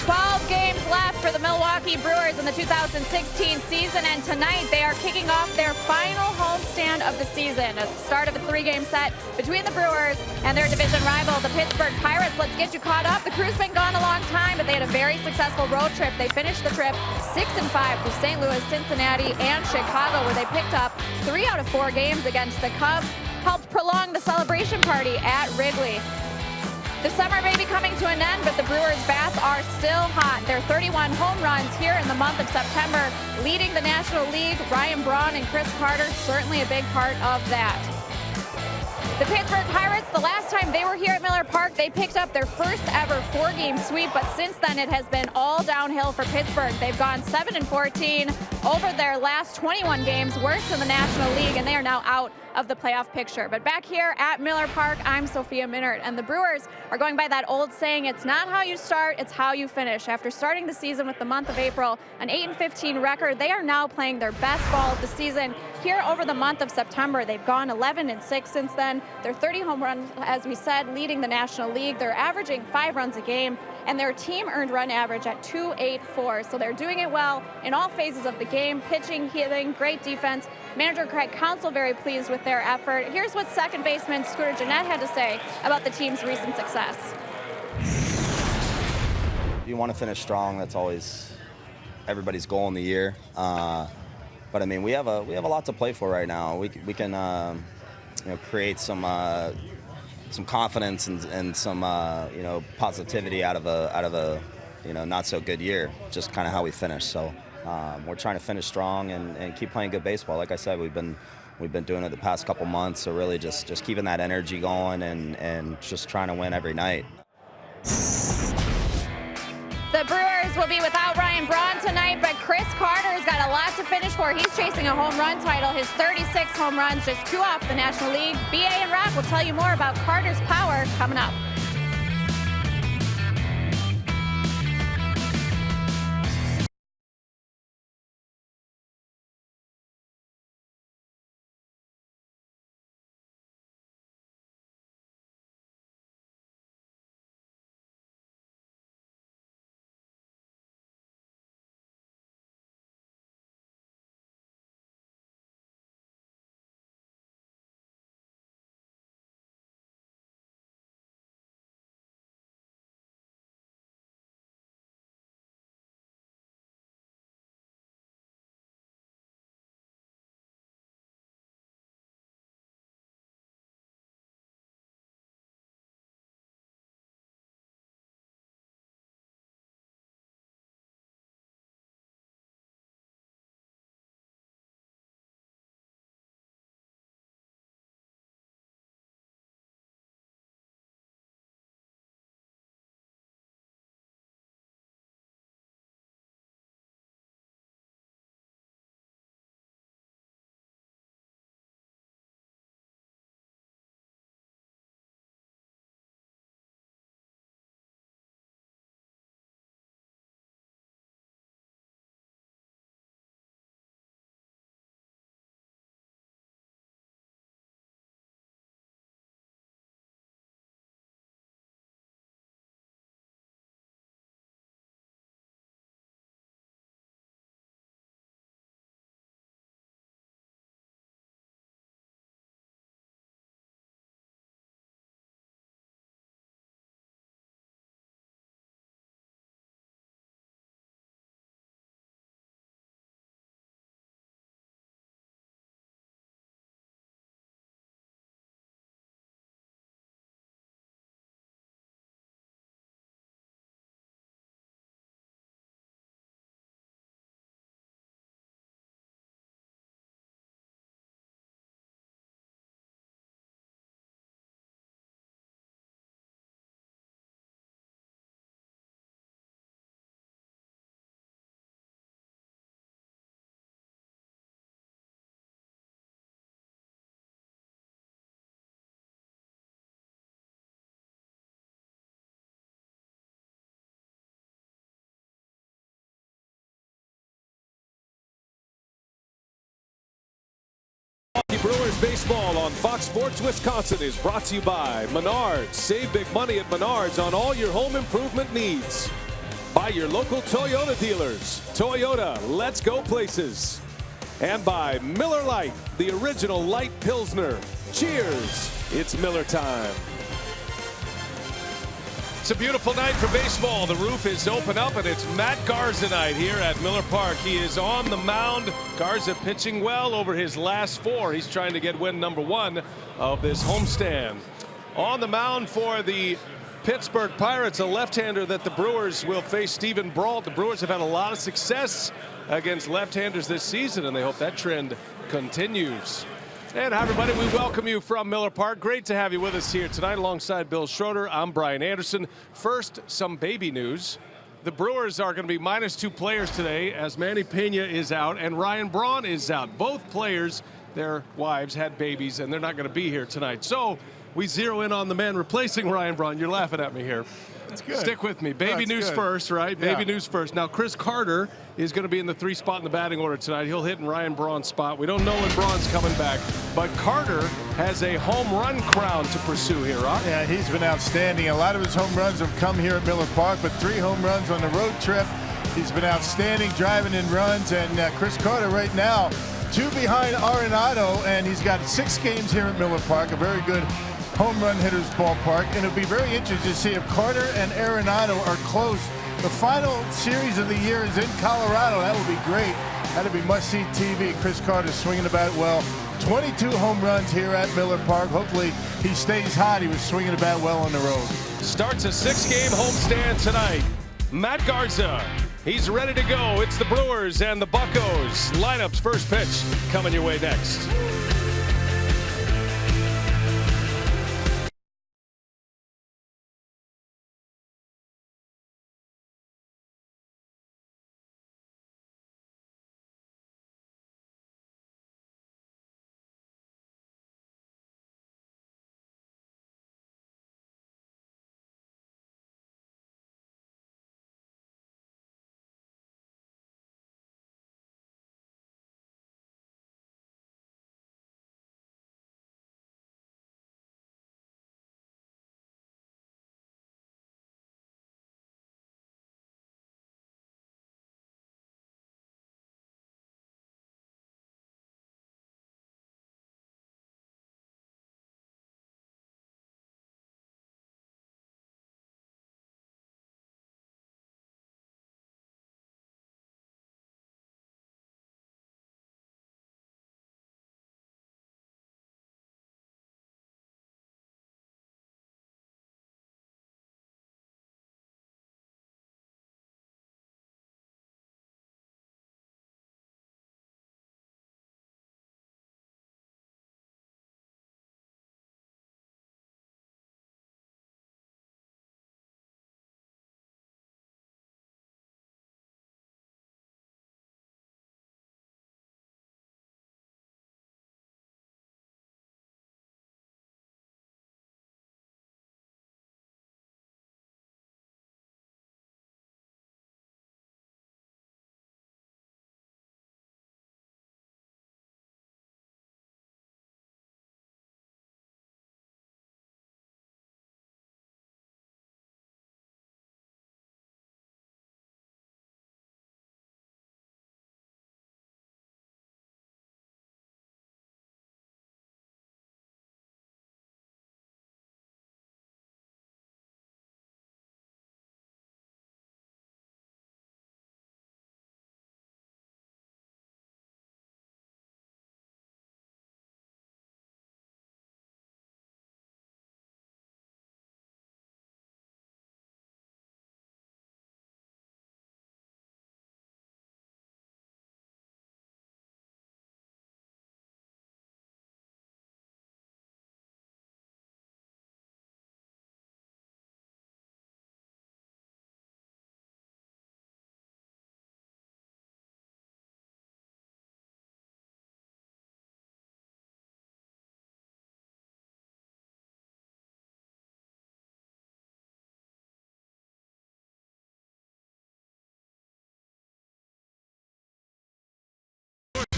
12 games left for the Milwaukee Brewers in the 2016 season, and tonight they are kicking off their final homestand of the season. At the start of a 3-game set between the Brewers and their division rival, the Pittsburgh Pirates. Let's get you caught up. The crew's been gone a long time, but they had a very successful road trip. They finished the trip 6-5 through St. Louis, Cincinnati, and Chicago, where they picked up 3 out of 4 games against the Cubs, helped prolong the celebration party at Wrigley. The summer may be coming to an end, but the Brewers' bats are still hot. Their 31 home runs here in the month of September, leading the National League. Ryan Braun and Chris Carter, certainly a big part of that. The Pittsburgh Pirates, the last time they were here at Miller Park, they picked up their first ever 4-game sweep, but since then it has been all downhill for Pittsburgh. They've gone 7-14 over their last 21 games, worse than the National League, and they are now out of the playoff picture. But back here at Miller Park, I'm Sophia Minert, and the Brewers are going by that old saying, it's not how you start, it's how you finish. After starting the season with the month of April, an 8-15 record, they are now playing their best ball of the season here over the month of September. They've gone 11-6 since then. They're 30 home runs, as we said, leading the National League. They're averaging 5 runs a game, and their team earned run average at 2.84. So they're doing it well in all phases of the game, pitching, hitting, great defense. Manager Craig Counsell very pleased with their effort. Here's what second baseman Scooter Gennett had to say about the team's recent success. You want to finish strong. That's always everybody's goal in the year. But I mean, we have a lot to play for right now. We can create some confidence and some positivity out of a not so good year. Just kind of how we finish. So we're trying to finish strong and keep playing good baseball. Like I said, we've been doing it the past couple months. So really just keeping that energy going and just trying to win every night. The Brewers will be without Ryan Braun tonight, but Chris Carter's got a lot to finish for. He's chasing a home run title, his 36 home runs, just 2 off the National League. BA and Rock will tell you more about Carter's power coming up. Brewers baseball on Fox Sports Wisconsin is brought to you by Menards. Save big money at Menards on all your home improvement needs. By your local Toyota dealers. Toyota, let's go places. And by Miller Lite, the original light Pilsner. Cheers, it's Miller time. It's a beautiful night for baseball. The roof is open up, and it's Matt Garza night here at Miller Park. He is on the mound. Garza pitching well over his last 4. He's trying to get win number 1 of this homestand. On the mound for the Pittsburgh Pirates, a left-hander that the Brewers will face, Steven Brault. The Brewers have had a lot of success against left-handers this season, and they hope that trend continues. And hi, everybody. We welcome you from Miller Park. Great to have you with us here tonight alongside Bill Schroeder. I'm Brian Anderson. First, some baby news. The Brewers are going to be -2 players today as Manny Pena is out and Ryan Braun is out. Both players, their wives, had babies, and they're not going to be here tonight. So we zero in on the man replacing Ryan Braun. You're laughing at me here. That's good. Stick with me. Baby news good. first, right? Yeah. Baby news first. Now, Chris Carter is going to be in the 3 spot in the batting order tonight. He'll hit in Ryan Braun's spot. We don't know when Braun's coming back, but Carter has a home run crown to pursue here, Rock. Yeah, he's been outstanding. A lot of his home runs have come here at Miller Park, but 3 home runs on the road trip. He's been outstanding driving in runs, and Chris Carter right now 2 behind Arenado, and he's got 6 games here at Miller Park, a very good home run hitter's ballpark, and it'll be very interesting to see if Carter and Arenado are close. The final series of the year is in Colorado. That would be great. That'd be must-see TV. Chris Carter swinging the bat well. 22 home runs here at Miller Park. Hopefully he stays hot. He was swinging the bat well on the road. Starts a 6-game homestand tonight. Matt Garza, he's ready to go. It's the Brewers and the Buccos. Lineups first pitch coming your way next.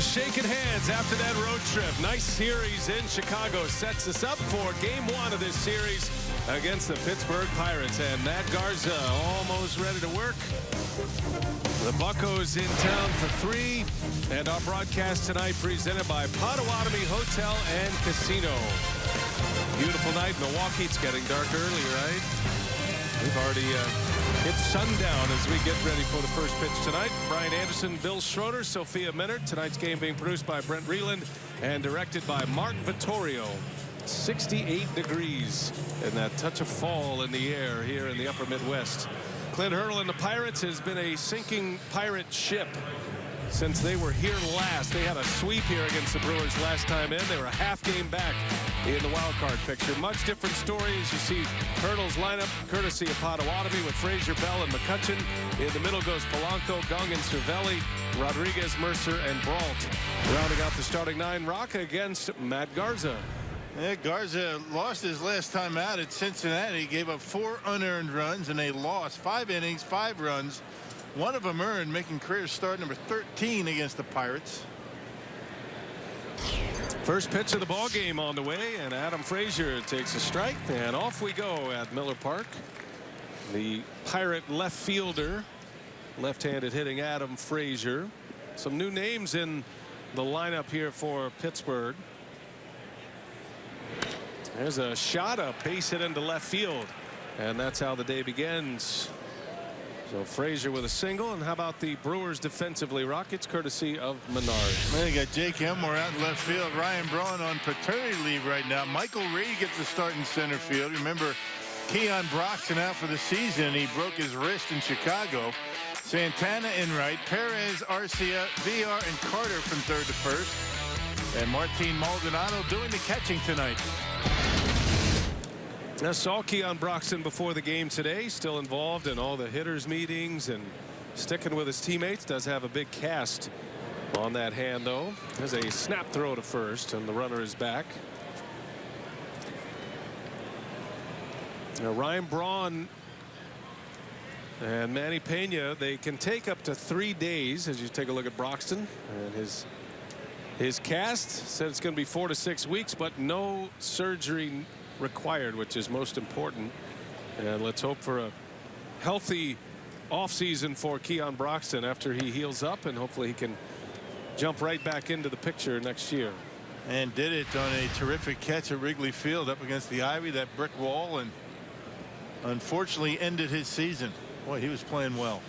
Shaking hands after that road trip. Nice series in Chicago. Sets us up for game 1 of this series against the Pittsburgh Pirates. And Matt Garza almost ready to work. The Buccos in town for 3. And our broadcast tonight presented by Potawatomi Hotel and Casino. Beautiful night in Milwaukee. It's getting dark early, right? We've already hit sundown as we get ready for the first pitch tonight. Brian Anderson, Bill Schroeder, Sophia Minard. Tonight's game being produced by Brent Reeland and directed by Mark Vittorio. 68 degrees and that touch of fall in the air here in the upper Midwest. Clint Hurdle and the Pirates has been a sinking Pirate ship since they were here last. They had a sweep here against the Brewers last time in. They were a half game back in the wild card picture. Much different story as you see Hurdle's lineup courtesy of Potawatomi with Frazier, Bell, and McCutchen. In the middle goes Polanco, Gong, and Cervelli, Rodriguez, Mercer, and Brault. Rounding out the starting 9, Rocca against Matt Garza. Yeah, Garza lost his last time out at Cincinnati. He gave up 4 unearned runs and a loss. 5 innings, 5 runs. One of them earned, making career start number 13 against the Pirates. First pitch of the ball game on the way, and Adam Frazier takes a strike, and off we go at Miller Park. The Pirate left fielder, left-handed hitting Adam Frazier. Some new names in the lineup here for Pittsburgh. There's a shot up, base hit into left field, and that's how the day begins. So Frazier with a single. And how about the Brewers defensively? Rockets courtesy of Menard. Man, you got Jake Elmore out in left field. Ryan Braun on paternity leave right now. Michael Reed gets the start in center field. Remember, Keon Broxton out for the season. He broke his wrist in Chicago. Santana in right. Perez, Arcia, Villar, and Carter from third to first. And Martin Maldonado doing the catching tonight. I saw Keon Broxton before the game today, still involved in all the hitters meetings and sticking with his teammates. Does have a big cast on that hand, though. There's a snap throw to first, and the runner is back. Now Ryan Braun and Manny Pena, they can take up to 3 days as you take a look at Broxton. And his cast said it's going to be 4 to 6 weeks, but no surgery required, which is most important. And let's hope for a healthy offseason for Keon Broxton after he heals up, and hopefully he can jump right back into the picture next year. And did it on a terrific catch at Wrigley Field up against the Ivy, that brick wall, and unfortunately ended his season. Boy, he was playing well.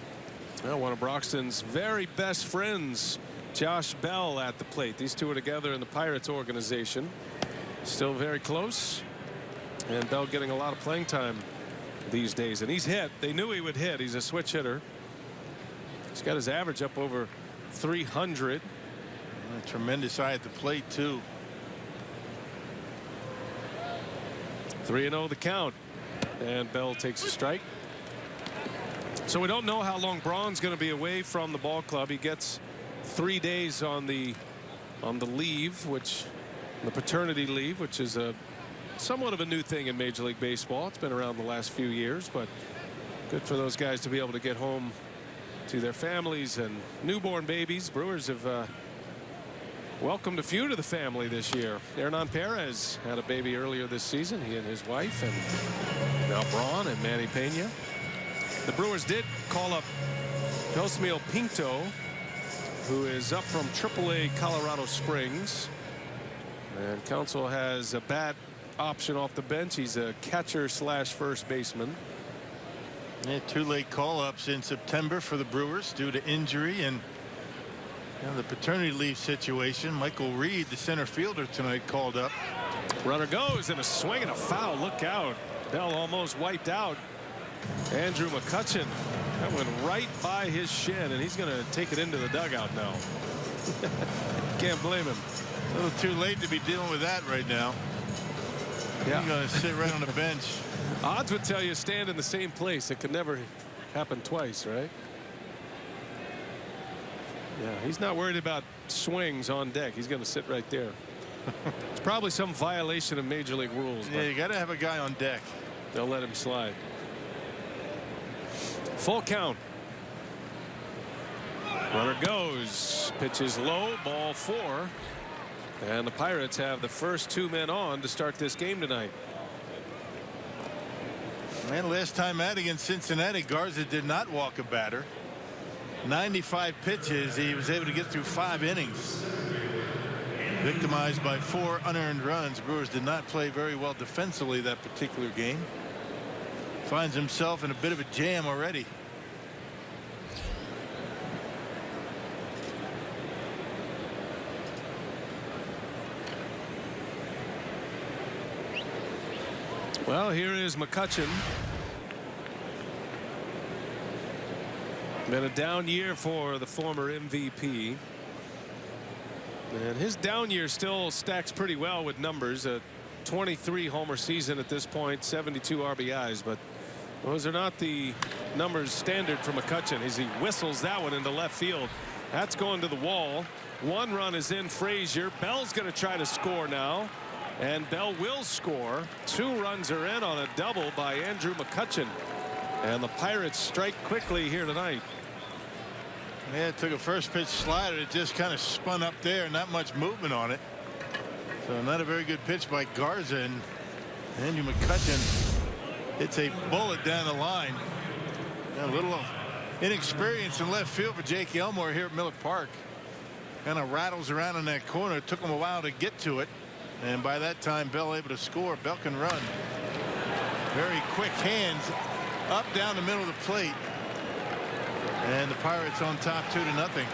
Well, one of Broxton's very best friends, Josh Bell, at the plate. These two are together in the Pirates organization. Still very close. And Bell getting a lot of playing time these days. And he's hit. They knew he would hit. He's a switch hitter. He's got his average up over 300. A tremendous eye at the plate, too. 3-0 the count. And Bell takes a strike. So we don't know how long Braun's going to be away from the ball club. He gets 3 days on the leave, which the paternity leave, which is a somewhat of a new thing in Major League Baseball. It's been around the last few years, but good for those guys to be able to get home to their families and newborn babies. Brewers have welcomed a few to the family this year. Hernan Perez had a baby earlier this season, he and his wife, and now Braun and Manny Pena. The Brewers did call up Josmil Pinto, who is up from AAA Colorado Springs, and Counsell has a bat option off the bench. He's a catcher slash first baseman. Yeah, 2 late call-ups in September for the Brewers due to injury and the paternity leave situation. Michael Reed, the center fielder tonight, called up. Runner goes, and a swing and a foul. Look out. Bell almost wiped out Andrew McCutchen. That went right by his shin, and he's going to take it into the dugout now. Can't blame him. A little too late to be dealing with that right now. Yeah. He's going to sit right on the bench. Odds would tell you stand in the same place. It could never happen twice, right? Yeah, he's not worried about swings on deck. He's going to sit right there. It's probably some violation of Major League rules. Yeah, you got to have a guy on deck. They'll let him slide. Full count. Runner goes. Pitch is low. Ball 4. And the Pirates have the first 2 men on to start this game tonight. And last time out against Cincinnati, Garza did not walk a batter. 95 pitches. He was able to get through 5 innings. Victimized by 4 unearned runs. Brewers did not play very well defensively that particular game. Finds himself in a bit of a jam already. Well, here is McCutchen. Been a down year for the former MVP. And his down year still stacks pretty well with numbers. A 23 homer season at this point, 72 RBIs. But those are not the numbers standard for McCutchen as he whistles that one into left field. That's going to the wall. 1 run is in. Frazier. Bell's going to try to score now. And Bell will score. 2 runs are in on a double by Andrew McCutchen. And the Pirates strike quickly here tonight. Yeah, it took a first pitch slider. It just kind of spun up there. Not much movement on it. So not a very good pitch by Garza. And Andrew McCutchen hits a bullet down the line. A little inexperience in left field for Jake Elmore here at Miller Park. Kind of rattles around in that corner. It took him a while to get to it. And by that time, Bell able to score. Bell can run. Very quick hands up down the middle of the plate. And the Pirates on top 2-0.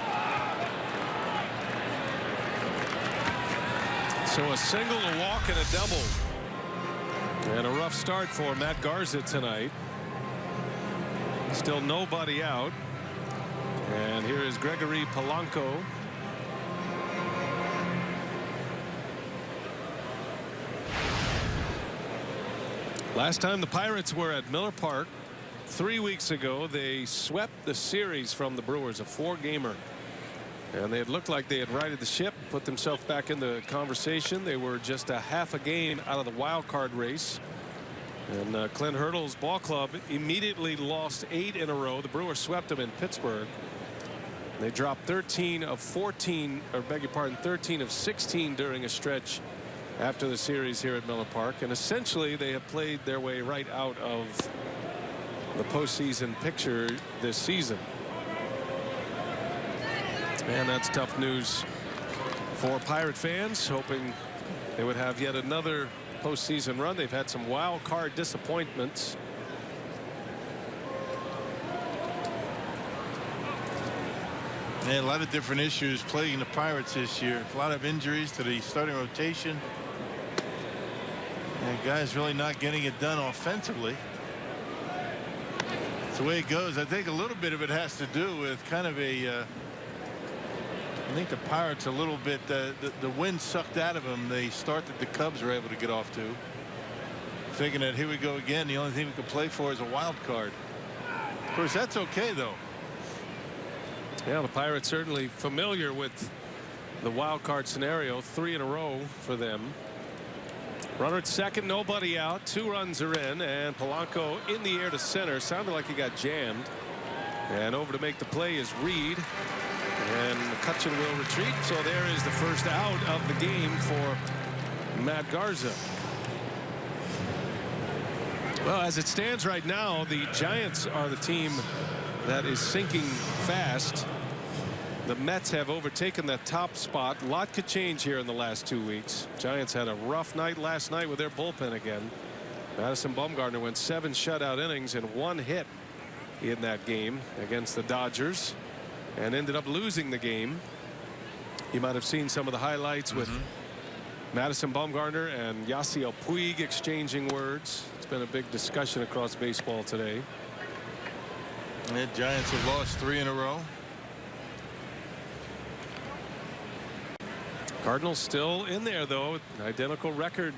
So a single, a walk, and a double. And a rough start for Matt Garza tonight. Still nobody out. And here is Gregory Polanco. Last time the Pirates were at Miller Park 3 weeks ago, they swept the series from the Brewers, a 4-gamer. And they had looked like they had righted the ship, put themselves back in the conversation. They were just a half a game out of the wild card race. And Clint Hurdle's ball club immediately lost 8 in a row. The Brewers swept them in Pittsburgh. They dropped 13 of 14, or beg your pardon, 13 of 16 during a stretch after the series here at Miller Park. And essentially they have played their way right out of the postseason picture this season. And that's tough news for Pirate fans, hoping they would have yet another postseason run. They've had some wild card disappointments. And a lot of different issues plaguing the Pirates this year. A lot of injuries to the starting rotation. And guys really not getting it done offensively. That's the way it goes. I think a little bit of it has to do with kind of a I think the Pirates a little bit the wind sucked out of them. The start that the Cubs were able to get off to, thinking that here we go again. The only thing we could play for is a wild card. Of course, that's okay though. Yeah, the Pirates certainly familiar with the wild card scenario. 3 in a row for them. Runner at second, nobody out. 2 runs are in, and Polanco in the air to center. Sounded like he got jammed. And over to make the play is Reed. And McCutchen will retreat. So there is the first out of the game for Matt Garza. Well, as it stands right now, the Giants are the team that is sinking fast. The Mets have overtaken that top spot. A lot could change here in the last 2 weeks. Giants had a rough night last night with their bullpen again. Madison Bumgarner went 7 shutout innings and 1 hit in that game against the Dodgers and ended up losing the game. You might have seen some of the highlights with Madison Bumgarner and Yasiel Puig exchanging words. It's been a big discussion across baseball today. And the Giants have lost 3 in a row. Cardinals still in there, though. Identical record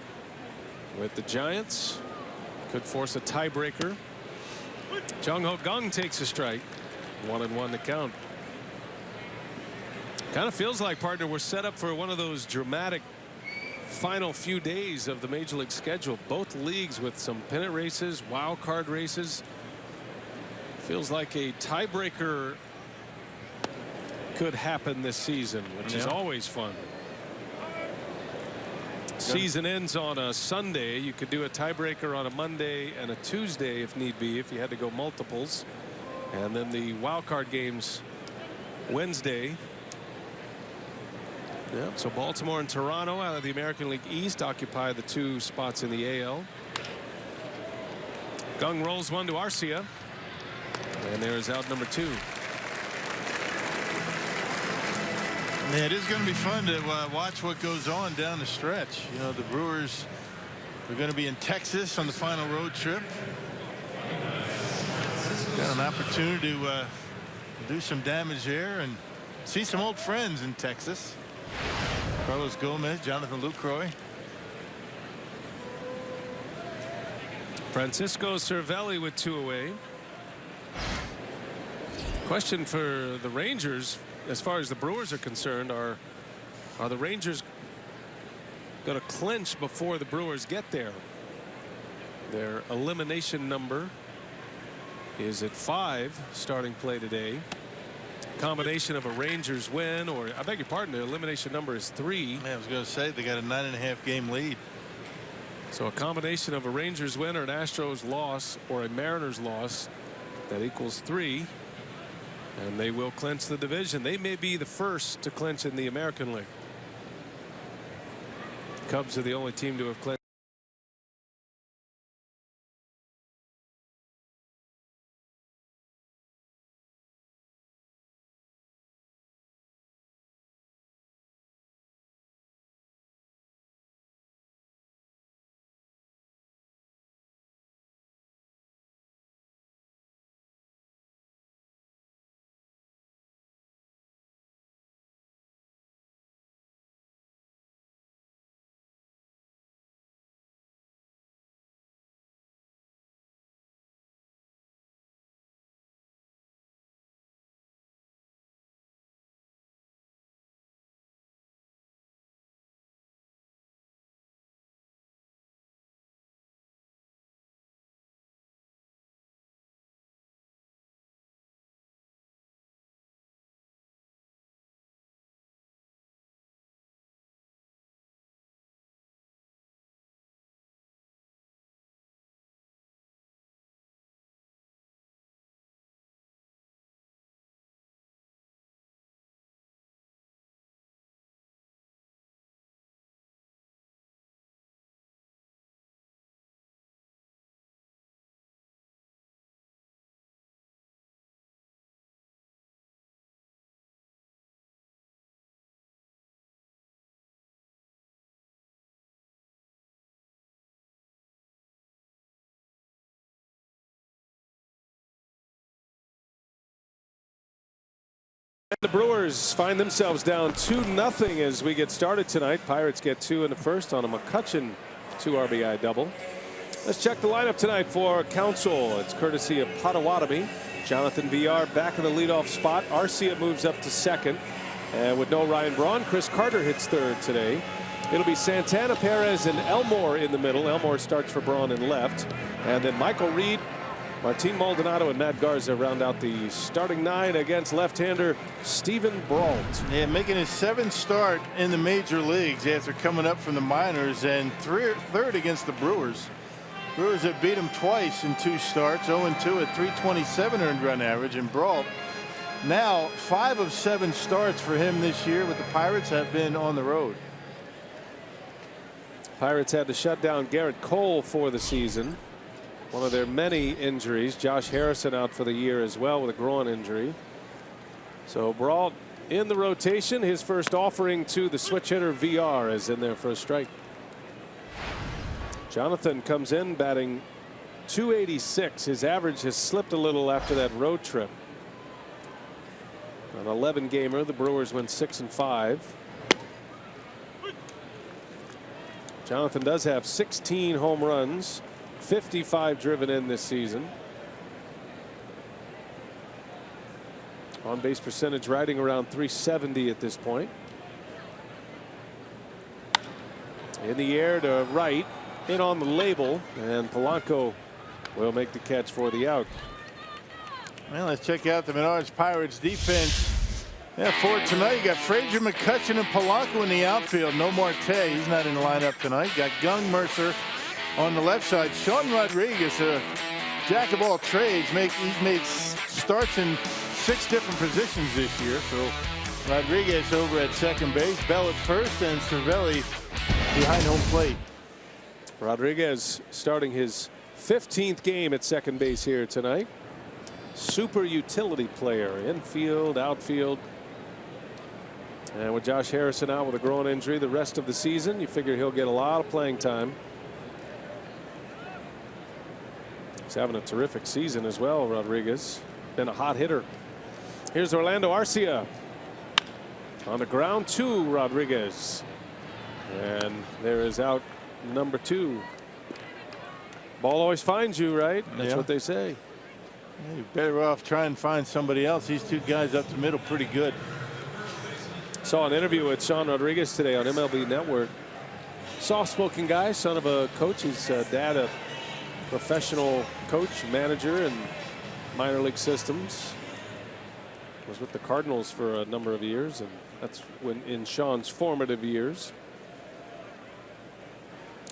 with the Giants. Could force a tiebreaker. Jung Ho Kang takes a strike. 1-1 to count. Kind of feels like, partner, we're set up for one of those dramatic final few days of the Major League schedule. Both leagues with some pennant races, wild card races. Feels like a tiebreaker could happen this season, which is always fun. Season ends on a Sunday. You could do a tiebreaker on a Monday and a Tuesday if need be, if you had to go multiples. And then the wild card games Wednesday. Yep. So Baltimore and Toronto out of the American League East occupy the 2 spots in the AL. Gung rolls one to Arcia. And there's out number 2. Yeah, it is going to be fun to watch what goes on down the stretch. You know, the Brewers are going to be in Texas on the final road trip. Got an opportunity to do some damage there and see some old friends in Texas. Carlos Gomez, Jonathan Lucroy. Francisco Cervelli with 2 away. Question for the Rangers. As far as the Brewers are concerned, are the Rangers going to clinch before the Brewers get there? Their elimination number is at 5 starting play today. Combination of a Rangers win, or I beg your pardon, the elimination number is 3. I was going to say they got a 9.5 game lead. So a combination of a Rangers win or an Astros loss or a Mariners loss that equals 3. And they will clinch the division. They may be the first to clinch in the American League. Cubs are the only team to have clinched. The Brewers find themselves down 2-0 as we get started tonight. Pirates get 2 in the first on a McCutchen 2 RBI double. Let's check the lineup tonight for Council. It's courtesy of Potawatomi. Jonathan Villar back in the leadoff spot. Arcia moves up to second. And with no Ryan Braun, Chris Carter hits third today. It'll be Santana, Perez, and Elmore in the middle. Elmore starts for Braun in left. And then Michael Reed, Martin Maldonado, and Matt Garza round out the starting 9 against left-hander Steven Brault. Yeah, making his 7th start in the major leagues after coming up from the minors, and third against the Brewers. Brewers have beat him twice in 2 starts, 0-2 at 327 earned run average, and Brault now 5 of 7 starts for him this year with the Pirates have been on the road. Pirates had to shut down Garrett Cole for the season. One of their many injuries. Josh Harrison out for the year as well with a groin injury. So Brault in the rotation. His first offering to the switch hitter VR is in there for a strike. Jonathan comes in batting .286. His average has slipped a little after that road trip. An 11 gamer. The Brewers went 6-5. Jonathan does have 16 home runs. 55 driven in this season. On base percentage riding around .370 at this point. In the air to right, in on the label, and Polanco will make the catch for the out. Well, let's check out the Menards Pirates defense. Yeah, for tonight, you got Frazier, McCutcheon, and Polanco in the outfield. No Marte. He's not in the lineup tonight. Got Gung, Mercer on the left side. Sean Rodriguez, a jack of all trades. He's made starts in 6 different positions this year. So Rodriguez over at second base, Bell at first, and Cervelli behind home plate. Rodriguez starting his 15th game at second base here tonight. Super utility player, infield, outfield. And with Josh Harrison out with a groin injury the rest of the season, you figure he'll get a lot of playing time. He's having a terrific season as well, Rodriguez. Been a hot hitter. Here's Orlando Arcia. On the ground to Rodriguez. And there is out number 2. Ball always finds you, right? That's what they say. Yeah, you're better off trying to find somebody else. These 2 guys up the middle pretty good. Saw an interview with Sean Rodriguez today on MLB Network. Soft-spoken guy, son of a coach. His dad, a professional coach, manager in minor league systems. Was with the Cardinals for a number of years, and that's when in Sean's formative years.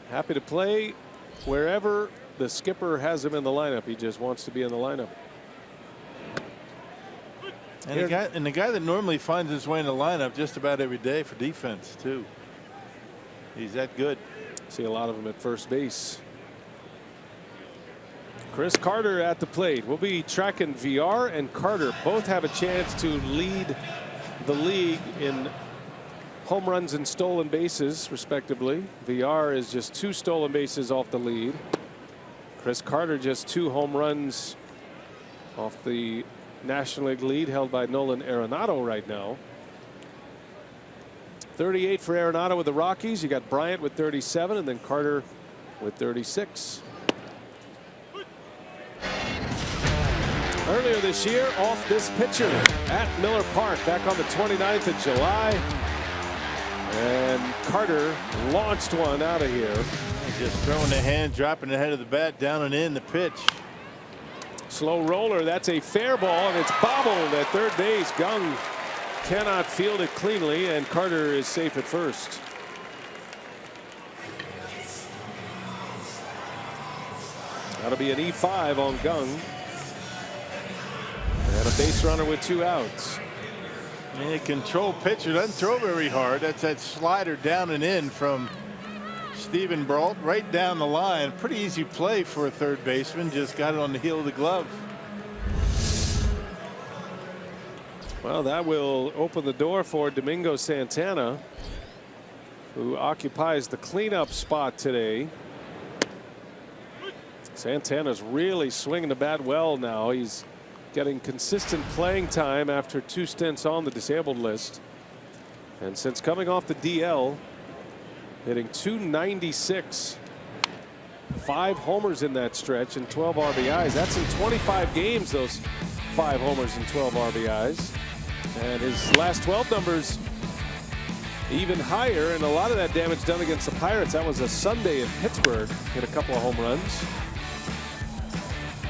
Happy to play wherever the skipper has him in the lineup. He just wants to be in the lineup. And the guy that normally finds his way in the lineup just about every day for defense too. He's that good. See a lot of them at first base. Chris Carter at the plate. We'll be tracking VR and Carter. Both have a chance to lead the league in home runs and stolen bases, respectively. VR is just 2 stolen bases off the lead. Chris Carter just 2 home runs off the National League lead held by Nolan Arenado right now. 38 for Arenado with the Rockies. You got Bryant with 37 and then Carter with 36. Earlier this year, off this pitcher at Miller Park back on the 29th of July. And Carter launched one out of here. Just throwing the hand, dropping the head of the bat down and in the pitch. Slow roller. That's a fair ball, and it's bobbled at third base. Gung cannot field it cleanly, and Carter is safe at first. That'll be an E5 on Gung. And a base runner with 2 outs. Yeah, control pitcher doesn't throw very hard. That's that slider down and in from Steven Brault right down the line. Pretty easy play for a third baseman. Just got it on the heel of the glove. Well, that will open the door for Domingo Santana, who occupies the cleanup spot today. Santana's really swinging the bat well now. He's getting consistent playing time after 2 stints on the disabled list. And since coming off the DL, hitting .296, 5 homers in that stretch and 12 RBIs. That's in 25 games, those 5 homers and 12 RBIs. And his last 12 numbers even higher, and a lot of that damage done against the Pirates. That was a Sunday in Pittsburgh. Hit a couple of home runs.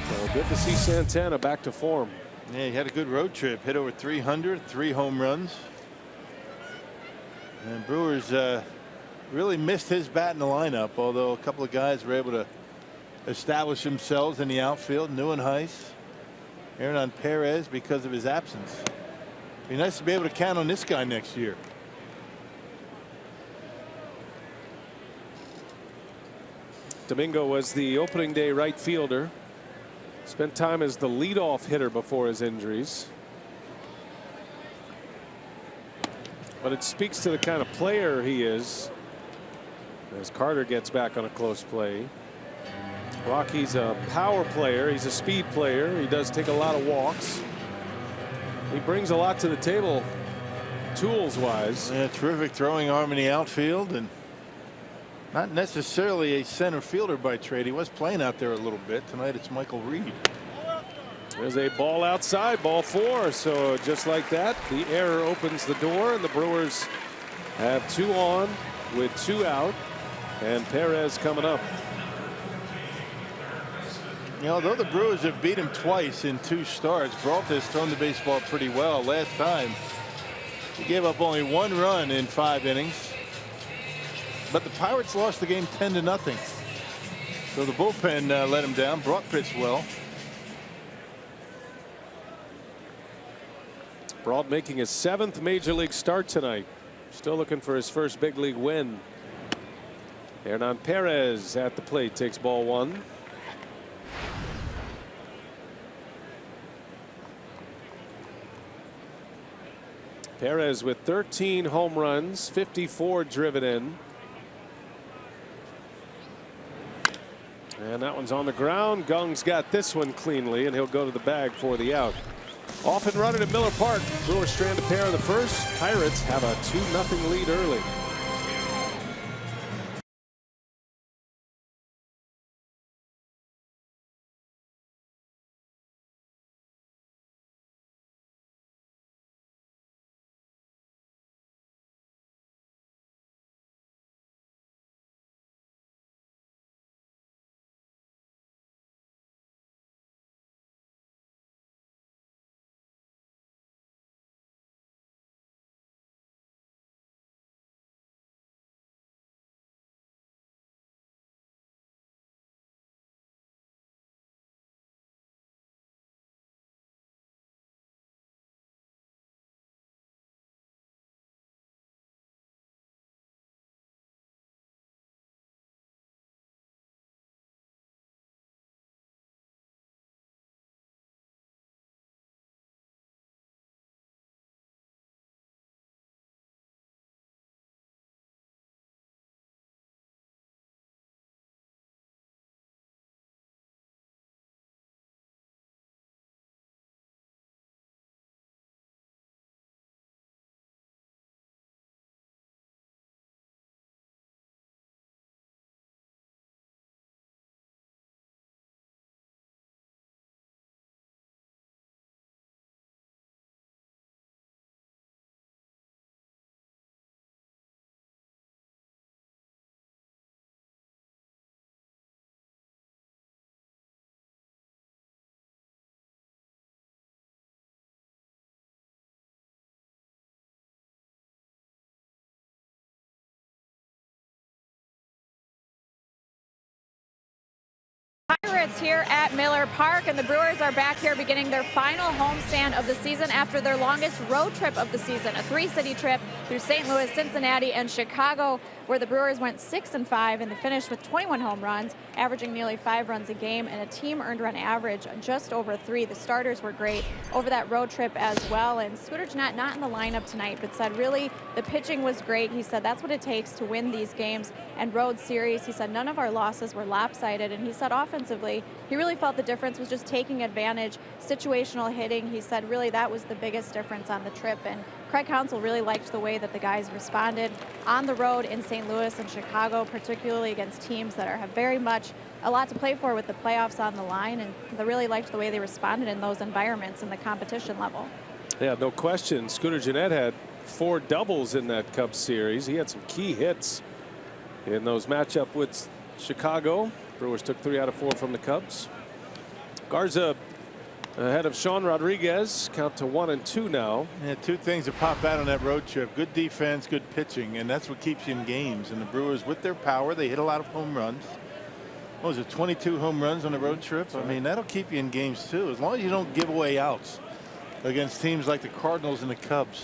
So good to see Santana back to form. Yeah, he had a good road trip. Hit over 300, 3 home runs. And Brewers really missed his bat in the lineup, although a couple of guys were able to establish themselves in the outfield. Neuenhuis, Hernan Perez, because of his absence. Be nice to be able to count on this guy next year. Domingo was the opening day right fielder. Spent time as the leadoff hitter before his injuries. But it speaks to the kind of player he is as Carter gets back on a close play. Rocky's a power player. He's a speed player. He does take a lot of walks. He brings a lot to the table tools wise. Yeah, terrific throwing arm in the outfield, and not necessarily a center fielder by trade. He was playing out there a little bit. Tonight it's Michael Reed. There's a ball outside, ball 4. So just like that, the error opens the door, and the Brewers have 2 on with 2 out, and Perez coming up. You know, although the Brewers have beat him twice in 2 starts, Brault has thrown the baseball pretty well. Last time He gave up only 1 run in 5 innings. But the Pirates lost the game 10-0. So the bullpen let him down. Brock pitched well. Brault making his 7th major league start tonight. Still looking for his first big league win. Hernan Perez at the plate takes ball 1. Perez with 13 home runs, 54 driven in. And that one's on the ground. Gung's got this one cleanly, and he'll go to the bag for the out. Off and running at Miller Park. Brewers strand a pair in the first. Pirates have a 2-0 lead early. Pirates here at Miller Park, and the Brewers are back here beginning their final homestand of the season after their longest road trip of the season, a 3-city trip through St. Louis, Cincinnati, and Chicago, where the Brewers went 6-5 and they finished with 21 home runs, averaging nearly 5 runs a game, and a team earned run average just over 3. The starters were great over that road trip as well, and Scooter Gennett not in the lineup tonight, but said really the pitching was great. He said that's what it takes to win these games and road series. He said none of our losses were lopsided, and he said offensively he really felt the difference was just taking advantage, situational hitting. He said really that was the biggest difference on the trip, and Craig Counsell really liked the way that the guys responded on the road in St. Louis and Chicago, particularly against teams that have very much a lot to play for with the playoffs on the line, and they really liked the way they responded in those environments and the competition level. Yeah, no question. Scooter Gennett had 4 doubles in that Cubs series. He had some key hits in those matchup with Chicago. Brewers took 3 out of 4 from the Cubs. Garza ahead of Sean Rodriguez, count to 1-2 now. Yeah, 2 things that pop out on that road trip: good defense, good pitching, and that's what keeps you in games. And the Brewers, with their power, they hit a lot of home runs. What was it, 22 home runs on the road trip? I mean, that'll keep you in games too, as long as you don't give away outs against teams like the Cardinals and the Cubs.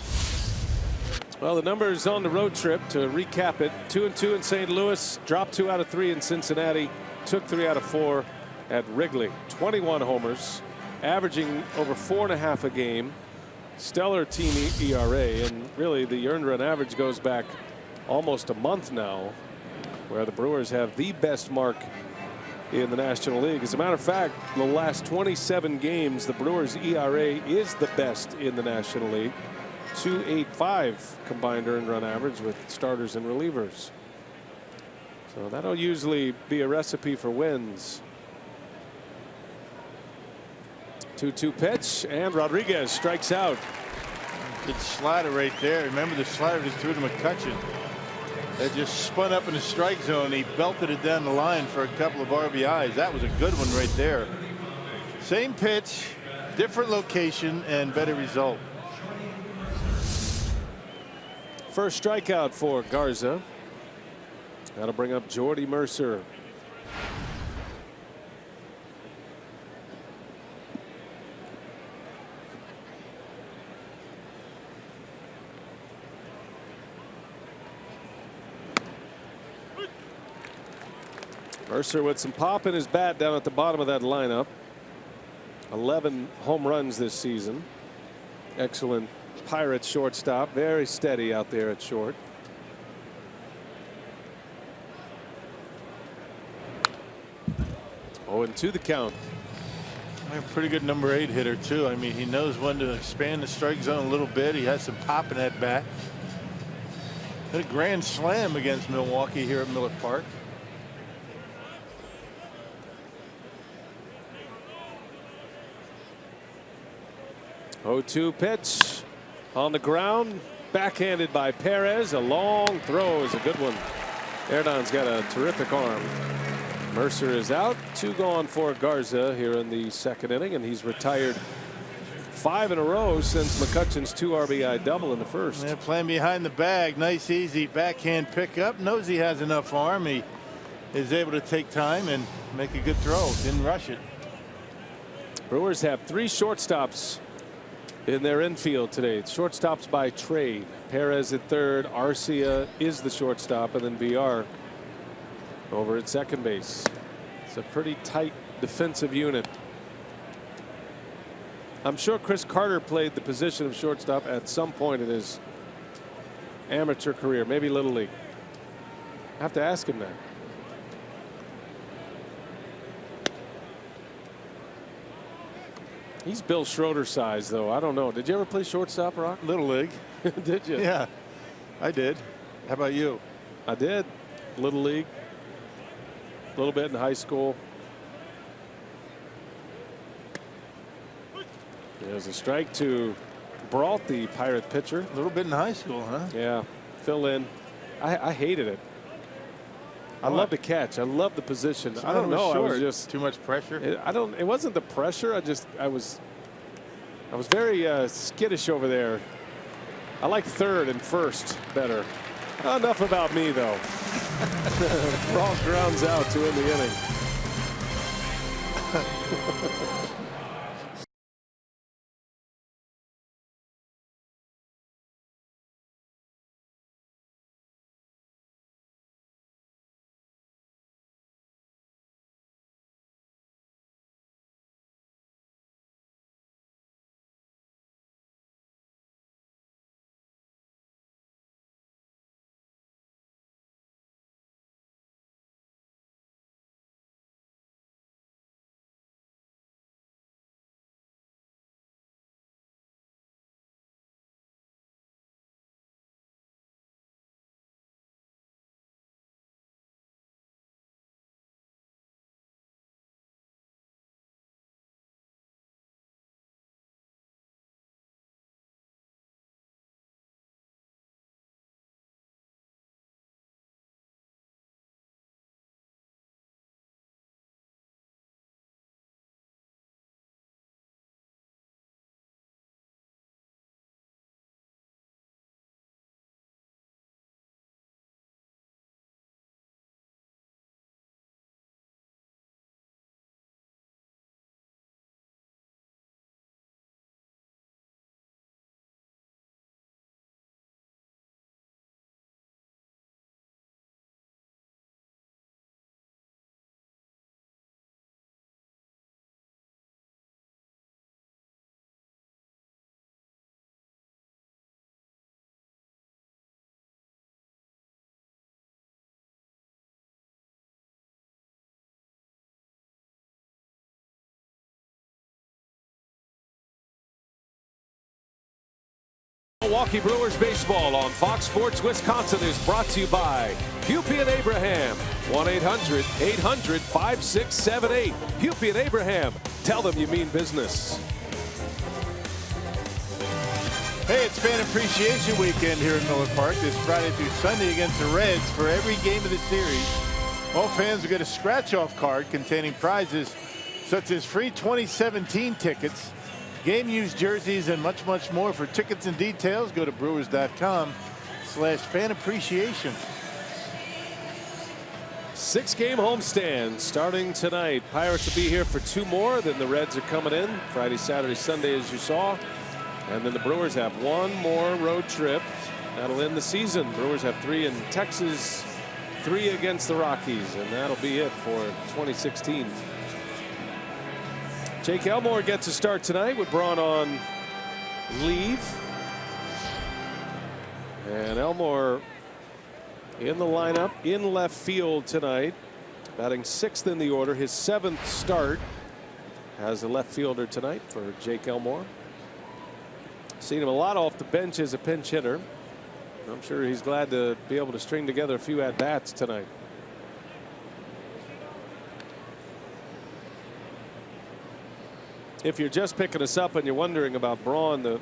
Well, the numbers on the road trip, to recap it: 2-2 in St. Louis, dropped 2 out of 3 in Cincinnati, took 3 out of 4 at Wrigley. 21 homers, averaging over 4.5 a game. Stellar team ERA, and really the earned run average goes back almost a month now, where the Brewers have the best mark in the National League. As a matter of fact, the last 27 games, the Brewers ERA is the best in the National League. 2.85 combined earned run average with starters and relievers. So that'll usually be a recipe for wins. 2-2 pitch, and Rodriguez strikes out. Good slider right there. Remember, the slider just threw to McCutchen. That just spun up in the strike zone. He belted it down the line for a couple of RBIs. That was a good one right there. Same pitch, different location, and better result. First strikeout for Garza. That'll bring up Jordy Mercer. Mercer with some pop in his bat down at the bottom of that lineup. 11 home runs this season. Excellent Pirates shortstop. Very steady out there at short. Oh, and 2 the count. A pretty good number 8 hitter too. I mean, he knows when to expand the strike zone a little bit. He has some pop in that bat. Hit a grand slam against Milwaukee here at Miller Park. Oh, 2 pitch on the ground, backhanded by Perez. A long throw is a good one. Erdan's got a terrific arm. Mercer is out. 2 gone for Garza here in the 2nd inning, and he's retired 5 in a row since McCutchen's 2 RBI double in the 1st. Yeah, playing behind the bag. Nice easy backhand pickup. Knows he has enough arm. He is able to take time and make a good throw. Didn't rush it. Brewers have 3 shortstops in their infield today. It's shortstops by trade. Perez at third, Arcia is the shortstop, and then VR over at second base. It's a pretty tight defensive unit. I'm sure Chris Carter played the position of shortstop at some point in his amateur career, maybe Little League. I have to ask him that. He's Bill Schroeder size, though. I don't know. Did you ever play shortstop, Rock? Little League. Did you? Yeah, I did. How about you? I did. Little League. A little bit in high school. There's a strike to Brault, the Pirate pitcher. A little bit in high school, huh? Yeah. Fill in. I hated it. I love to catch. I love the position. I don't know. I was just too much pressure. It wasn't the pressure. I was very skittish over there. I like third and first better. Enough about me, though. Brault grounds out to end the inning. Milwaukee Brewers baseball on Fox Sports Wisconsin is brought to you by Hupy and Abraham. 1-800-800-5678. Hupy and Abraham. Tell them you mean business. Hey, it's Fan Appreciation Weekend here at Miller Park this Friday through Sunday against the Reds. For every game of the series, all fans will get a scratch-off card containing prizes such as free 2017 tickets, game used jerseys, and much more. For tickets and details, go to brewers.com/fan fan appreciation. 6-game homestand starting tonight. Pirates will be here for 2 more. Then the Reds are coming in Friday, Saturday, Sunday, as you saw. And then the Brewers have 1 more road trip. That'll end the season. Brewers have 3 in Texas, 3 against the Rockies, and that'll be it for 2016. Jake Elmore gets a start tonight with Braun on leave. And Elmore in the lineup in left field tonight, batting 6th in the order, his 7th start as a left fielder tonight for Jake Elmore. Seen him a lot off the bench as a pinch hitter. I'm sure he's glad to be able to string together a few at-bats tonight. If you're just picking us up and you're wondering about Braun, the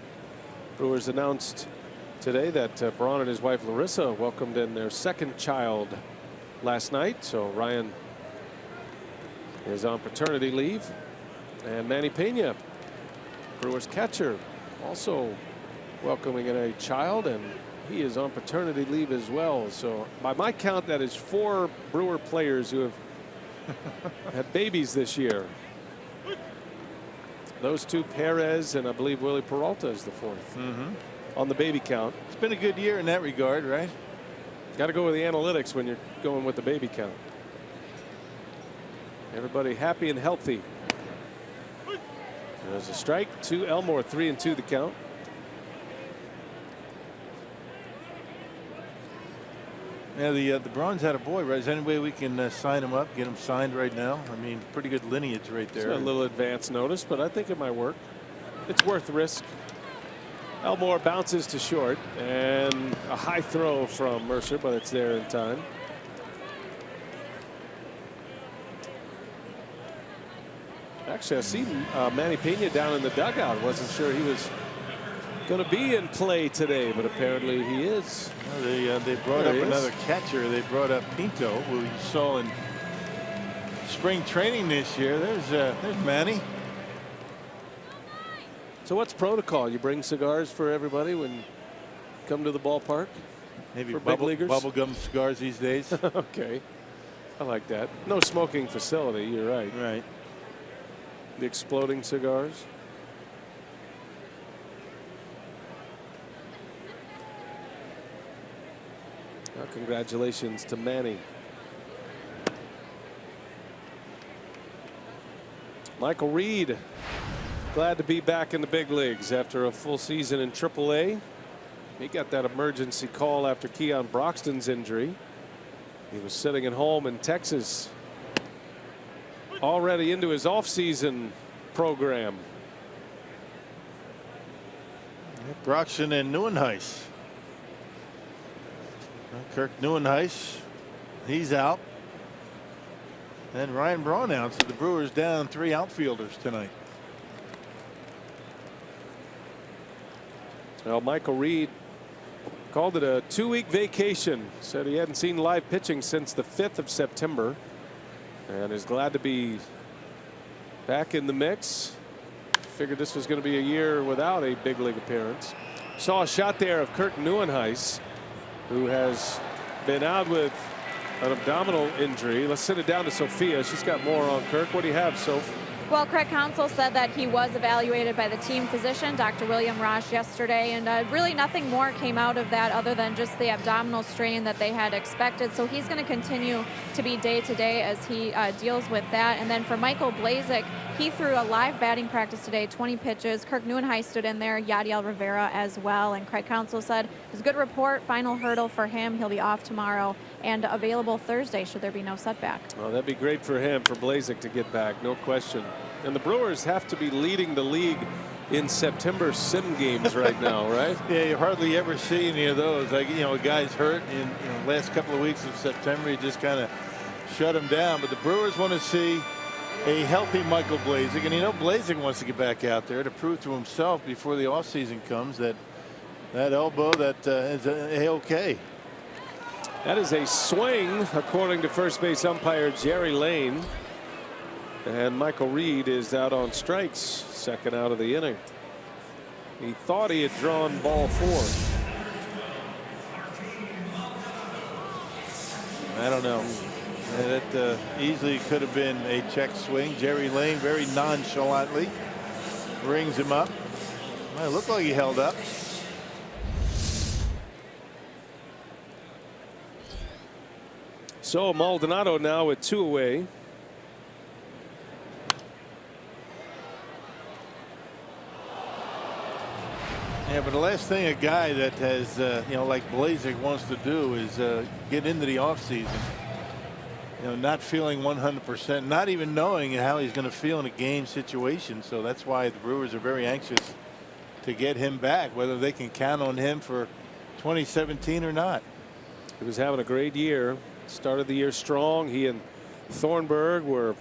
Brewers announced today that Braun and his wife Larissa welcomed in their 2nd child last night. So Ryan is on paternity leave, and Manny Pena, Brewers catcher, also welcoming in a child, and he is on paternity leave as well. So by my count, that is 4 Brewer players who have had babies this year. Those 2, Perez and I believe Willie Peralta is the 4th on the baby count. It's been a good year in that regard, right? Got to go with the analytics when you're going with the baby count. Everybody happy and healthy. There's a strike to Elmore, 3-2 the count. Yeah, the Browns had a boy, right? Is there any way we can sign him up, get him signed right now? I mean, pretty good lineage right there. It's a little advance notice, but I think it might work. It's worth the risk. Elmore bounces to short, and a high throw from Mercer, but it's there in time. Actually, I see Manny Pena down in the dugout. Wasn't sure he was going to be in play today, but apparently he is. Well, they brought up another catcher. They brought up Pinto, who you saw in spring training this year. There's Manny. So what's protocol? You bring cigars for everybody when you come to the ballpark? Maybe for big leaguers? bubblegum cigars these days. Okay. I like that. No smoking facility. You're right. Right. The exploding cigars. Well, congratulations to Manny. Michael Reed, glad to be back in the big leagues after a full season in AAA. He got that emergency call after Keon Broxton's injury. He was sitting at home in Texas, already into his offseason program. Broxton and Neuenhuis. Kirk Neuenhuis, he's out. And Ryan Braun announced that the Brewers down 3 outfielders tonight. Well, Michael Reed called it a 2-week vacation. Said he hadn't seen live pitching since the 5th of September and is glad to be back in the mix. Figured this was going to be a year without a big league appearance. Saw a shot there of Kirk Neuenhuis, who has been out with an abdominal injury. Let's send it down to Sophia. She's got more on Kirk. What do you have, Soph? Well, Craig Counsell said that he was evaluated by the team physician, Dr. William Rosh, yesterday, and really nothing more came out of that other than just the abdominal strain that they had expected. So he's going to continue to be day-to-day as he deals with that. And then for Michael Blazek, he threw a live batting practice today, 20 pitches. Kirk Neuenhuis stood in there, Yadiel Rivera as well. And Craig Counsell said it was a good report, final hurdle for him. He'll be off tomorrow and available Thursday should there be no setback. Well, that'd be great for him, for Blazek to get back, no question. And the Brewers have to be leading the league in September sim games right now, right? Yeah, you hardly ever see any of those. Like, you know, a guy's hurt in the last couple of weeks of September, you just kind of shut him down. But the Brewers want to see a healthy Michael Blazek, and you know Blazek wants to get back out there to prove to himself before the offseason comes that elbow that is A-OK. That is a swing, according to first base umpire Jerry Lane. And Michael Reed is out on strikes, second out of the inning. He thought he had drawn ball 4. I don't know. That easily could have been a check swing. Jerry Lane very nonchalantly rings him up. Well, it looked like he held up. So Maldonado now with 2 away. Yeah, but the last thing a guy that has, you know, like Blazek wants to do is get into the offseason. You know, not feeling 100%, not even knowing how he's going to feel in a game situation. So that's why the Brewers are very anxious to get him back, whether they can count on him for 2017 or not. He was having a great year. Started the year strong. He and Thornburg were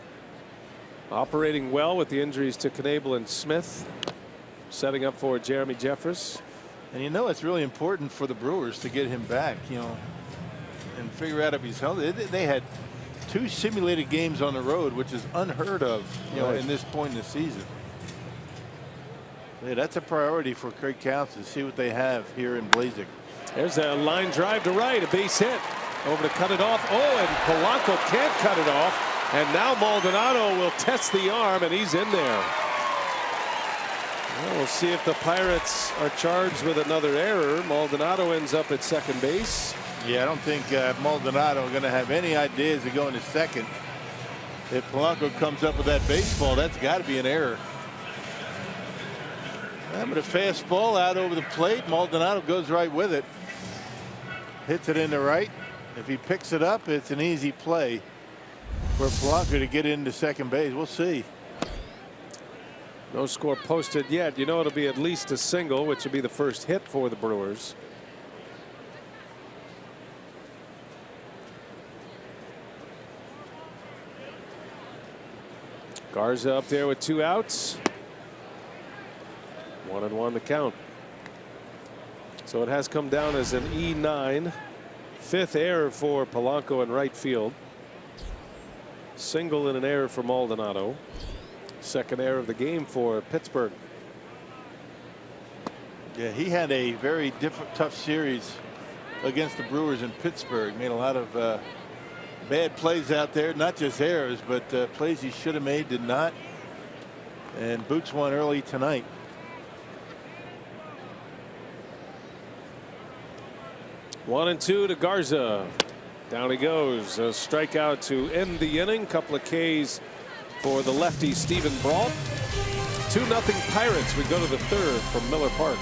operating well with the injuries to Knebel and Smith, setting up for Jeremy Jeffress. And you know, it's really important for the Brewers to get him back, you know, and figure out if he's healthy. They had 2 simulated games on the road, which is unheard of, you know, in this point in the season. Yeah, that's a priority for Craig Counsell to see what they have here in Blazek. There's a line drive to right, a base hit. Over to cut it off. Oh, and Polanco can't cut it off. And now Maldonado will test the arm, and he's in there. Well, we'll see if the Pirates are charged with another error. Maldonado ends up at second base. Yeah, I don't think Maldonado are going to have any ideas of going to second. If Polanco comes up with that baseball, that's got to be an error. Yeah, but a fastball out over the plate. Maldonado goes right with it. Hits it into right. If he picks it up, it's an easy play for Polanco to get into second base. We'll see. No score posted yet. You know, it'll be at least a single, which will be the first hit for the Brewers. Garza up there with 2 outs. 1-1 the count. So it has come down as an E9. 5th error for Polanco in right field. Single and an error for Maldonado. 2nd error of the game for Pittsburgh. Yeah, he had a very tough series against the Brewers in Pittsburgh. Made a lot of bad plays out there, not just errors, but plays he should have made, did not. And boots one early tonight. One and 2 to Garza. Down he goes. A strikeout to end the inning. Couple of Ks for the lefty Stephen Brault. 2-0 Pirates. We go to the 3rd from Miller Park.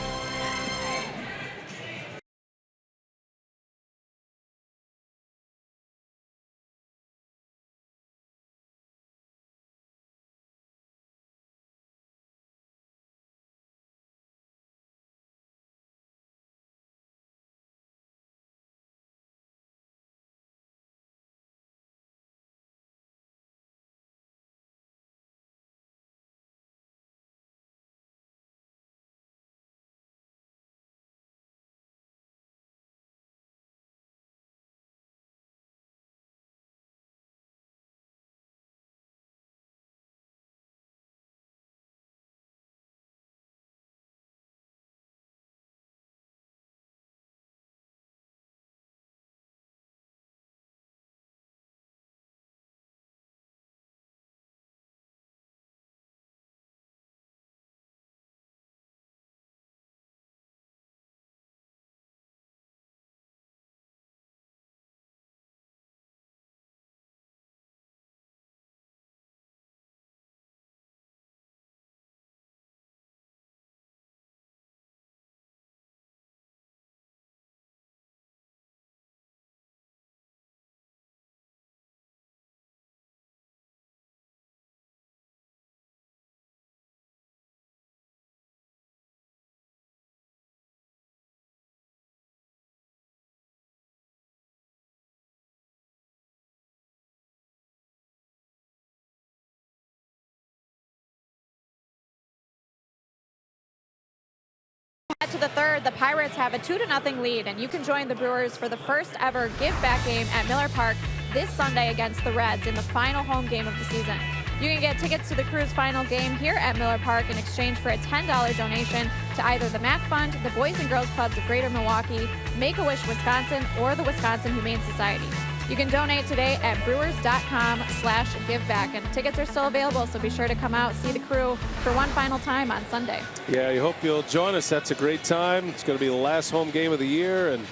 To the 3rd, the Pirates have a 2-0 lead, and you can join the Brewers for the first ever give back game at Miller Park this Sunday against the Reds in the final home game of the season. You can get tickets to the Crew's final game here at Miller Park in exchange for a $10 donation to either the MAC Fund, the Boys and Girls Clubs of Greater Milwaukee, Make-A-Wish Wisconsin, or the Wisconsin Humane Society. You can donate today at brewers.com/giveback. And tickets are still available, so be sure to come out, see the crew for one final time on Sunday. Yeah, you hope you'll join us. That's a great time. It's going to be the last home game of the year, and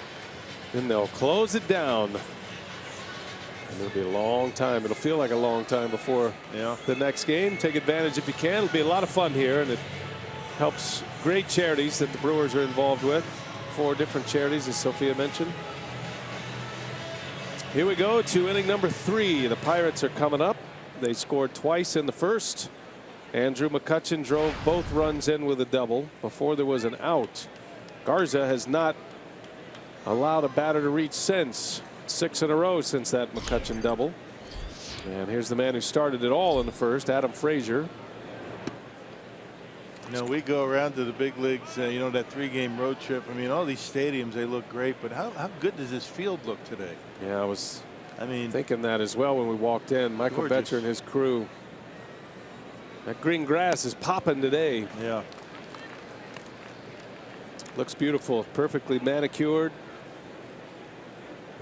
then they'll close it down. And it'll be a long time. It'll feel like a long time before the next game. Take advantage if you can. It'll be a lot of fun here, and it helps great charities that the Brewers are involved with. 4 different charities, as Sophia mentioned. Here we go to inning number 3. The Pirates are coming up. They scored twice in the first. Andrew McCutchen drove both runs in with a double before there was an out. Garza has not allowed a batter to reach since. 6 in a row since that McCutchen double. And here's the man who started it all in the first, Adam Frazier. You know, we go around to the big leagues, you know, that 3-game road trip. I mean, all these stadiums, they look great, but how good does this field look today? Yeah, I was thinking that as well when we walked in. Michael Betcher and his crew. That green grass is popping today. Yeah. Looks beautiful, perfectly manicured.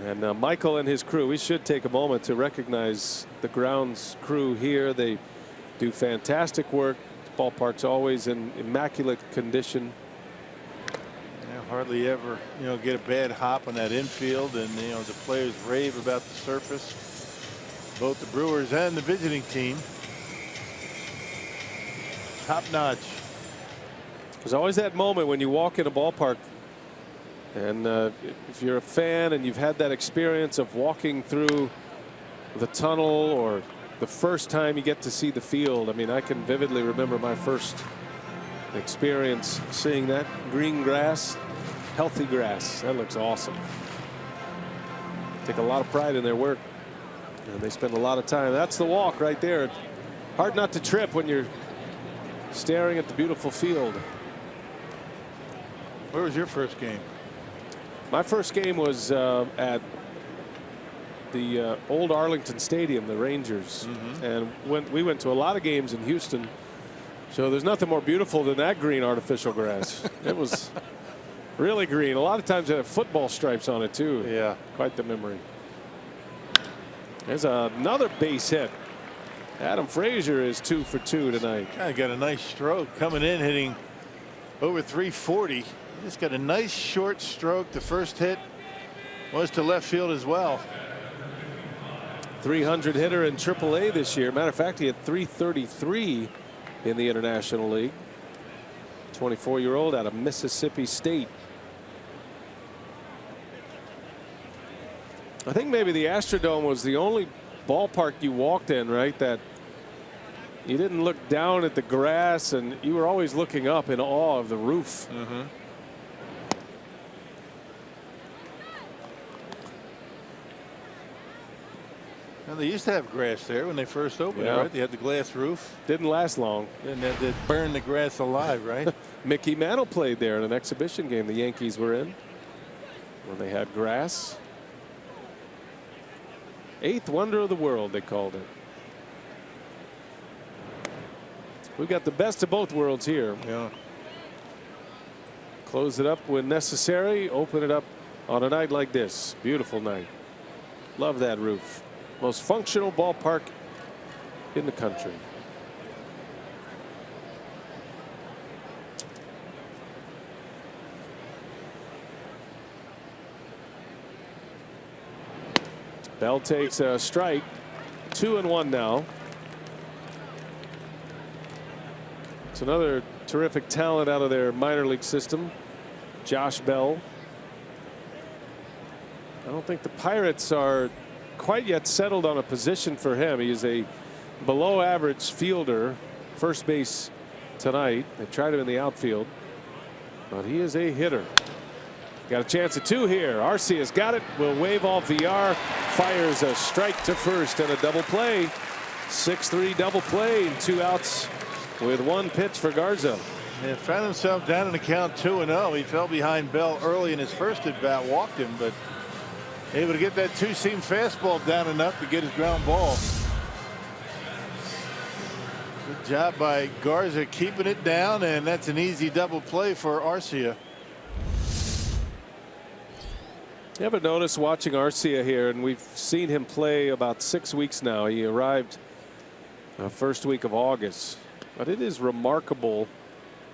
And Michael and his crew, we should take a moment to recognize the grounds crew here. They do fantastic work. The ballpark's always in immaculate condition. Yeah, hardly ever, you know, get a bad hop on that infield, and you know the players rave about the surface. Both the Brewers and the visiting team. Top notch. There's always that moment when you walk in a ballpark, and if you're a fan and you've had that experience of walking through the tunnel or the first time you get to see the field. I mean, I can vividly remember my first experience seeing that green grass, healthy grass. That looks awesome. Take a lot of pride in their work, and they spend a lot of time. That's the walk right there. Hard not to trip when you're staring at the beautiful field. Where was your first game? My first game was at the old Arlington Stadium, the Rangers. And we went to a lot of games in Houston. So there's nothing more beautiful than that green artificial grass. It was really green. A lot of times it had football stripes on it too. Yeah. Quite the memory. There's another base hit. Adam Frazier is 2 for 2 tonight. Got a nice stroke coming in, hitting over 340. Just got a nice short stroke. The first hit was to left field as well. 300 hitter in AAA this year. Matter of fact, he had 333 in the International League. 24-year-old out of Mississippi State. I think maybe the Astrodome was the only ballpark you walked in, right, that you didn't look down at the grass and you were always looking up in awe of the roof. Well, they used to have grass there when they first opened, right? They had the glass roof. Didn't last long. And they burned the grass alive, right? Mickey Mantle played there in an exhibition game the Yankees were in when they had grass. 8th wonder of the world, they called it. We've got the best of both worlds here. Yeah. Close it up when necessary. Open it up on a night like this. Beautiful night. Love that roof. Most functional ballpark in the country. Bell takes a strike. 2-1 now. It's another terrific talent out of their minor league system, Josh Bell. I don't think the Pirates are quite yet settled on a position for him. He is a below average fielder, first base tonight. They've tried him in the outfield, but he is a hitter. Got a chance at 2 here. Arcia's got it. Will wave off VR. Fires a strike to first and a double play. 6-3 double play and 2 outs with 1 pitch for Garza. And found himself down in the count 2-0. He fell behind Bell early in his first at bat, walked him, but able to get that 2-seam fastball down enough to get his ground ball. Good job by Garza keeping it down, and that's an easy double play for Arcia. You ever notice watching Arcia here, and we've seen him play about 6 weeks now. He arrived first week of August, but it is remarkable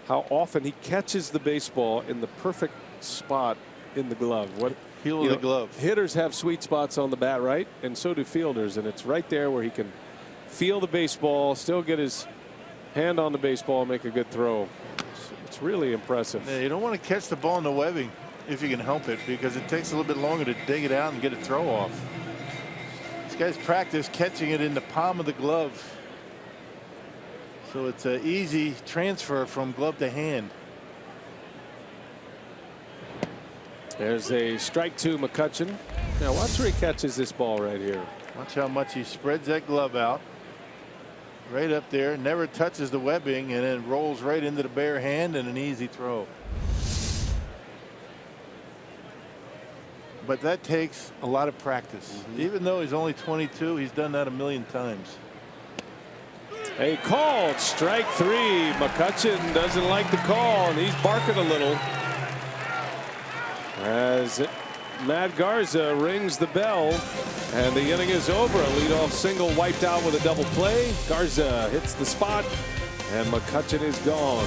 how often he catches the baseball in the perfect spot in the glove. What heel of the glove. Hitters have sweet spots on the bat, right? And so do fielders, and it's right there where he can feel the baseball, still get his hand on the baseball, and make a good throw. It's really impressive. Yeah, you don't want to catch the ball in the webbing if you can help it, because it takes a little bit longer to dig it out and get a throw off. This guy's practiced catching it in the palm of the glove, so it's an easy transfer from glove to hand. There's a strike to McCutchen. Now watch where he catches this ball right here. Watch how much he spreads that glove out. Right up there, never touches the webbing, and then rolls right into the bare hand, and an easy throw. But that takes a lot of practice. Even though he's only 22, he's done that a million times. A called strike 3. McCutchen doesn't like the call, and he's barking a little as Matt Garza rings the bell, and the inning is over. A leadoff single wiped out with a double play. Garza hits the spot, and McCutchen is gone.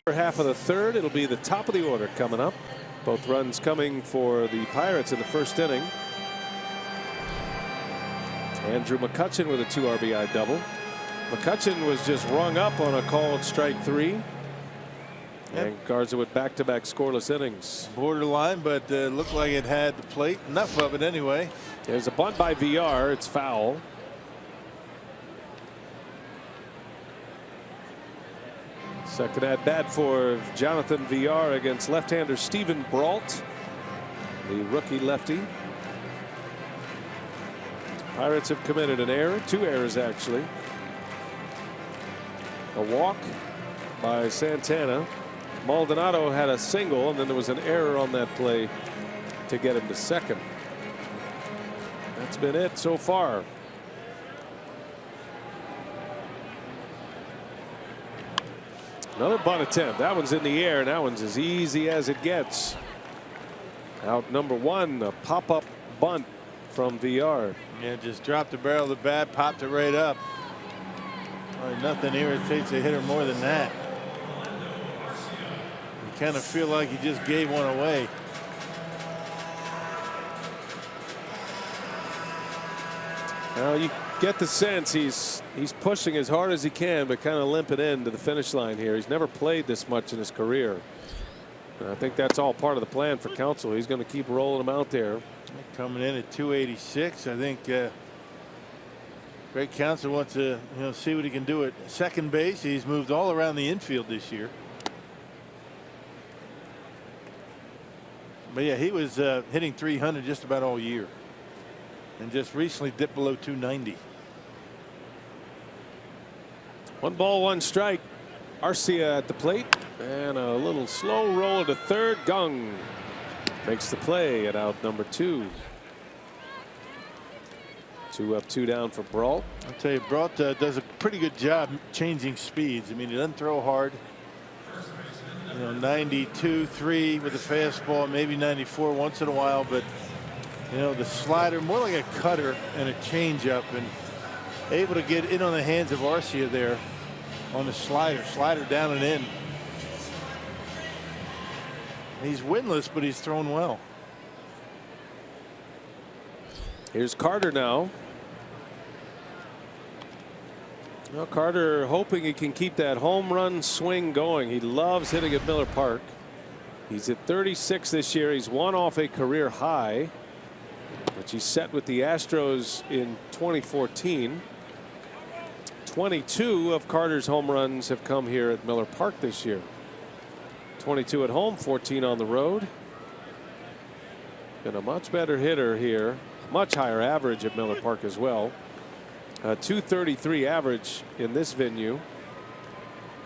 Half of the third, it'll be the top of the order coming up. Both runs coming for the Pirates in the first inning. Andrew McCutchen with a 2 RBI double. McCutchen was just rung up on a called strike 3. And Garza with back-to-back scoreless innings. Borderline, but looked like it had the plate. Enough of it anyway. There's a bunt by VR. It's foul. Second at bat for Jonathan VR against left-hander Stephen Brault, the rookie lefty. Pirates have committed an error, 2 errors actually. A walk by Santana. Maldonado had a single, and then there was an error on that play to get him to second. That's been it so far. Another bunt attempt. That one's in the air, and that one's as easy as it gets. Out number 1, a pop-up bunt from VR. Yeah, just dropped the barrel of the bat, popped it right up. Nothing irritates a hitter more than that. You kind of feel like you just gave one away. Well, you get the sense he's pushing as hard as he can, but kind of limping in to the finish line here. He's never played this much in his career. And I think that's all part of the plan for Counsell. He's going to keep rolling him out there. Coming in at 286. I think Greg Counsell wants to see what he can do at second base. He's moved all around the infield this year. But yeah, he was hitting 300 just about all year, and just recently dipped below 290. 1 ball, 1 strike. Arcia at the plate, and a little slow roll to third. Gung makes the play at out number 2. 2 up, 2 down for Brault. I'll tell you, Brault does a pretty good job changing speeds. I mean, he doesn't throw hard. You know, 92, 3 with the fastball, maybe 94 once in a while, but you know, the slider more like a cutter and a changeup, and able to get in on the hands of Arcia there on the slider down and in. He's winless, but he's thrown well. Here's Carter now. Well, Carter hoping he can keep that home run swing going. He loves hitting at Miller Park. He's at 36 this year. He's 1 off a career high, which he set with the Astros in 2014. 22 of Carter's home runs have come here at Miller Park this year. 22 at home, 14 on the road. Been a much better hitter here. Much higher average at Miller Park as well. 233 average in this venue.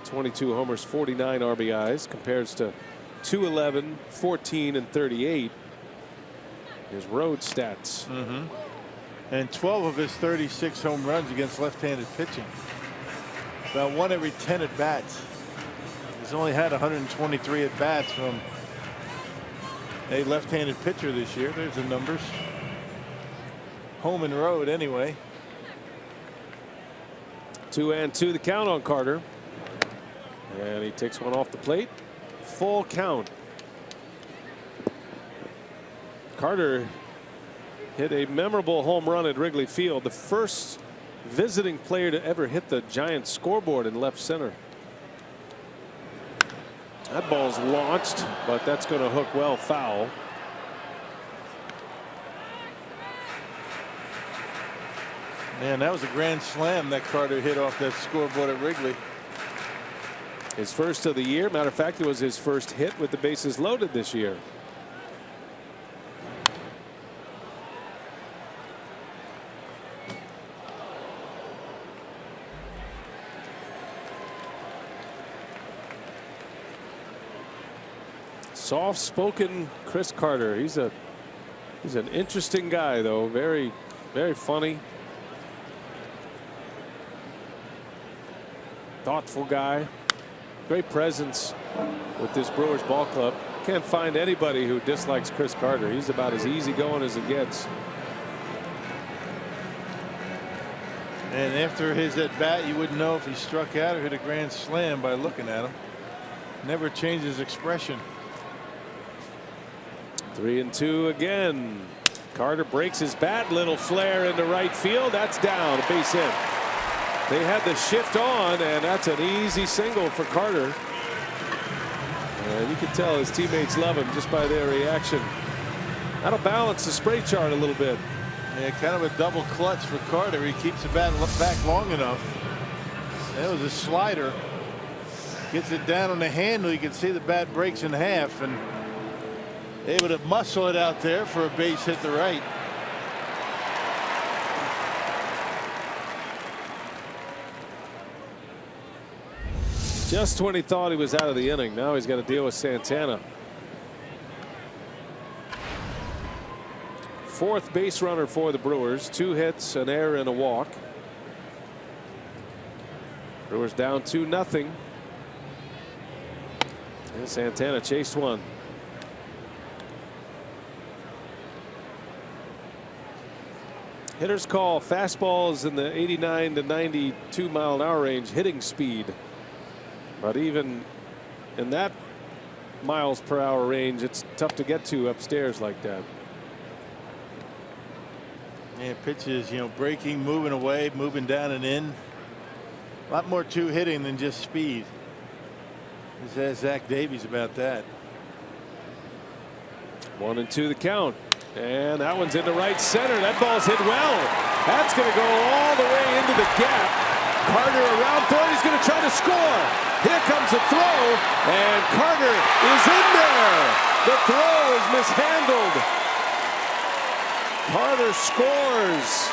22 homers, 49 RBIs, compares to 211, 14, and 38. His road stats. And 12 of his 36 home runs against left-handed pitching. About 1 every 10 at bats. He's only had 123 at bats from a left-handed pitcher this year. There's the numbers. Home and road anyway. 2-2 the count on Carter. And he takes one off the plate. Full count. Carter hit a memorable home run at Wrigley Field. The first visiting player to ever hit the Giants scoreboard in left center. That ball's launched, but that's going to hook well foul. Man, that was a grand slam that Carter hit off that scoreboard at Wrigley. His first of the year. Matter of fact, it was his first hit with the bases loaded this year. Soft-spoken Chris Carter. He's an interesting guy, though. Very, very funny. Thoughtful guy. Great presence with this Brewers ball club. Can't find anybody who dislikes Chris Carter. He's about as easygoing as it gets. And after his at bat, you wouldn't know if he struck out or hit a grand slam by looking at him. Never changes expression. 3-2 again. Carter breaks his bat. Little flare into right field. That's down. A base hit. They had the shift on, and that's an easy single for Carter. And you can tell his teammates love him just by their reaction. That'll balance the spray chart a little bit. Yeah, kind of a double clutch for Carter. He keeps the bat back long enough. That was a slider. Gets it down on the handle. You can see the bat breaks in half, and able to muscle it out there for a base hit to right. Just when he thought he was out of the inning, now he's got to deal with Santana. Fourth base runner for the Brewers. 2 hits, an error, and a walk. Brewers down 2-0. And Santana chased one. Hitters call fastballs in the 89 to 92 mile-an-hour range hitting speed. But even in that miles per hour range, it's tough to get to upstairs like that. Yeah, pitches, you know, breaking, moving away, moving down and in. A lot more to hitting than just speed. Just ask Zach Davies about that. 1-2 the count. And that one's into right center. That ball's hit well. That's going to go all the way into the gap. Carter around third. He's going to try to score. Here comes a throw, and Carter is in there. The throw is mishandled. Carter scores.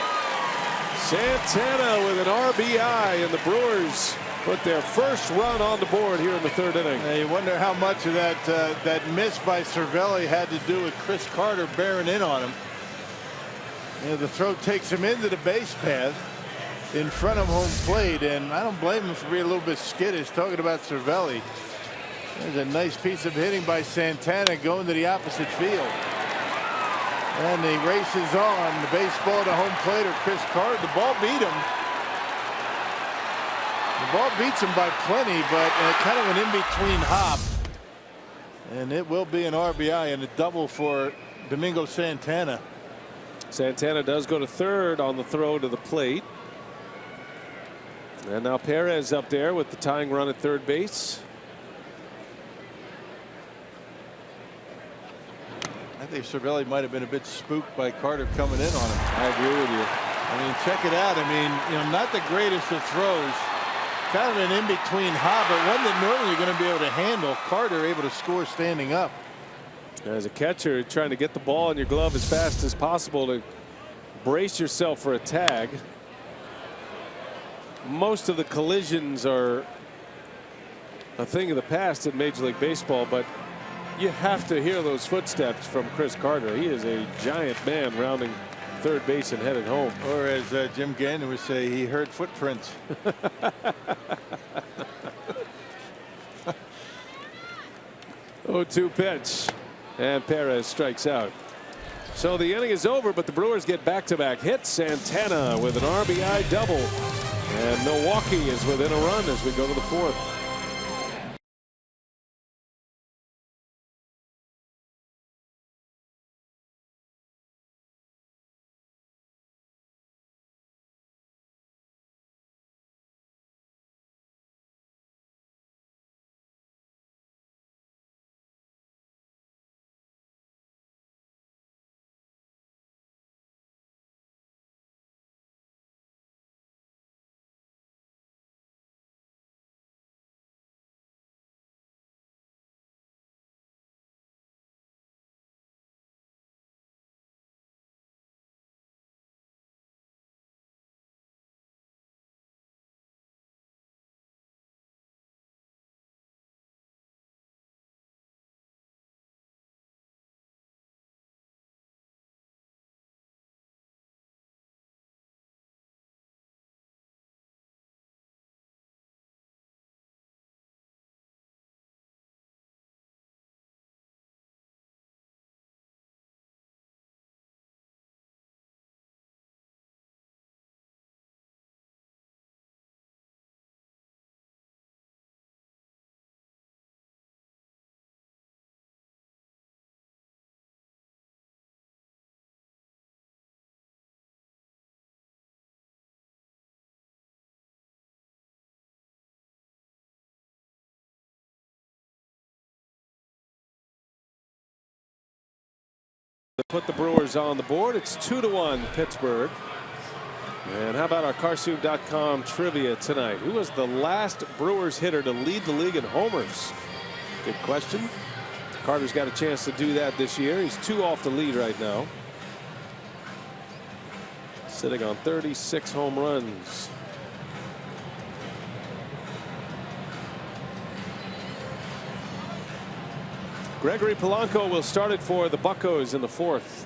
Santana with an RBI, and the Brewers put their first run on the board here in the third inning. You wonder how much of that miss by Cervelli had to do with Chris Carter bearing in on him. The throw takes him into the base path in front of home plate, and I don't blame him for being a little bit skittish. Talking about Cervelli, there's a nice piece of hitting by Santana going to the opposite field. And he races on. The baseball to home plate or Chris Carter. The ball beat him. The ball beats him by plenty, but kind of an in-between hop. And it will be an RBI and a double for Domingo Santana. Santana does go to third on the throw to the plate. And now Perez up there with the tying run at third base. I think Cervelli might have been a bit spooked by Carter coming in on him. I agree with you. I mean, check it out. I mean, not the greatest of throws. Kind of an in-between hop, but one that normally you're going to be able to handle. Carter able to score standing up. As a catcher, trying to get the ball in your glove as fast as possible to brace yourself for a tag. Most of the collisions are a thing of the past in Major League Baseball, but you have to hear those footsteps from Chris Carter. He is a giant man rounding third base and headed home. Or as Jim Gandon would say, he heard footprints. 0-2 pitch, and Perez strikes out. So the inning is over, but the Brewers get back-to-back hits. Santana with an RBI double, and Milwaukee is within a run as we go to the fourth. Put the Brewers on the board. It's 2-1 Pittsburgh. And how about our Carsoon.com trivia tonight? Who was the last Brewers hitter to lead the league in homers? Good question. Carter's got a chance to do that this year. He's 2 off the lead right now, sitting on 36 home runs. Gregory Polanco will start it for the Buccos in the fourth.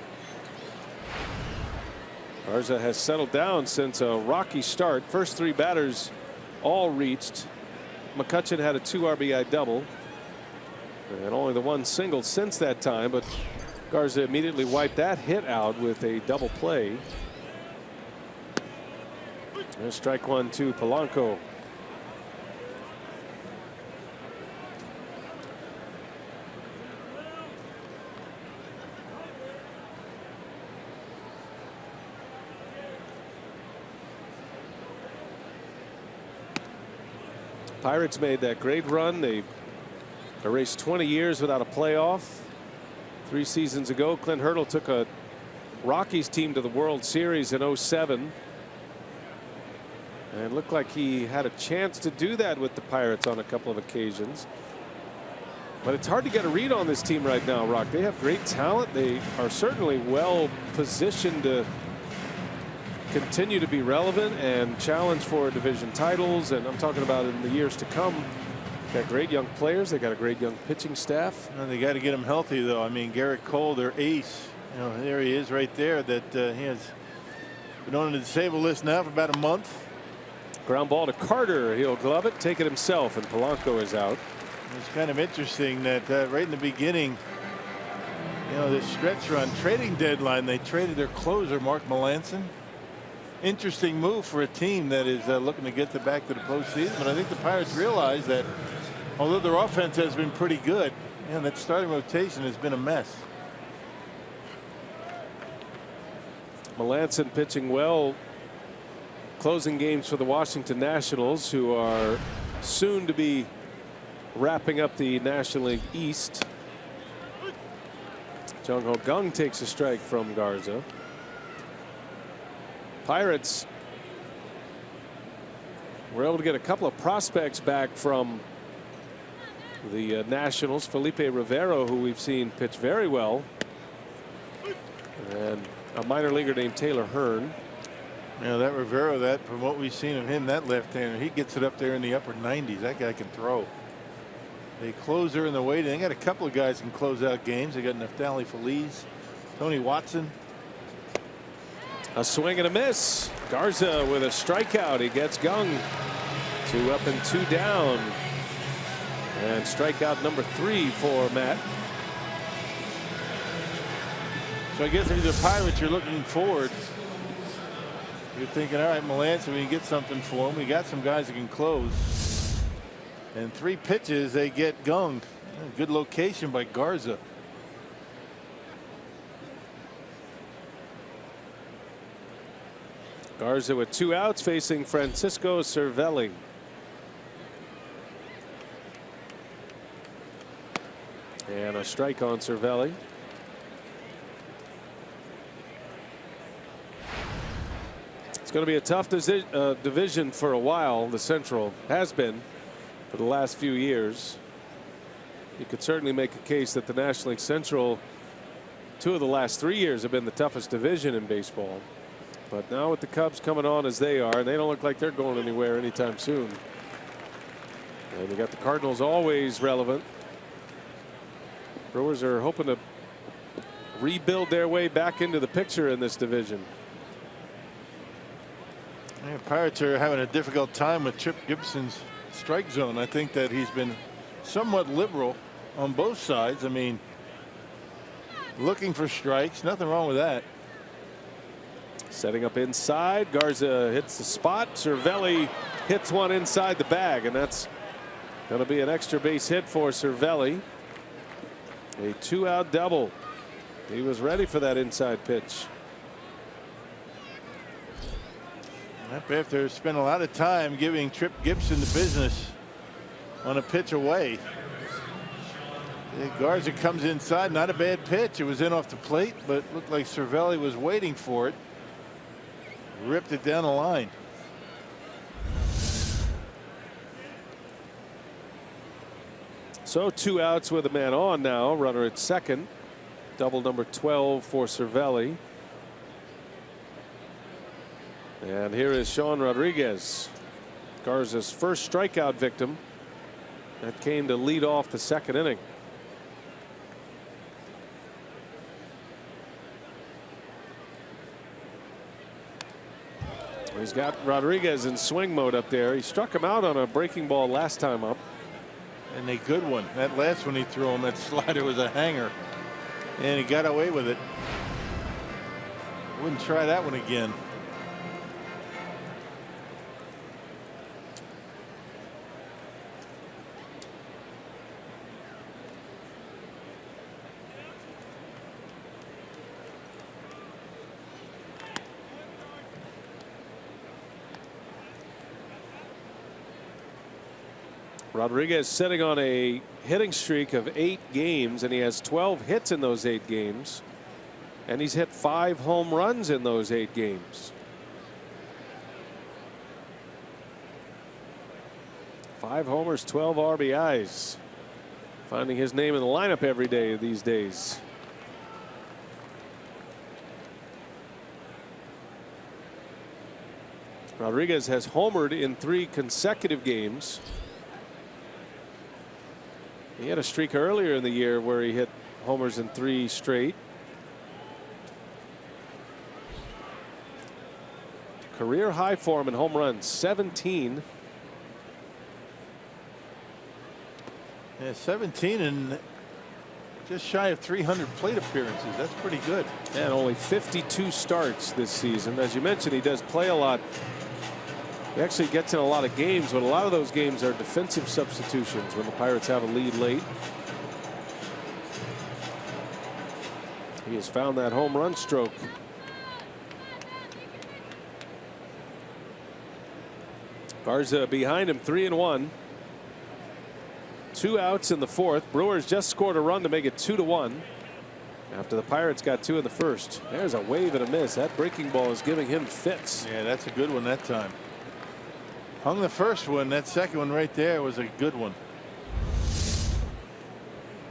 Garza has settled down since a rocky start. First 3 batters all reached. McCutchen had a 2 RBI double and only the 1 single since that time, but Garza immediately wiped that hit out with a double play. There's strike 1 to Polanco. Pirates made that great run. They erased 20 years without a playoff. 3 seasons ago, Clint Hurdle took a Rockies team to the World Series in '07. And looked like he had a chance to do that with the Pirates on a couple of occasions. But it's hard to get a read on this team right now, Rock. They have great talent. They are certainly well positioned to continue to be relevant and challenge for division titles. And I'm talking about in the years to come. Got great young players. They got a great young pitching staff. And they got to get them healthy, though. I mean, Garrett Cole, their ace, you know, there he is right there. That he has been on the disabled list now for about a month. Ground ball to Carter. He'll glove it, take it himself, and Polanco is out. It's kind of interesting that right in the beginning, you know, this stretch run trading deadline, they traded their closer, Mark Melanson. Interesting move for a team that is looking to get back to the postseason. But I think the Pirates realize that although their offense has been pretty good, you know, that starting rotation has been a mess. Melanson pitching well, closing games for the Washington Nationals, who are soon to be wrapping up the National League East. Jung Ho Kang takes a strike from Garza. Pirates were able to get a couple of prospects back from the Nationals. Felipe Rivero, who we've seen pitch very well, and a minor leaguer named Taylor Hearn. You know, that Rivero, that from what we've seen of him, that left-hander, he gets it up there in the upper 90s. That guy can throw. They closer in the waiting. They got a couple of guys who can close out games. They got Neftali Feliz, Tony Watson. A swing and a miss. Garza with a strikeout. He gets Kang. 2 up and 2 down. And strikeout number 3 for Matt. So I guess if you're the Pirates, you're looking forward. You're thinking, all right, Melanson, we can get something for him. We got some guys that can close. And 3 pitches, they get Kang. Good location by Garza. Garza with 2 outs facing Francisco Cervelli. And a strike on Cervelli. It's going to be a tough division for a while. The Central has been for the last few years. You could certainly make a case that the National League Central, 2 of the last 3 years, have been the toughest division in baseball. But now with the Cubs coming on as they are, they don't look like they're going anywhere anytime soon. And you got the Cardinals always relevant. Brewers are hoping to rebuild their way back into the picture in this division. Yeah, Pirates are having a difficult time with Chip Gibson's strike zone. I think that he's been somewhat liberal on both sides. I mean, looking for strikes, nothing wrong with that. Setting up inside. Garza hits the spot. Cervelli hits one inside the bag, and that's going to be an extra base hit for Cervelli. A 2-out double. He was ready for that inside pitch. After spent a lot of time giving Trip Gibson the business on a pitch away. Garza comes inside, not a bad pitch. It was in off the plate, but looked like Cervelli was waiting for it. Ripped it down the line. So 2 outs with a man on now. Runner at second. Double number 12 for Cervelli. And here is Sean Rodriguez, Garza's first strikeout victim. That came to lead off the second inning. He's got Rodriguez in swing mode up there. He struck him out on a breaking ball last time up. And a good one. That last one he threw him, that slider was a hanger. And he got away with it. Wouldn't try that one again. Rodriguez sitting on a hitting streak of 8 games, and he has 12 hits in those 8 games, and he's hit 5 home runs in those 8 games. 5 homers, 12 RBIs Finding his name in the lineup every day these days. Rodriguez has homered in 3 consecutive games. He had a streak earlier in the year where he hit homers in 3 straight. Career high for him in home runs, 17. Yeah, 17 and just shy of 300 plate appearances. That's pretty good. And only 52 starts this season. As you mentioned, he does play a lot. He actually gets in a lot of games, but a lot of those games are defensive substitutions when the Pirates have a lead late. He has found that home run stroke. Garza behind him, 3-1. 2 outs in the 4th. Brewers just scored a run to make it 2-1 after the Pirates got 2 in the 1st. There's a wave and a miss. That breaking ball is giving him fits. Yeah, that's a good one that time. Hung the first one. That second one right there was a good one.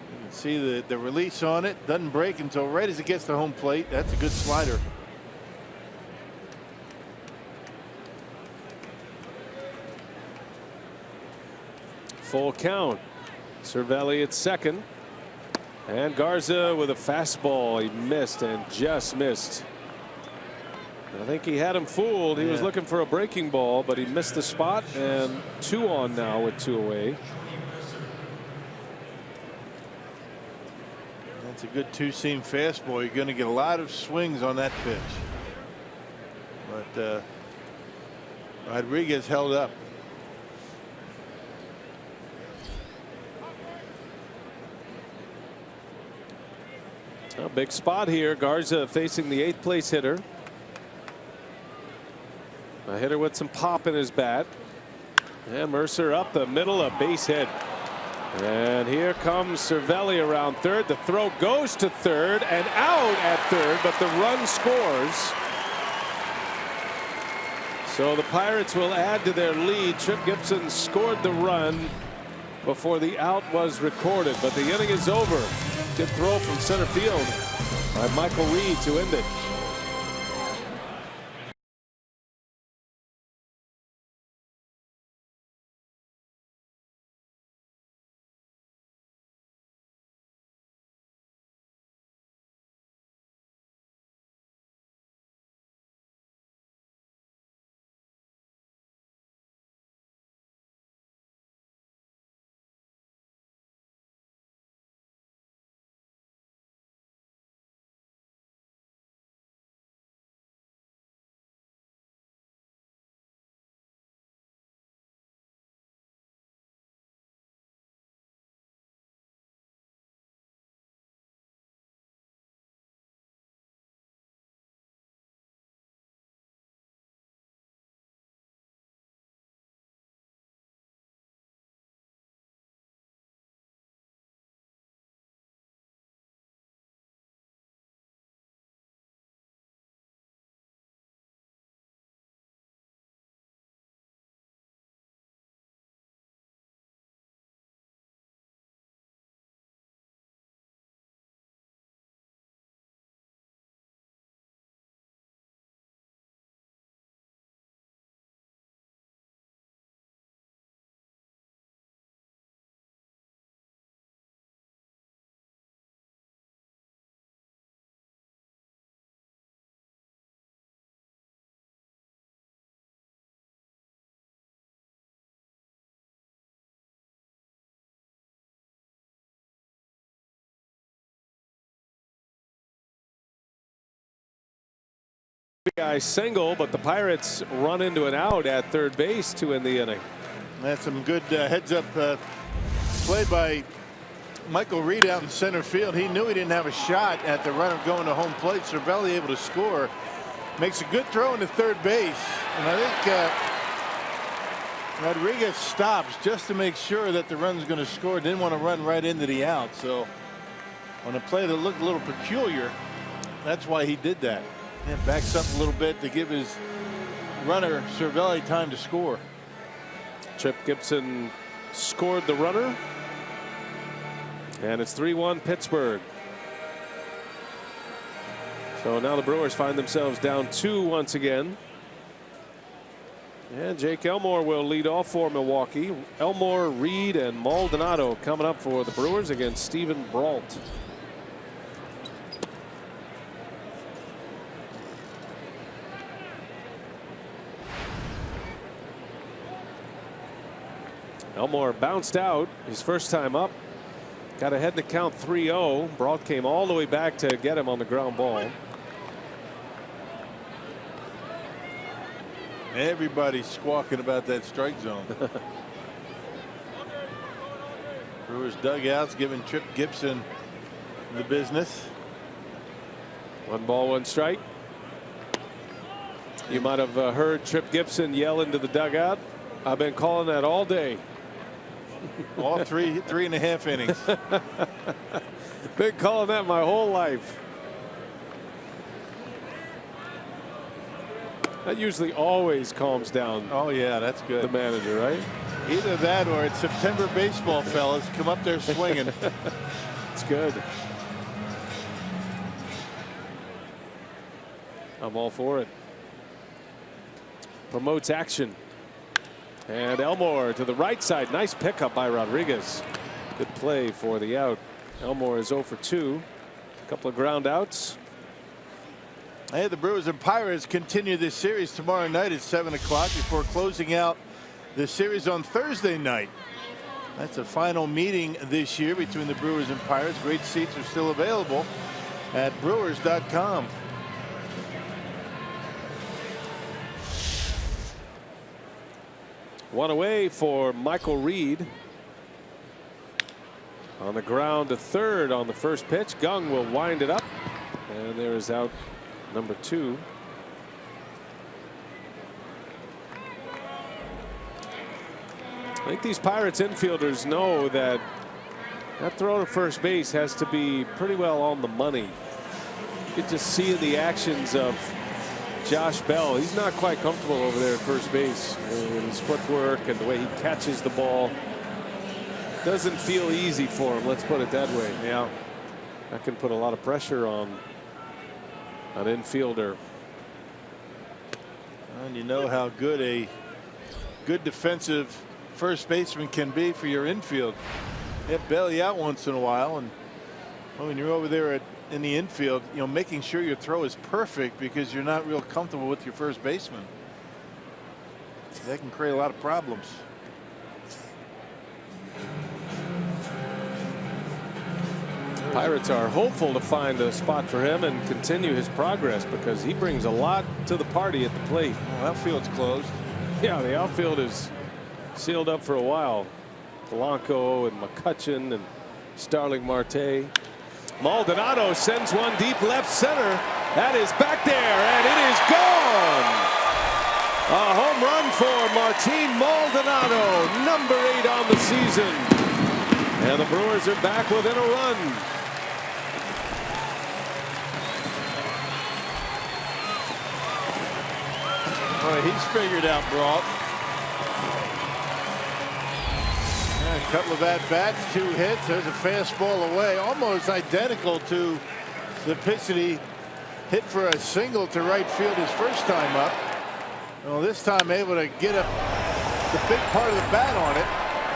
You can see the release on it. Doesn't break until right as it gets to home plate. That's a good slider. Full count. Cervelli at second. And Garza with a fastball. He missed and just missed. I think he had him fooled. He was looking for a breaking ball, but he missed the spot, and 2 on now with 2 away. That's a good 2-seam fastball. You're going to get a lot of swings on that pitch. But Rodriguez held up. A big spot here. Garza facing the 8th place hitter. A hitter with some pop in his bat. And Mercer up the middle, a base hit. And here comes Cervelli around third. The throw goes to third and out at third, but the run scores. So the Pirates will add to their lead. Trip Gibson scored the run before the out was recorded, but the inning is over. Good throw from center field by Michael Reed to end it. Guy single, but the Pirates run into an out at third base to end the inning. That's some good heads up play by Michael Reed out in center field. He knew he didn't have a shot at the runner going to home plate. Cervelli able to score. Makes a good throw into third base. And I think Rodriguez stops just to make sure that the run's going to score. Didn't want to run right into the out. So on a play that looked a little peculiar, that's why he did that. And backs up a little bit to give his runner Cervelli time to score. Trip Gibson scored the runner. And it's 3-1 Pittsburgh. So now the Brewers find themselves down 2 once again. And Jake Elmore will lead off for Milwaukee. Elmore, Reed, and Maldonado coming up for the Brewers against Steven Brault. Elmore bounced out his first time up. Got ahead in the count 3-0. Brault came all the way back to get him on the ground ball. Everybody's squawking about that strike zone. Brewers dugouts giving Trip Gibson the business. 1 ball, 1 strike. You might have heard Trip Gibson yell into the dugout. I've been calling that all day. All three and a half innings. Been calling that my whole life. That usually always calms down. Oh yeah, that's good. The manager, right? Either that or it's September baseball, fellas. Come up there swinging. It's good. I'm all for it. Promotes action. And Elmore to the right side. Nice pickup by Rodriguez. Good play for the out. Elmore is 0 for 2. A couple of ground outs. Hey, the Brewers and Pirates continue this series tomorrow night at 7 o'clock before closing out the series on Thursday night. That's a final meeting this year between the Brewers and Pirates. Great seats are still available at Brewers.com. One away for Michael Reed. On the ground to third on the first pitch. Gung will wind it up. And there is out number 2. I think these Pirates infielders know that that throw to first base has to be pretty well on the money. You could just see in the actions of Josh Bell. He's not quite comfortable over there at first base with his footwork and the way he catches the ball. Doesn't feel easy for him, let's put it that way. Yeah, that can put a lot of pressure on an infielder. And you know how good a good defensive first baseman can be for your infield. You have belly out once in a while, and when you're over there in the infield, you know, making sure your throw is perfect because you're not real comfortable with your first baseman. That can create a lot of problems. Pirates are hopeful to find a spot for him and continue his progress because he brings a lot to the party at the plate. Well, outfield's closed. Yeah, the outfield is sealed up for a while. Polanco and McCutchen and Starling Marte. Maldonado sends one deep left center. That is back there, and it is gone. A home run for Martin Maldonado, number 8 on the season. And the Brewers are back within a run. Boy, he's figured out Brault. A couple of at-bats, 2 hits. There's a fastball away, almost identical to the pitch that he hit for a single to right field his first time up. Well, this time able to get up the big part of the bat on it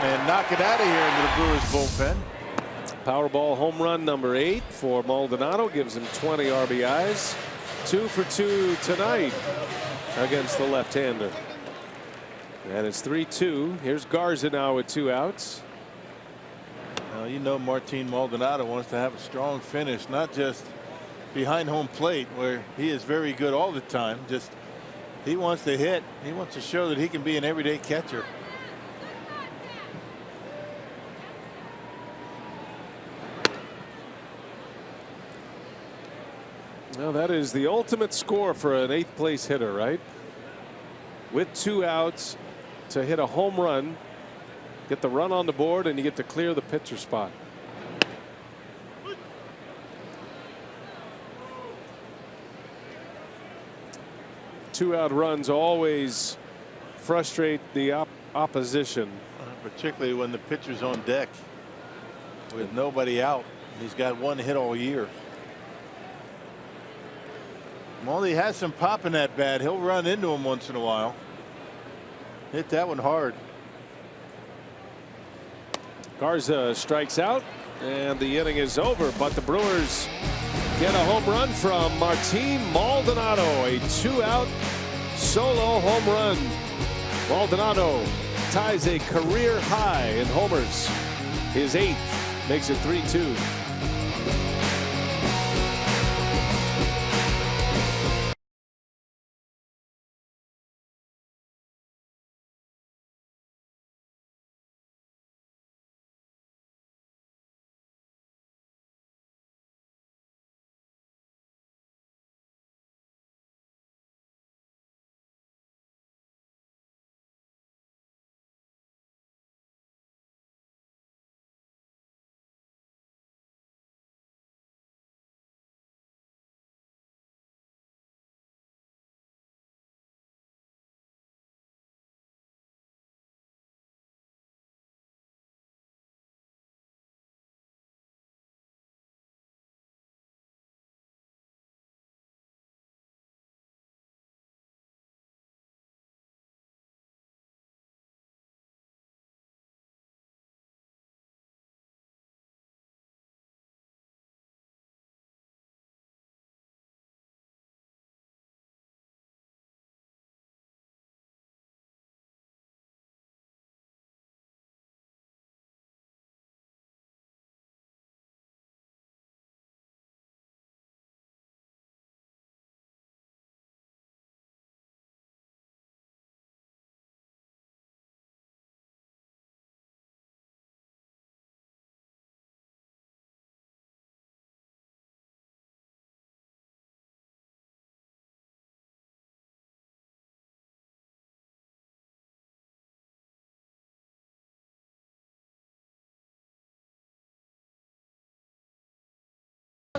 and knock it out of here into the Brewers bullpen. Powerball home run number 8 for Maldonado gives him 20 RBIs. 2 for 2 tonight against the left-hander. And it's 3-2. Here's Garza now with 2 outs. Well, you know, Martin Maldonado wants to have a strong finish, not just behind home plate where he is very good all the time. Just he wants to hit. He wants to show that he can be an everyday catcher. Well, that is the ultimate score for an 8th place hitter, right? With 2 outs to hit a home run, get the run on the board, and you get to clear the pitcher spot. Two-out runs always frustrate the opposition. Particularly when the pitcher's on deck. with nobody out. He's got one hit all year. Well, he has some pop in that bat. He'll run into him once in a while. Hit that one hard. Garza strikes out, and the inning is over. But the Brewers get a home run from Martin Maldonado, a 2-out solo home run. Maldonado ties a career high in homers. His 8th, makes it 3-2.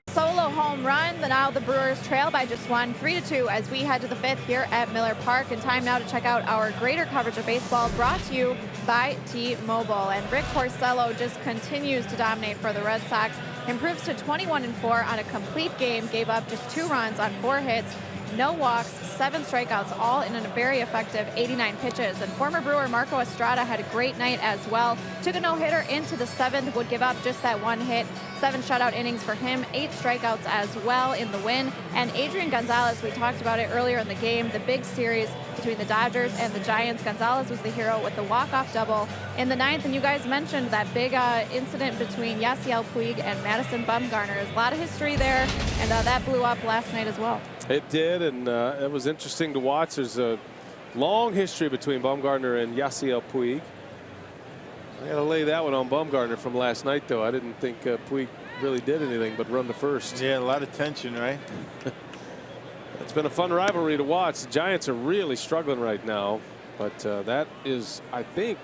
Solo home run. Now the Brewers trail by just one, 3-2, as we head to the 5th here at Miller Park. And time now to check out our greater coverage of baseball, brought to you by T-Mobile. And Rick Porcello just continues to dominate for the Red Sox. Improves to 21-4 on a complete game. Gave up just 2 runs on 4 hits. No walks, 7 strikeouts, all in a very effective 89 pitches. And former Brewer Marco Estrada had a great night as well. Took a no-hitter into the 7th, would give up just that 1 hit. 7 shutout innings for him, 8 strikeouts as well in the win. And Adrian Gonzalez, we talked about it earlier in the game, the big series between the Dodgers and the Giants. Gonzalez was the hero with the walk-off double in the 9th. And you guys mentioned that big incident between Yasiel Puig and Madison Bumgarner. There's a lot of history there, and that blew up last night as well. It did, and it was interesting to watch. There's a long history between Bumgarner and Yasiel Puig. I got to lay that one on Bumgarner from last night, though. I didn't think Puig really did anything but run to first. Yeah, a lot of tension, right? It's been a fun rivalry to watch. The Giants are really struggling right now, but that is, I think,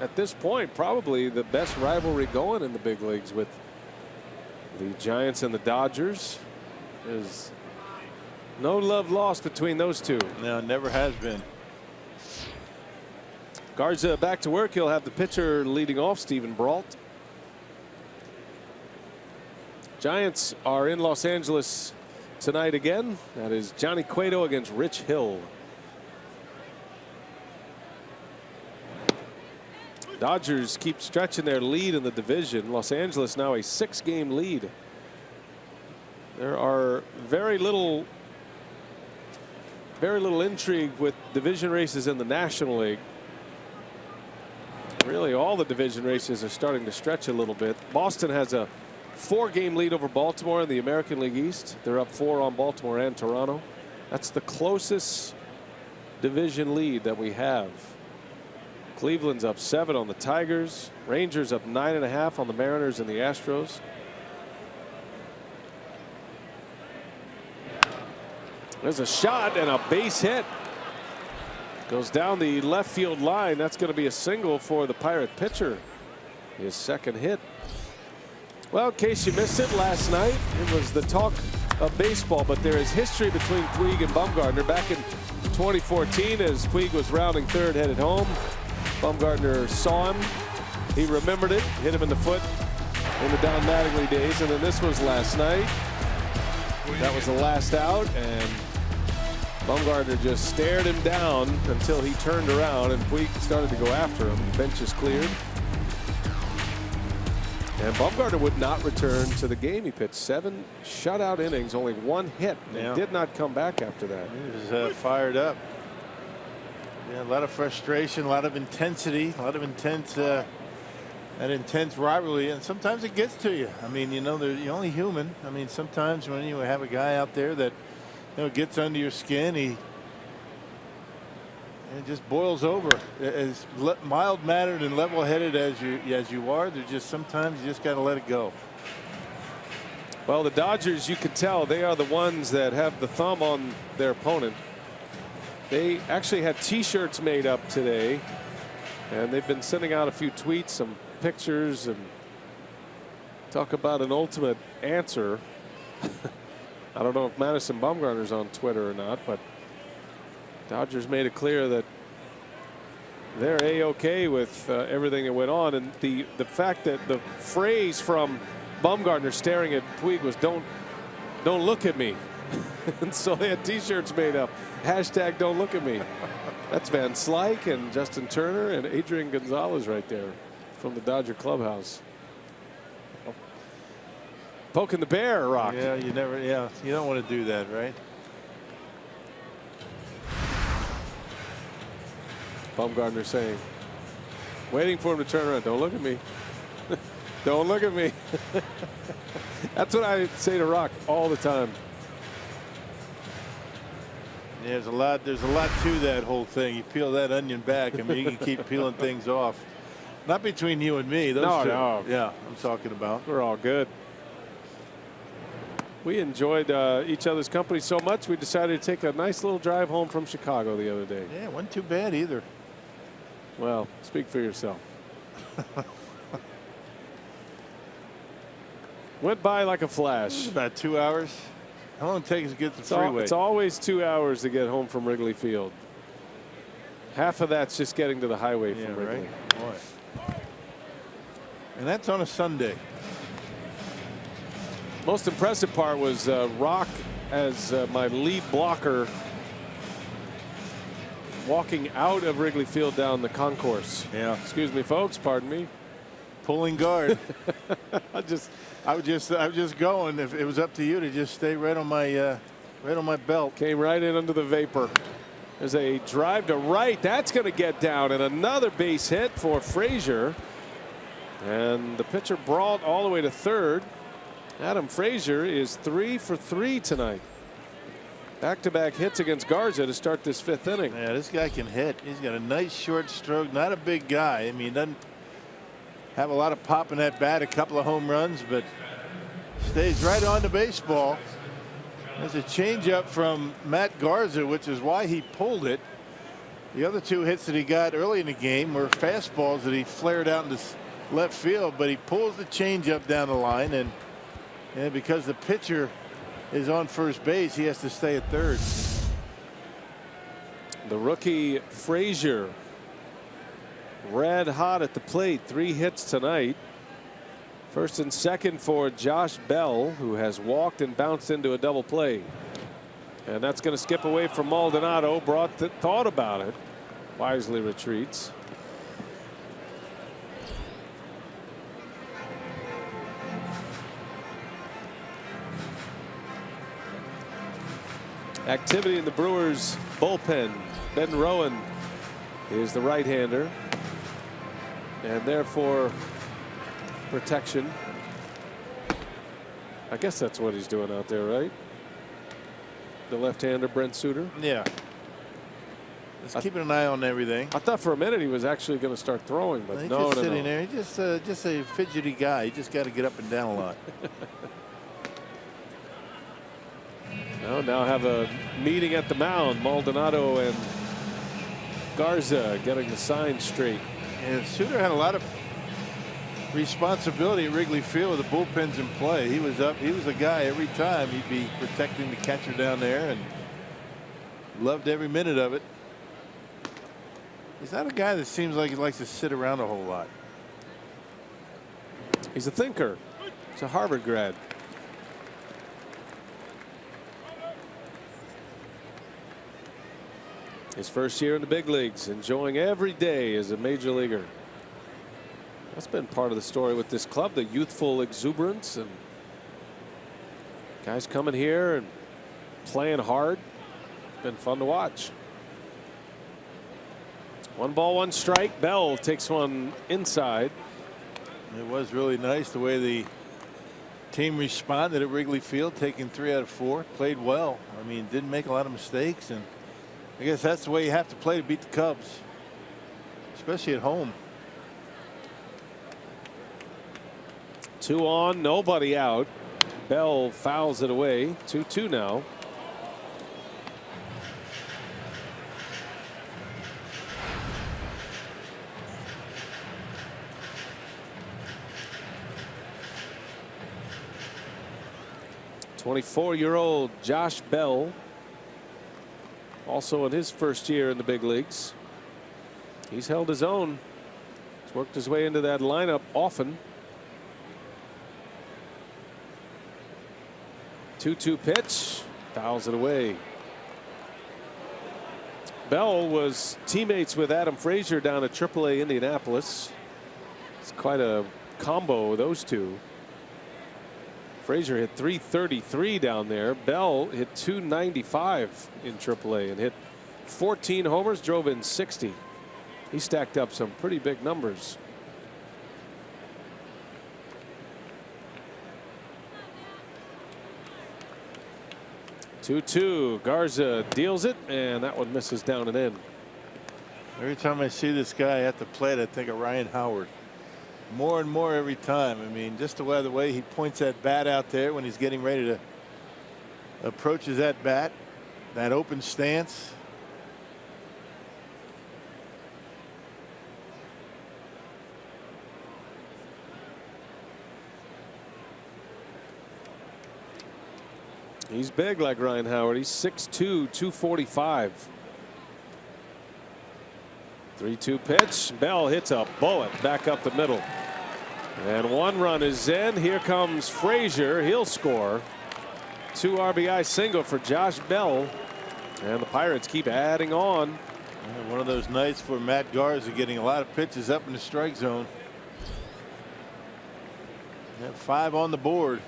at this point, probably the best rivalry going in the big leagues, with the Giants and the Dodgers. There's no love lost between those two. No, never has been. Garza back to work. He'll have the pitcher leading off, Stephen Brault. Giants are in Los Angeles tonight again. That is Johnny Cueto against Rich Hill. Dodgers keep stretching their lead in the division. Los Angeles now a 6-game lead. There are very little intrigue with division races in the National League. Really, all the division races are starting to stretch a little bit. Boston has a 4-game lead over Baltimore in the American League East. They're up 4 on Baltimore and Toronto. That's the closest division lead that we have. Cleveland's up 7 on the Tigers. Rangers up 9.5 on the Mariners and the Astros. There's a shot and a base hit. Goes down the left field line. That's going to be a single for the Pirate pitcher. His 2nd hit. Well, in case you missed it last night, it was the talk of baseball, but there is history between Puig and Bumgarner. Back in 2014, as Puig was rounding 3rd, headed home, Bumgarner saw him. He remembered it, hit him in the foot in the Don Mattingly days, and then this was last night. That was the last out, and Bumgarner just stared him down until he turned around and Puig started to go after him. The bench is cleared. And Bumgarner would not return to the game. He pitched 7 shutout innings, only 1 hit, and did not come back after that. He was fired up. Yeah, a lot of frustration, a lot of intensity, a lot of intense rivalry, and sometimes it gets to you. I mean, you know, you're only human. I mean, sometimes when you have a guy out there that, you know, gets under your skin, it just boils over. As mild-mannered and level-headed as you are, there's just sometimes you just got to let it go. Well, the Dodgers, you could tell they are the ones that have the thumb on their opponent. They actually had T-shirts made up today, and they've been sending out a few tweets, some pictures, and talk about an ultimate answer. I don't know if Madison Bumgarner's on Twitter or not, but Dodgers made it clear that they're A-OK with everything that went on, and the fact that the phrase from Bumgarner staring at Puig was "Don't look at me," and so they had T-shirts made up. Hashtag "Don't look at me." That's Van Slyke and Justin Turner and Adrian Gonzalez right there from the Dodger clubhouse. Poking the bear, Rock. Yeah, you don't want to do that, right? Bumgarner saying, waiting for him to turn around. Don't look at me. Don't look at me. That's what I say to Rock all the time. Yeah, there's a lot to that whole thing. You peel that onion back, I mean, you can keep peeling things off. Not between you and me. Those two. No. Yeah, I'm talking about. We're all good. We enjoyed each other's company so much, we decided to take a nice little drive home from Chicago the other day. Yeah, wasn't too bad either. Well, speak for yourself. Went by like a flash. About 2 hours. How long did it take us to get the freeway? It's always 2 hours to get home from Wrigley Field. Half of that's just getting to the highway from Wrigley. Right? Boy. And that's on a Sunday. Most impressive part was Rock as my lead blocker walking out of Wrigley Field down the concourse. Yeah. Excuse me, folks. Pardon me. Pulling guard. I was just going. If it was up to you to just stay right on my belt. Came right in under the vapor. There's a drive to right. That's going to get down, and another base hit for Frazier. And the pitcher brawled all the way to third. Adam Frazier is 3 for 3 tonight. Back-to-back hits against Garza to start this 5th inning. Yeah, this guy can hit. He's got a nice short stroke. Not a big guy. I mean, he doesn't have a lot of pop in that bat. A couple of home runs, but stays right on the baseball. There's a changeup from Matt Garza, which is why he pulled it. The other 2 hits that he got early in the game were fastballs that he flared out into left field, but he pulls the changeup down the line, and because the pitcher is on first base, he has to stay at third. The rookie Frazier, red hot at the plate. 3 hits tonight. First and second for Josh Bell, who has walked and bounced into a double play. And that's going to skip away from Maldonado. Thought about it. Wisely retreats. Activity in the Brewers bullpen. Ben Rowan is the right-hander, and therefore protection. I guess that's what he's doing out there, right? The left-hander, Brent Suter. Yeah. Just keeping an eye on everything. I thought for a minute he was actually going to start throwing, but he's no, just sitting there. He's just a fidgety guy. He just got to get up and down a lot. Now have a meeting at the mound. Maldonado and Garza getting the sign straight. And Suter had a lot of responsibility at Wrigley Field with the bullpens in play. He was up. He was a guy every time. He'd be protecting the catcher down there, and loved every minute of it. He's not a guy that seems like he likes to sit around a whole lot. He's a thinker. He's a Harvard grad. His first year in the big leagues, enjoying every day as a major leaguer. That's been part of the story with this club, the youthful exuberance and guys coming here and playing hard. It's been fun to watch. 1 ball, 1 strike. Bell takes one inside. It was really nice the way the team responded at Wrigley Field, taking 3 out of 4. Played well. I mean, didn't make a lot of mistakes, and I guess that's the way you have to play to beat the Cubs, especially at home. 2 on, nobody out. Bell fouls it away. 2-2 now. '24-year-old Josh Bell, also in his first year in the big leagues. He's held his own. He's worked his way into that lineup often. 2-2 pitch, fouls it away. Bell was teammates with Adam Frazier down at AAA Indianapolis. It's quite a combo, those two. Frazier hit .333 down there. Bell hit .295 in AAA and hit 14 homers, drove in 60. He stacked up some pretty big numbers. Two. Garza deals it, and that one misses down and in. Every time I see this guy at the plate, I think of Ryan Howard. More and more every time. I mean, just the way he points that bat out there when he's getting ready to approaches that bat, that open stance. He's big like Ryan Howard. He's 6'2", 245. 3-2 pitch. Bell hits a bullet back up the middle. And 1 run is in. Here comes Frazier. He'll score. 2 RBI single for Josh Bell. And the Pirates keep adding on. One of those nights for Matt Garza, getting a lot of pitches up in the strike zone. And 5 on the board.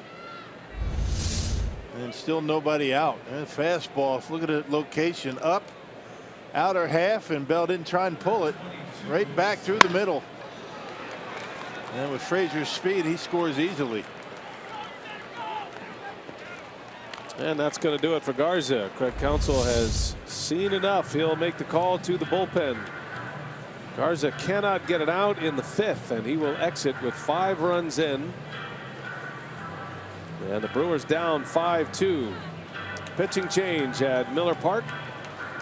And still nobody out. And fastball. Look at the location. Up, outer half, and Bell didn't try and pull it. Right back through the middle. And with Frazier's speed, he scores easily. And that's going to do it for Garza. Craig Counsell has seen enough. He'll make the call to the bullpen. Garza cannot get it out in the 5th, and he will exit with 5 runs in. And the Brewers down 5-2. Pitching change at Miller Park.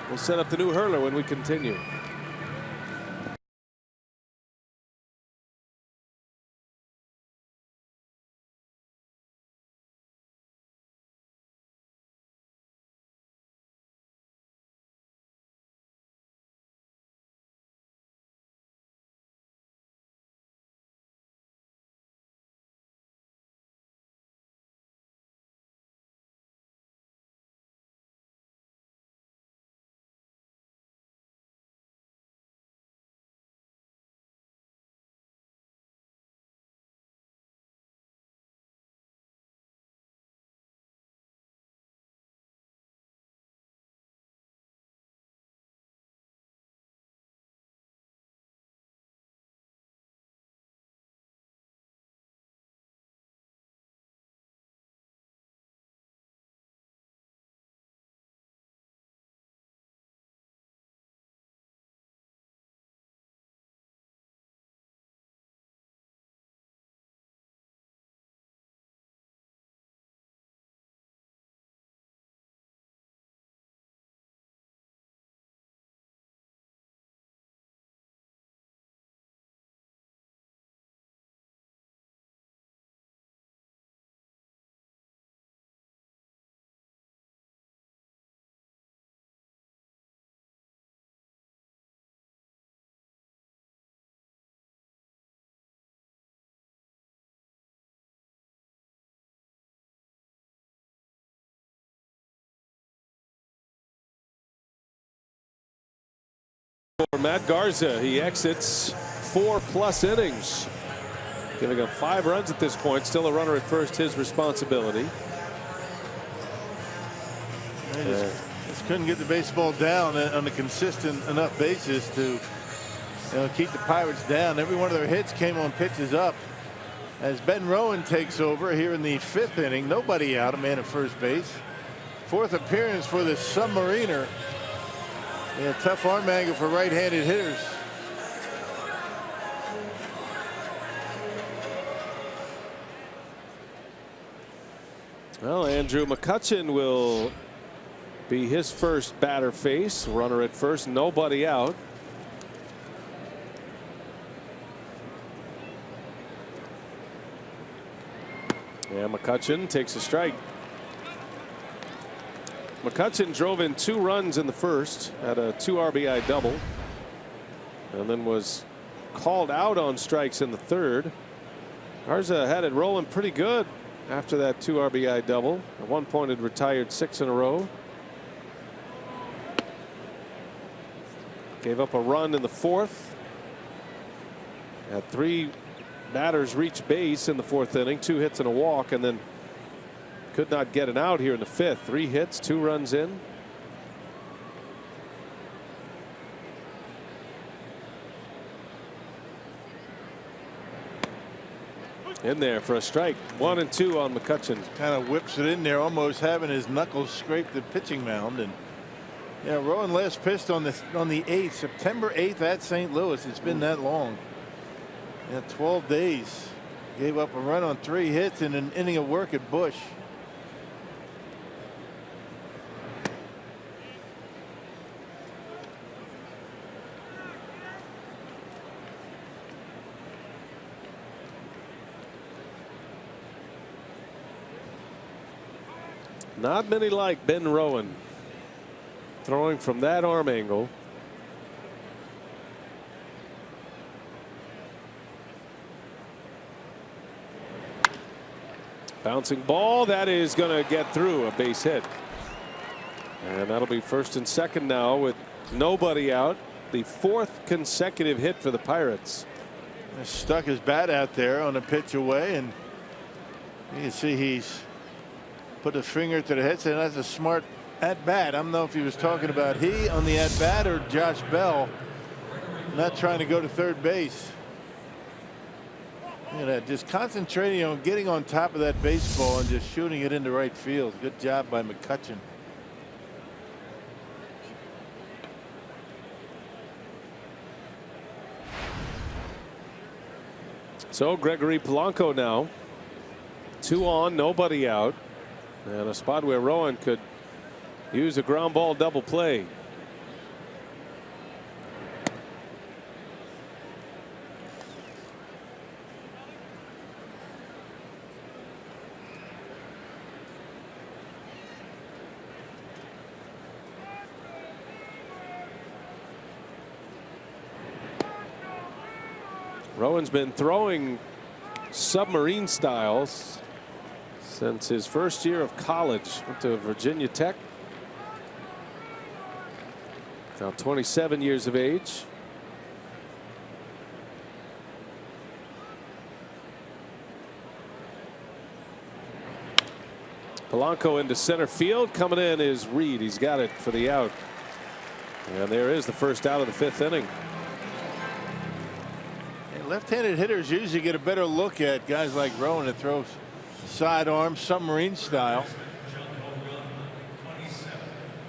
We'll set up the new hurler when we continue. for Matt Garza. He exits 4+ innings, giving up 5 runs at this point. Still a runner at first, his responsibility. They just couldn't get the baseball down on a consistent enough basis to keep the Pirates down. Every one of their hits came on pitches up. As Ben Rowan takes over here in the 5th inning, nobody out, a man at first base. 4th appearance for the Submariner. Yeah, tough arm angle for right-handed hitters. Well, Andrew McCutchen will be his first batter face. Runner at first, nobody out. Yeah, McCutchen takes a strike. McCutchen drove in 2 runs in the first, had a 2 RBI double, and then was called out on strikes in the 3rd. Garza had it rolling pretty good after that 2 RBI double. At one point had retired 6 in a row. Gave up a run in the 4th. Had 3 batters reach base in the 4th inning, 2 hits and a walk, and then could not get an out here in the 5th. 3 hits, 2 runs in. In there for a strike. 1 and 2 on McCutchen. Kind of whips it in there, almost having his knuckles scrape the pitching mound. And yeah, Rowan last pitched on the 8th, September 8th at St. Louis. It's been that long. Yeah, 12 days. Gave up a run on 3 hits in an inning of work at Busch. Not many like Ben Rowan throwing from that arm angle. Bouncing ball that is going to get through, a base hit, and that'll be 1st and 2nd now with nobody out. The 4th consecutive hit for the Pirates. Stuck his bat out there on a pitch away, and you can see he's put a finger to the head, saying that's a smart at bat. I don't know if he was talking about he on the at bat or Josh Bell not trying to go to 3rd base. You know, just concentrating on getting on top of that baseball and just shooting it into right field. Good job by McCutchen. So Gregory Polanco now 2 on, nobody out, and a spot where Rowan could use a ground ball double play. Rowan's been throwing submarine styles since his first year of college. Went to Virginia Tech. Now 27 years of age. Polanco into center field. Coming in is Reed. He's got it for the out. And there is the first out of the 5th inning. Left-handed hitters usually get a better look at guys like Rowan that throws sidearm submarine style.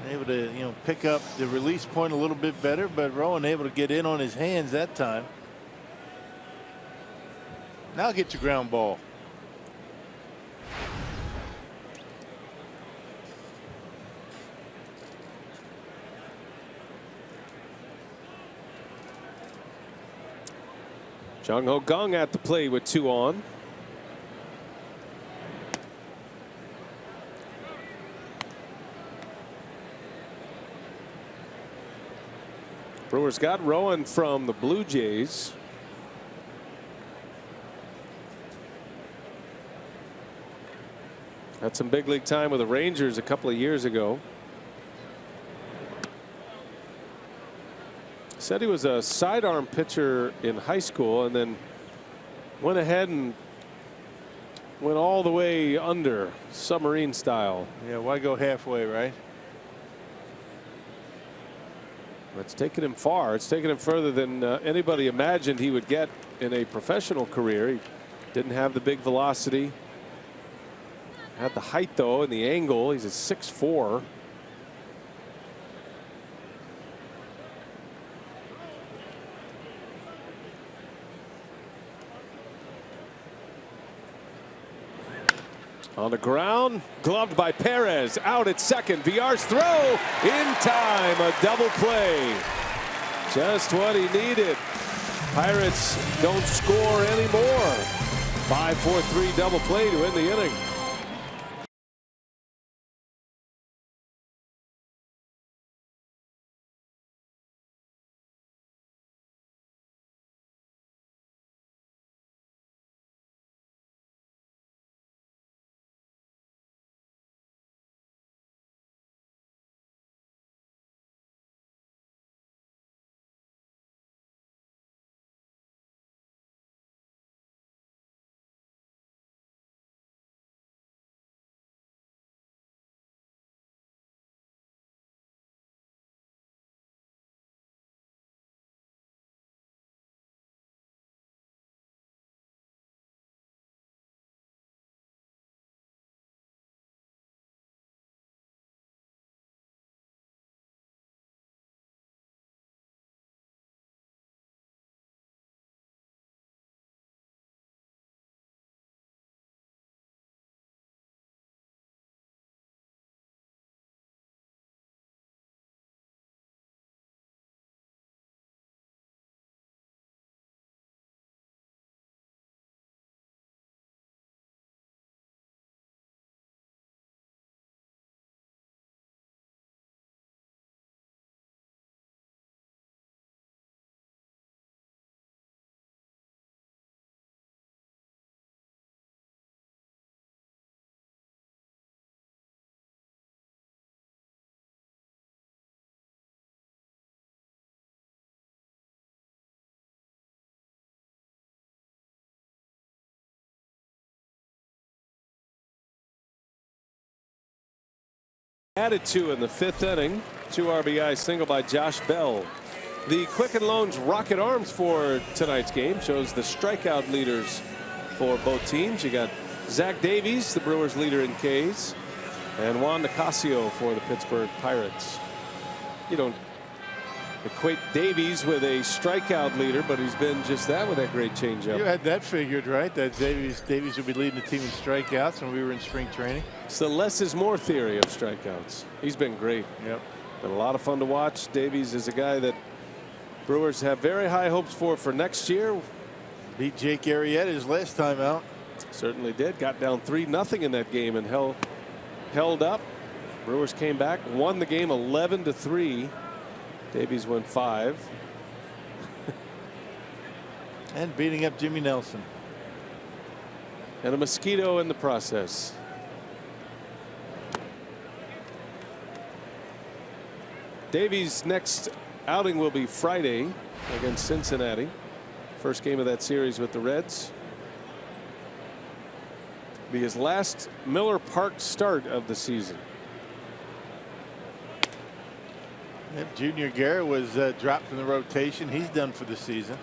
Able to pick up the release point a little bit better, but Rowan able to get in on his hands that time. Now get your ground ball. Jung Ho Kang at the plate with 2 on. Brewers got Rowan from the Blue Jays. Had some big league time with the Rangers a couple of years ago. Said he was a sidearm pitcher in high school and then went ahead and went all the way under, submarine style. Yeah, why go halfway, right? It's taken him far. It's taken him further than anybody imagined he would get in a professional career. He didn't have the big velocity. Had the height though and the angle. He's a 6'4". On the ground, gloved by Perez, out at second. Villar's throw in time, a double play. Just what he needed. Pirates don't score anymore. 5-4-3 double play to end the inning. Added to in the 5th inning. 2 RBI single by Josh Bell. The Quicken Loans Rocket Arms for tonight's game shows the strikeout leaders for both teams. You got Zach Davies, the Brewers leader in Ks, and Juan Nicasio for the Pittsburgh Pirates. You don't equate Davies with a strikeout leader, but he's been just that with that great changeup. You had that figured, right? That Davies would be leading the team in strikeouts when we were in spring training. It's the less is more theory of strikeouts. He's been great. Yep. Been a lot of fun to watch. Davies is a guy that Brewers have very high hopes for next year. Beat Jake Arrieta his last time out. Certainly did. Got down 3-0 in that game and held up. Brewers came back, won the game 11-3. Davies went 5. And beating up Jimmy Nelson. And a mosquito in the process. Davies' next outing will be Friday against Cincinnati. First game of that series with the Reds. Be his last Miller Park start of the season. Yep, Junior Guerra was dropped from the rotation. He's done for the season.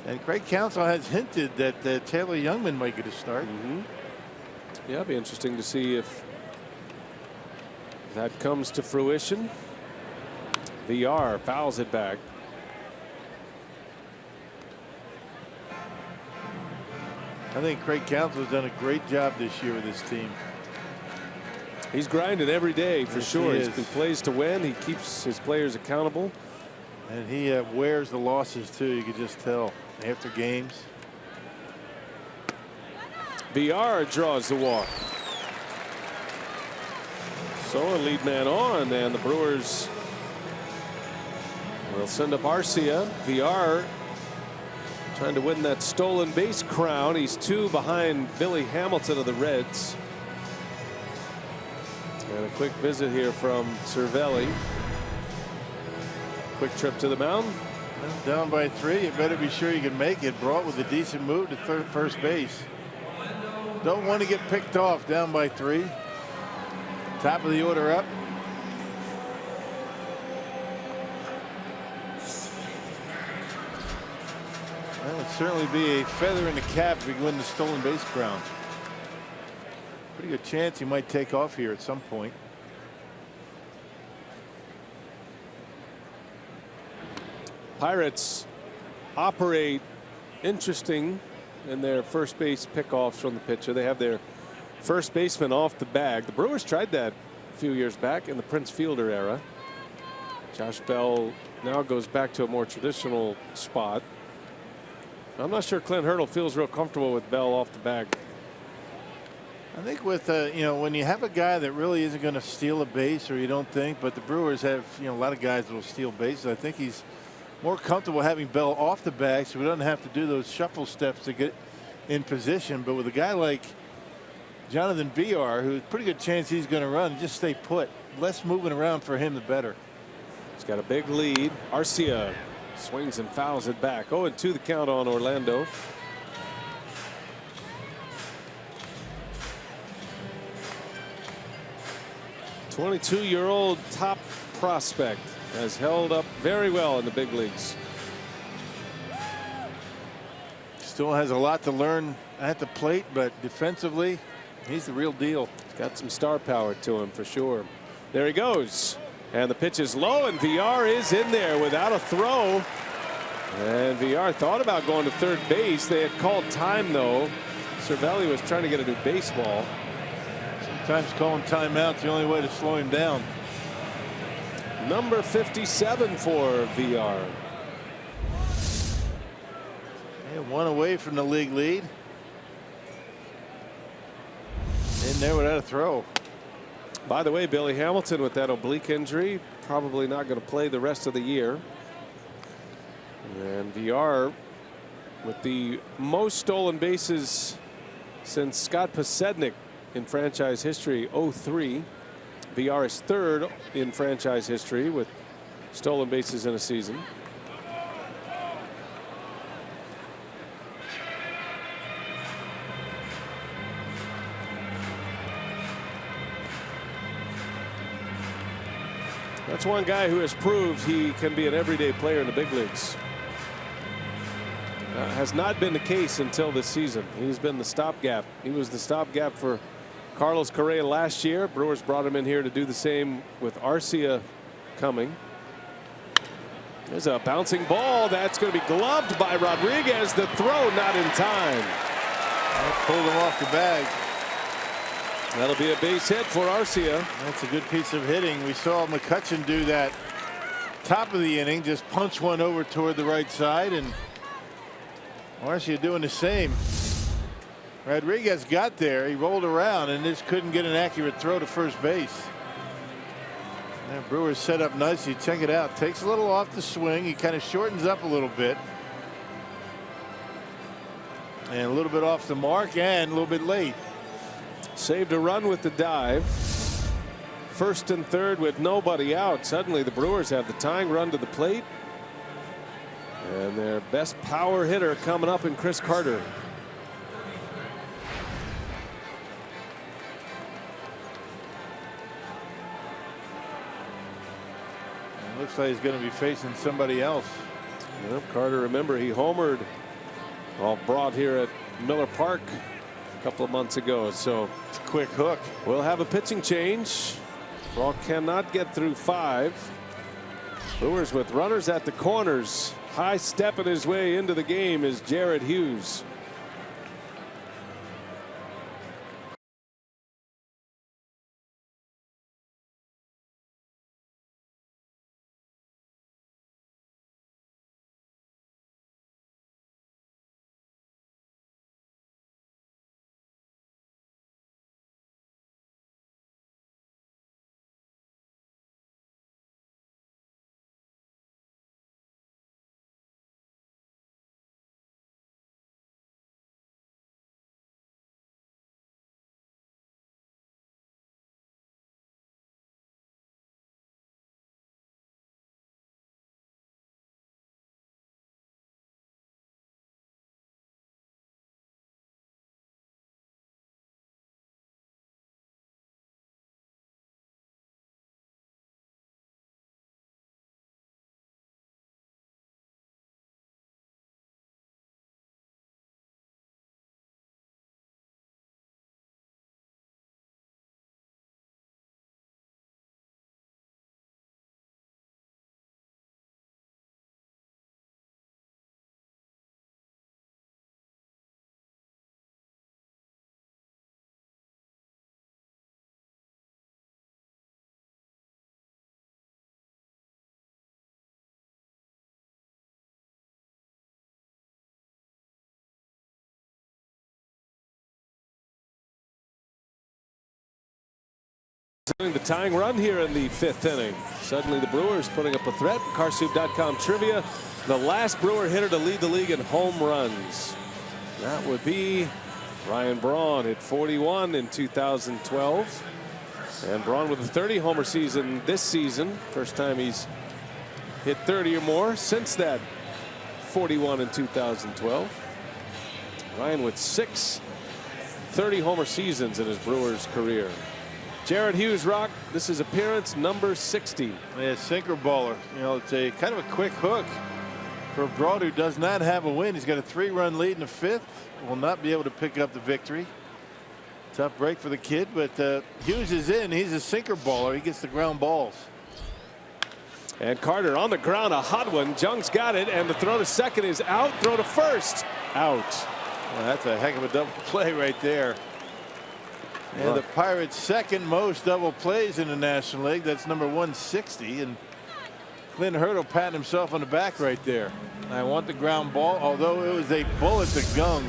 And Craig Counsell has hinted that Taylor Youngman might get a start. Yeah, it'll be interesting to see if that comes to fruition. VR fouls it back. I think Craig Counsell has done a great job this year with his team. He's grinding every day for sure. He plays to win. He keeps his players accountable. And he wears the losses too. You can just tell after games. VR draws the walk. So a lead man on, and the Brewers will send up Arcia. VR trying to win that stolen base crown. He's 2 behind Billy Hamilton of the Reds. And a quick visit here from Cervelli. Quick trip to the mound. Down by 3, you better be sure you can make it. Brought with a decent move to first base. Don't want to get picked off down by 3. Top of the order up. That would certainly be a feather in the cap if we win the stolen base crown. Pretty good chance he might take off here at some point. Pirates operate interesting in their first base pickoffs from the pitcher. They have their first baseman off the bag. The Brewers tried that a few years back in the Prince Fielder era. Josh Bell now goes back to a more traditional spot. I'm not sure Clint Hurdle feels real comfortable with Bell off the bag. I think with you know, when you have a guy that really isn't going to steal a base, or you don't think, but the Brewers have, you know, a lot of guys that will steal bases. I think he's more comfortable having Bell off the bag, so he doesn't have to do those shuffle steps to get in position. But with a guy like Jonathan Villar, who's a pretty good chance he's going to run, just stay put. Less moving around for him, the better. He's got a big lead. Arcia swings and fouls it back. 0-2 the count on Orlando. '22-year-old top prospect has held up very well in the big leagues. Still has a lot to learn at the plate, but defensively, he's the real deal. He's got some star power to him for sure. There he goes. And the pitch is low, and Villar is in there without a throw. And Villar thought about going to third base. They had called time, though. Cervelli was trying to get a new baseball. Sometimes calling timeout's the only way to slow him down. Number 57 for Villar. And 1 away from the league lead. In there without a throw. By the way, Billy Hamilton with that oblique injury, probably not going to play the rest of the year. And Villar with the most stolen bases since Scott Pasednik in franchise history, 03. Villar is third in franchise history with stolen bases in a season. That's one guy who has proved he can be an everyday player in the big leagues. Has not been the case until this season. He's been the stopgap. He was the stopgap for Carlos Correa last year. Brewers brought him in here to do the same with Arcia coming. There's a bouncing ball that's going to be gloved by Rodriguez. The throw not in time. That pulled him off the bag. That'll be a base hit for Arcia. That's a good piece of hitting. We saw McCutchen do that top of the inning, just punch one over toward the right side, and Arcia doing the same. Rodriguez got there, he rolled around and just couldn't get an accurate throw to first base. That Brewers set up nicely. Check it out. Takes a little off the swing. He kind of shortens up a little bit. And a little bit off the mark and a little bit late. Saved a run with the dive. First and third with nobody out. Suddenly the Brewers have the tying run to the plate. And their best power hitter coming up in Chris Carter. Looks like he's going to be facing somebody else. Well, Carter, remember, he homered off Broad here at Miller Park a couple of months ago. So it's a quick hook. We'll have a pitching change. Broad cannot get through 5. Brewers with runners at the corners. High stepping his way into the game is Jared Hughes. The tying run here in the 5th inning. Suddenly the Brewers putting up a threat. Carsoup.com trivia. The last Brewer hitter to lead the league in home runs. That would be Ryan Braun. Hit 41 in 2012. And Braun with a 30 homer season this season. First time he's hit 30 or more since that 41 in 2012. Ryan with 6 30 homer seasons in his Brewers career. Jared Hughes, Rock, this is appearance number 60. Yeah, sinker baller. You know, it's a kind of a quick hook for Braun, who does not have a win. He's got a 3-run lead in the 5th. Will not be able to pick up the victory. Tough break for the kid, but Hughes is in. He's a sinker baller. He gets the ground balls. And Carter on the ground, a hot one. Jung's got it, and the throw to second is out. Throw to first, out. Well, that's a heck of a double play right there. And the Pirates' second most double plays in the National League. That's number 160. And Clint Hurdle patting himself on the back right there. I want the ground ball, although it was a bullet to Gung.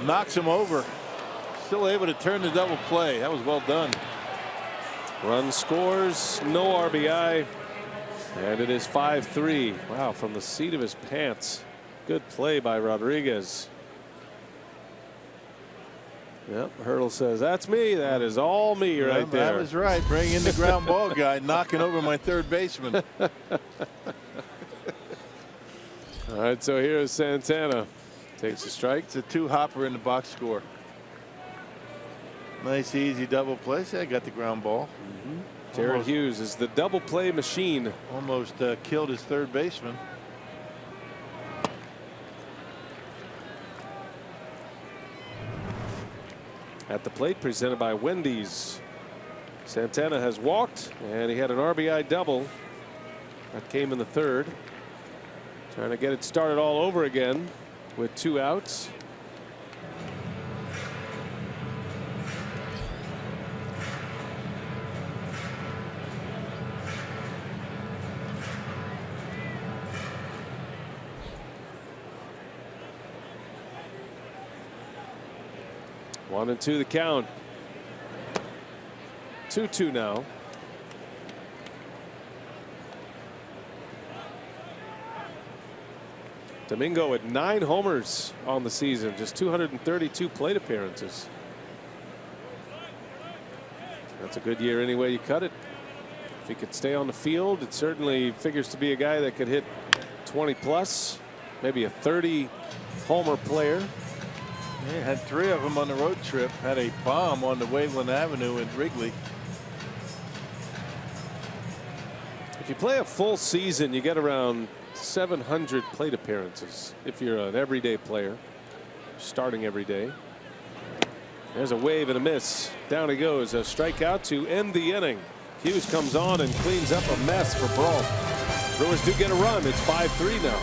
Knocks him over. Still able to turn the double play. That was well done. Run scores, no RBI. And it is 5-3. Wow, from the seat of his pants. Good play by Rodriguez. Yep, Hurdle says, that's me. That is all me right there. That was right. Bring in the ground ball guy, knocking over my third baseman. All right, so here's Santana. Takes a strike. It's a 2-hopper in the box score. Nice, easy double play. See, I got the ground ball. Jared Hughes is the double play machine. Almost killed his third baseman. At the plate, presented by Wendy's. Santana has walked, and he had an RBI double. That came in the 3rd. Trying to get it started all over again with 2 outs. One and 2 the count. 2-2 now. Domingo with 9 homers on the season, just 232 plate appearances. That's a good year any way you cut it. If he could stay on the field, it certainly figures to be a guy that could hit 20 plus, maybe a 30 homer player. Yeah, had 3 of them on the road trip. Had a bomb on the Waveland Avenue in Wrigley. If you play a full season, you get around 700 plate appearances if you're an everyday player starting every day. There's a wave and a miss. Down he goes. A strikeout to end the inning. Hughes comes on and cleans up a mess for Braun. Brewers do get a run. It's 5-3 now.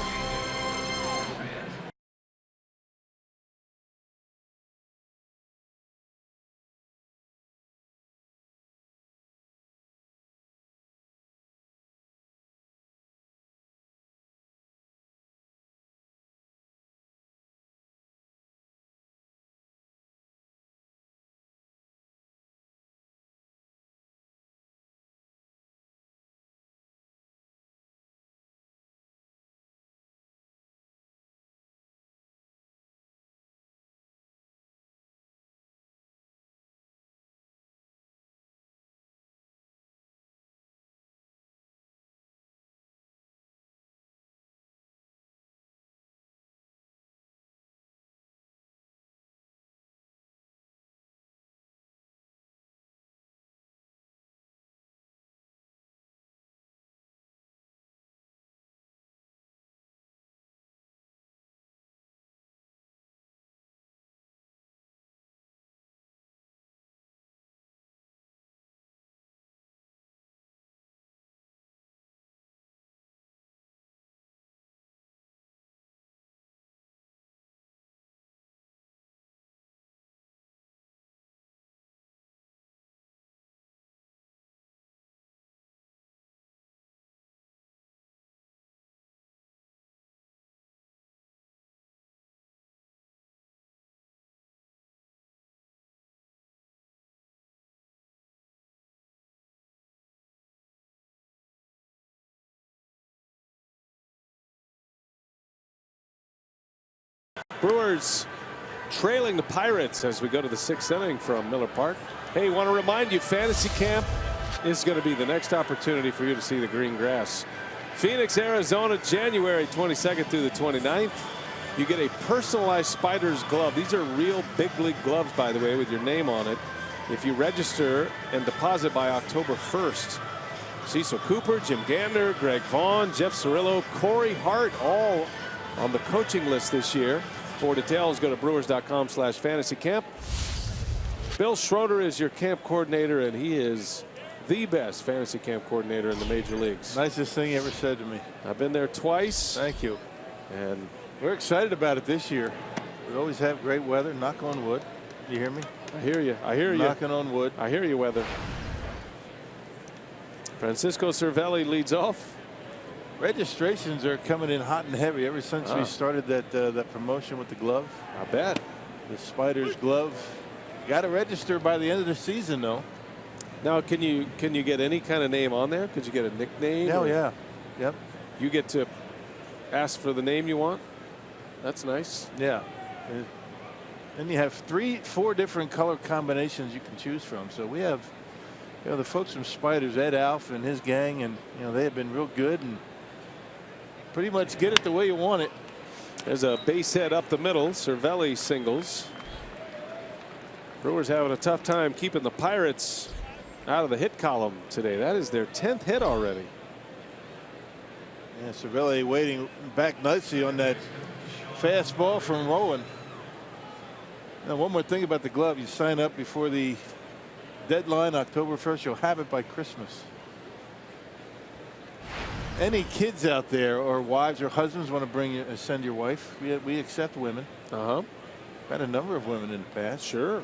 Brewers trailing the Pirates as we go to the 6th inning from Miller Park. Hey, want to remind you, Fantasy Camp is going to be the next opportunity for you to see the green grass. Phoenix, Arizona, January 22nd through the 29th. You get a personalized Spiders glove. These are real big league gloves, by the way, with your name on it. If you register and deposit by October 1st. Cecil Cooper, Jim Gander, Greg Vaughn, Jeff Cirillo, Corey Hart, all on the coaching list this year. For details, go to brewers.com/fantasycamp. Bill Schroeder is your camp coordinator, and he is the best fantasy camp coordinator in the major leagues. Nicest thing he ever said to me. I've been there twice. Thank you. And we're excited about it this year. We always have great weather. Knock on wood. You hear me? I hear you. I hear you. Knocking on wood. I hear you, weather. Francisco Cervelli leads off. Registrations are coming in hot and heavy ever since we started that promotion with the glove. I bet. The Spiders glove. Got to register by the end of the season, though. Now, can you get any kind of name on there? Could you get a nickname? Oh, yeah. Yep. You get to ask for the name you want? That's nice. Yeah. And you have 4 different color combinations you can choose from. So we have, the folks from Spiders, Ed Alf and his gang, and they have been real good and pretty much get it the way you want it. There's a base hit up the middle. Cervelli singles. Brewers having a tough time keeping the Pirates out of the hit column today. That is their 10th hit already. Yeah, Cervelli waiting back nicely on that fastball from Rowan. Now, one more thing about the glove. You sign up before the deadline, October 1st. You'll have it by Christmas. Any kids out there or wives or husbands want to send your wife? We accept women. Had a number of women in the past. Sure.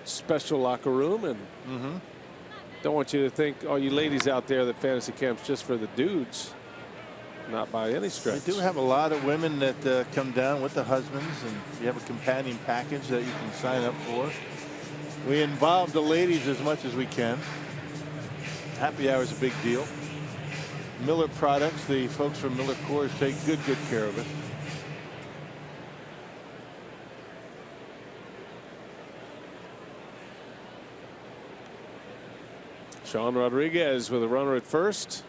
Special locker room, and don't want you to think, all you ladies out there, that fantasy camp's just for the dudes. Not by any stretch. We do have a lot of women that come down with the husbands, and you have a companion package that you can sign up for. We involve the ladies as much as we can. Happy hour is a big deal. Miller Products, the folks from Miller Coors take good care of it. Sean Rodriguez with a runner at first.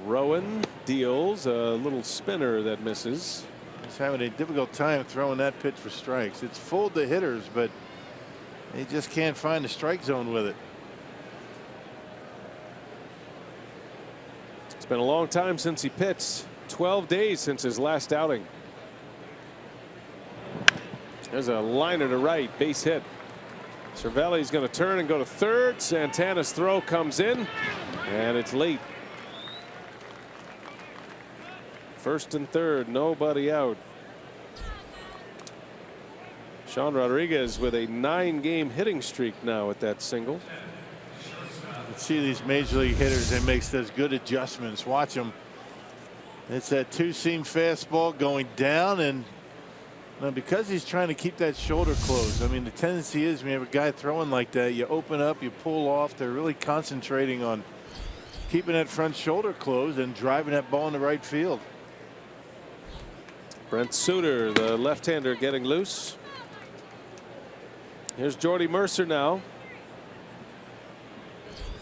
Rowan deals a little spinner that misses. He's having a difficult time throwing that pitch for strikes. It's full to hitters, but he just can't find the strike zone with it. It's been a long time since he pitched. 12 days since his last outing. There's a liner to right, base hit. Cervelli's going to turn and go to third. Santana's throw comes in, and it's late. First and third, nobody out. Sean Rodriguez with a 9-game hitting streak now at that single. You can see these major league hitters, they make those good adjustments. Watch them. It's that 2-seam fastball going down, and because he's trying to keep that shoulder closed. I mean, the tendency is when you have a guy throwing like that, you open up, you pull off. They're really concentrating on keeping that front shoulder closed and driving that ball in the right field. Brent Suter, the left-hander, getting loose. Here's Jordy Mercer now.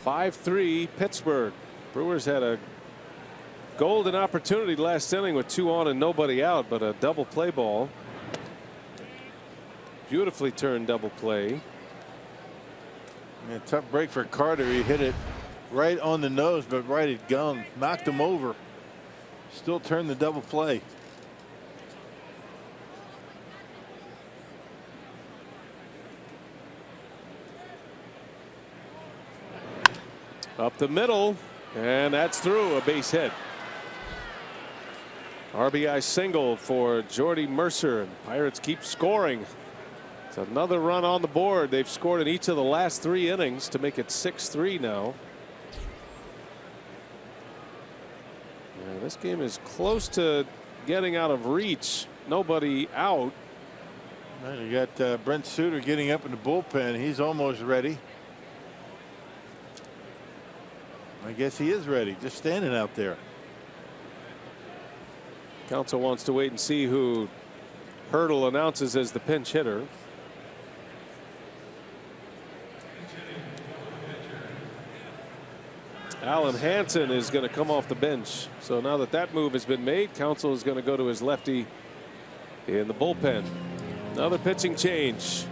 5-3 Pittsburgh. Brewers had a golden opportunity last inning with 2 on and nobody out, but a double play ball. Beautifully turned double play. Yeah, tough break for Carter. He hit it right on the nose, but right at gum. Knocked him over. Still turned the double play. Up the middle, and that's through, a base hit. RBI single for Jordy Mercer, and Pirates keep scoring. It's another run on the board. They've scored in each of the last 3 innings to make it 6-3 now. Yeah, this game is close to getting out of reach. Nobody out. Well, you got Brent Suter getting up in the bullpen. He's almost ready. I guess he is ready, just standing out there. Council wants to wait and see who Hurdle announces as the pinch hitter. Alan Hansen is going to come off the bench. So now that that move has been made, Council is going to go to his lefty in the bullpen. Another pitching change.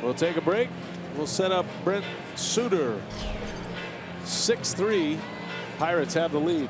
We'll take a break. We'll set up Brent Suter. 6-3. Pirates have the lead.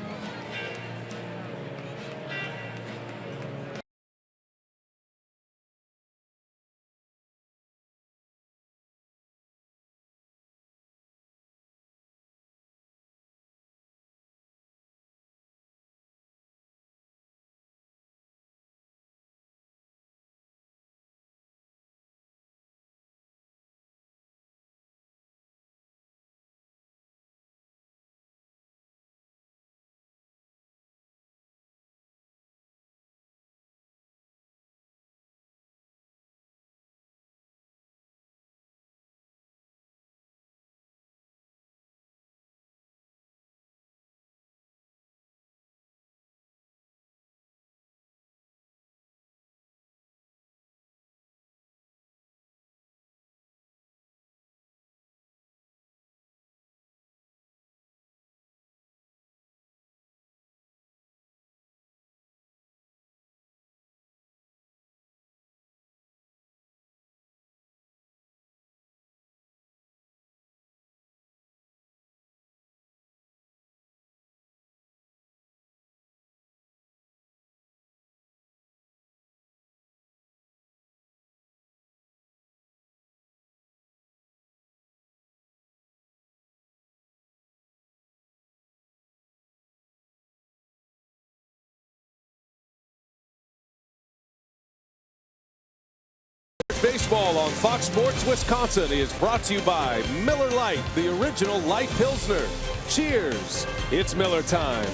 Baseball on Fox Sports Wisconsin is brought to you by Miller Lite, the original light Pilsner. Cheers. It's Miller time.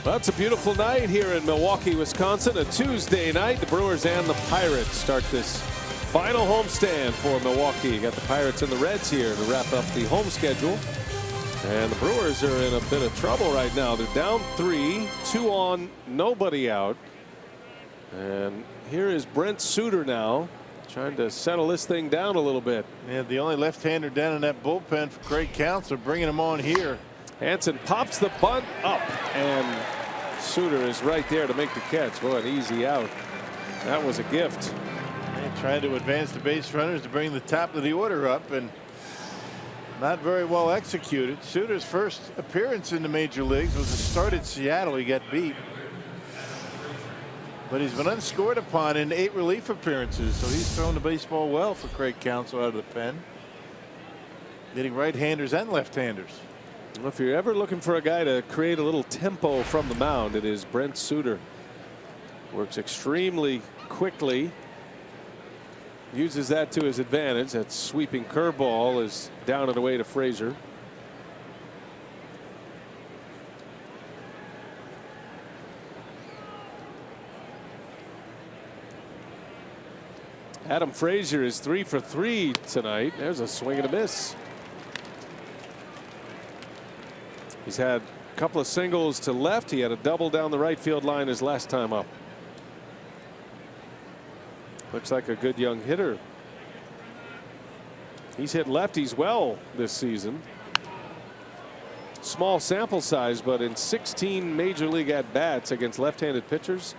Well, it's a beautiful night here in Milwaukee, Wisconsin. A Tuesday night. The Brewers and the Pirates start this final homestand for Milwaukee. You got the Pirates and the Reds here to wrap up the home schedule. And the Brewers are in a bit of trouble right now. They're down 3, 2 on, nobody out. And here is Brent Suter now, trying to settle this thing down a little bit. Yeah, the only left-hander down in that bullpen for Craig Counsell, bringing him on here. Hansen pops the bunt up, and Suter is right there to make the catch. Boy, an easy out. That was a gift. They tried to advance the base runners to bring the top of the order up, and not very well executed. Suter's first appearance in the major leagues was a start at Seattle. He got beat. But he's been unscored upon in 8 relief appearances, so he's thrown the baseball well for Craig Counsell out of the pen. Getting right-handers and left-handers. Well, if you're ever looking for a guy to create a little tempo from the mound, it is Brent Suter. Works extremely quickly. Uses that to his advantage. That sweeping curveball is down and away to Frazier. Adam Frazier is 3 for 3 tonight. There's a swing and a miss. He's had a couple of singles to left. He had a double down the right field line his last time up. Looks like a good young hitter. He's hit lefties well this season. Small sample size, but in 16 major league at-bats against left-handed pitchers,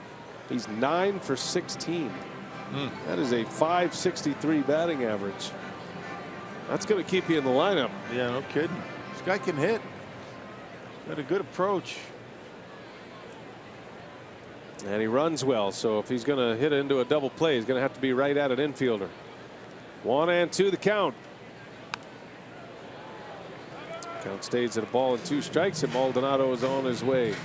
he's 9 for 16. That is a .563 batting average. That's going to keep you in the lineup. Yeah, no kidding. This guy can hit. Got a good approach. And he runs well, so if he's going to hit into a double play, he's going to have to be right at an infielder. 1-2 the count. Count stays at a ball and 2 strikes, and Maldonado is on his way.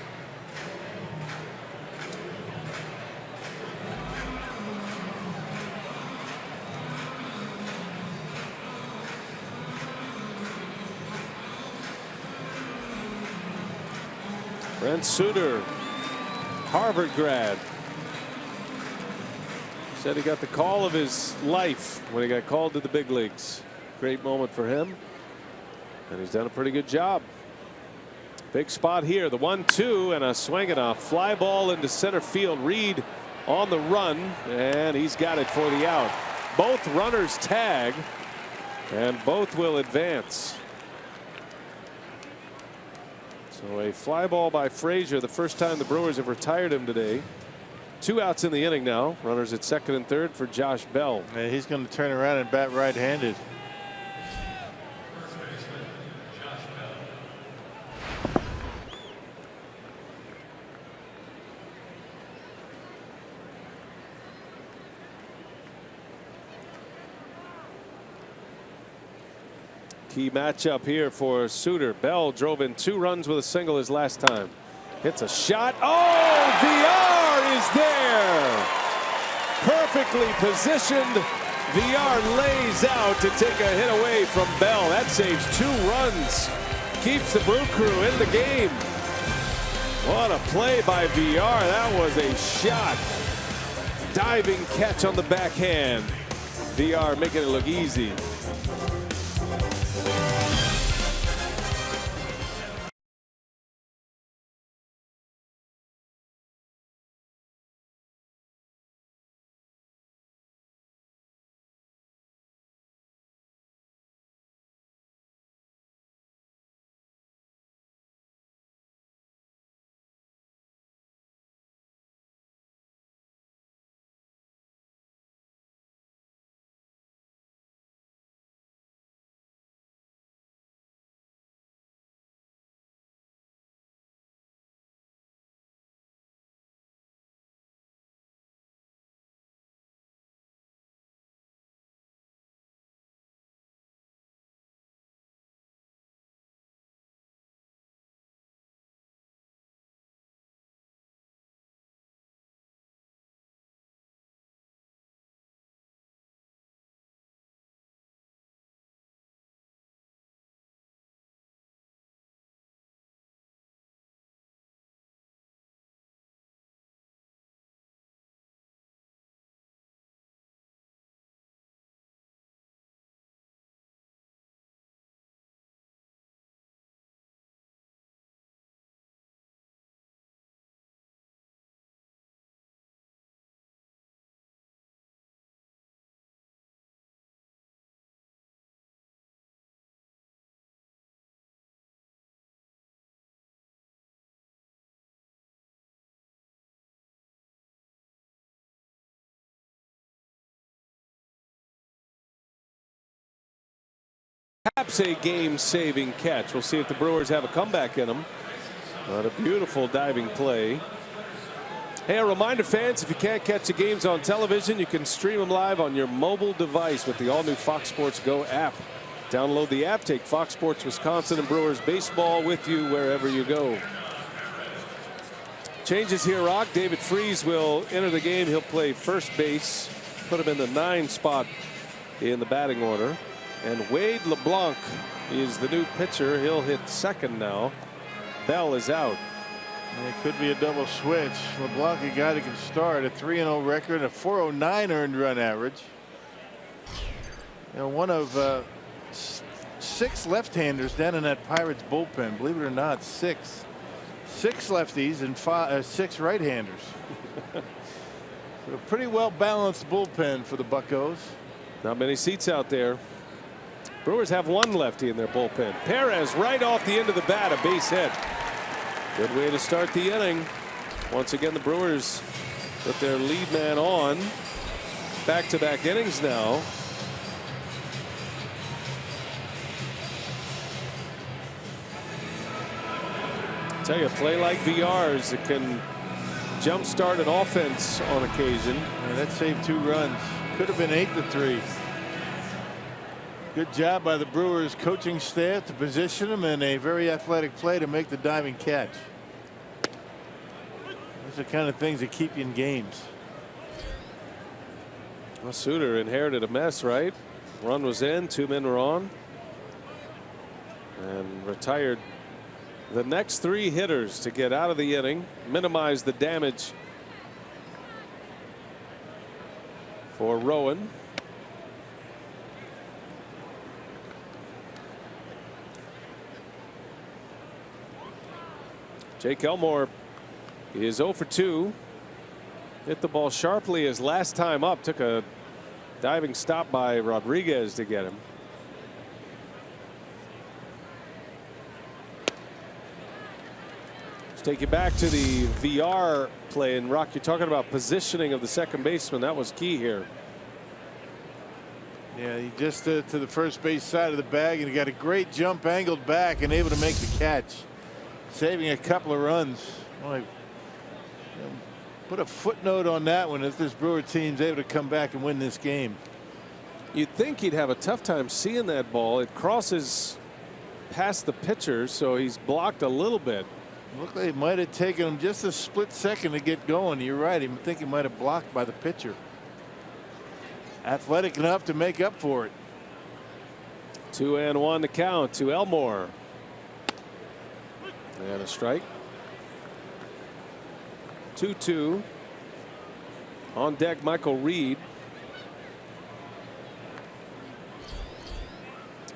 Brent Suter, Harvard grad. Said he got the call of his life when he got called to the big leagues. Great moment for him. And he's done a pretty good job. Big spot here. The 1-2 and a swing and a fly ball into center field. Reed on the run, and he's got it for the out. Both runners tag, and both will advance. So a fly ball by Frazier, the first time the Brewers have retired him today. 2 outs in the inning now. Runners at second and third for Josh Bell. Yeah, he's going to turn around and bat right-handed. Key matchup here for Suter. Bell drove in 2 runs with a single his last time. Hits a shot. Oh, VR is there. Perfectly positioned. VR lays out to take a hit away from Bell. That saves 2 runs. Keeps the Brew Crew in the game. What a play by VR. That was a shot. Diving catch on the backhand. VR making it look easy. Perhaps a game-saving catch. We'll see if the Brewers have a comeback in them. But a beautiful diving play. Hey, a reminder, fans, if you can't catch the games on television, you can stream them live on your mobile device with the all-new Fox Sports Go app. Download the app, take Fox Sports Wisconsin and Brewers baseball with you wherever you go. Changes here, Rock. David Freese will enter the game. He'll play first base. Put him in the 9 spot in the batting order. And Wade LeBlanc is the new pitcher. He'll hit second now. Bell is out. It could be a double switch. LeBlanc, a guy that can start a 3-0 record, a 409 earned run average. You know, one of 6 left-handers down in that Pirates bullpen. Believe it or not, 6. 6 lefties and 6 right-handers. So a pretty well balanced bullpen for the Buccos. Not many seats out there. Brewers have 1 lefty in their bullpen. Perez right off the end of the bat, a base hit. Good way to start the inning. Once again, the Brewers put their lead man on. Back-to-back innings now. I tell you, a play like VR's, it can jumpstart an offense on occasion. And that saved 2 runs. Could have been 8-3. Good job by the Brewers coaching staff to position him in a very athletic play to make the diving catch. Those are the kind of things that keep you in games. Well, Suter inherited a mess, right? Run was in, 2 men were on. And retired the next 3 hitters to get out of the inning, minimize the damage for Rowan. Jake Elmore is 0 for 2. Hit the ball sharply his last time up. Took a diving stop by Rodriguez to get him. Let's take you back to the VR play. And Rock, you're talking about positioning of the second baseman. That was key here. Yeah, he just to the first base side of the bag, and he got a great jump angled back and able to make the catch, saving a couple of runs. Boy, put a footnote on that one if this Brewer team's able to come back and win this game. You'd think he'd have a tough time seeing that ball. It crosses past the pitcher, so he's blocked a little bit. Looked like it might have taken him just a split second to get going. You're right. I think he might have blocked by the pitcher. Athletic enough to make up for it. 2-1 to count to Elmore. And a strike. 2-2. On deck, Michael Reed.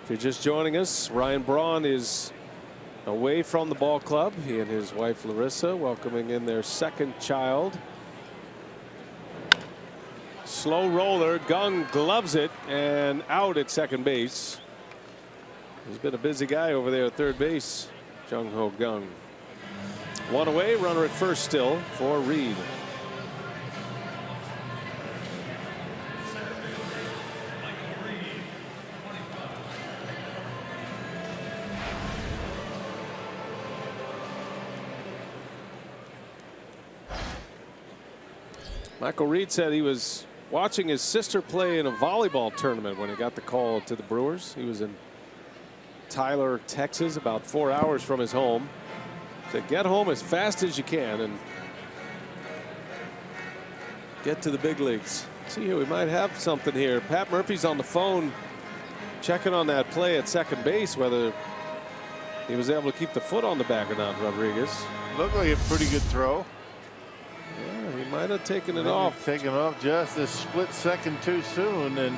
If you're just joining us, Ryan Braun is away from the ball club. He and his wife Larissa welcoming in their second child. Slow roller. Gung gloves it and out at second base. He's been a busy guy over there at third base. Jung Ho Gung. One away, runner at first still for Reed. Michael Reed said he was watching his sister play in a volleyball tournament when he got the call to the Brewers. He was in Tyler, Texas, about 4 hours from his home. Said get home as fast as you can and get to the big leagues. See here, we might have something here. Pat Murphy's on the phone checking on that play at second base, whether he was able to keep the foot on the bag or not. Rodriguez Looked like a pretty good throw. Yeah, he might have taken it off. Taken off just a split second too soon, and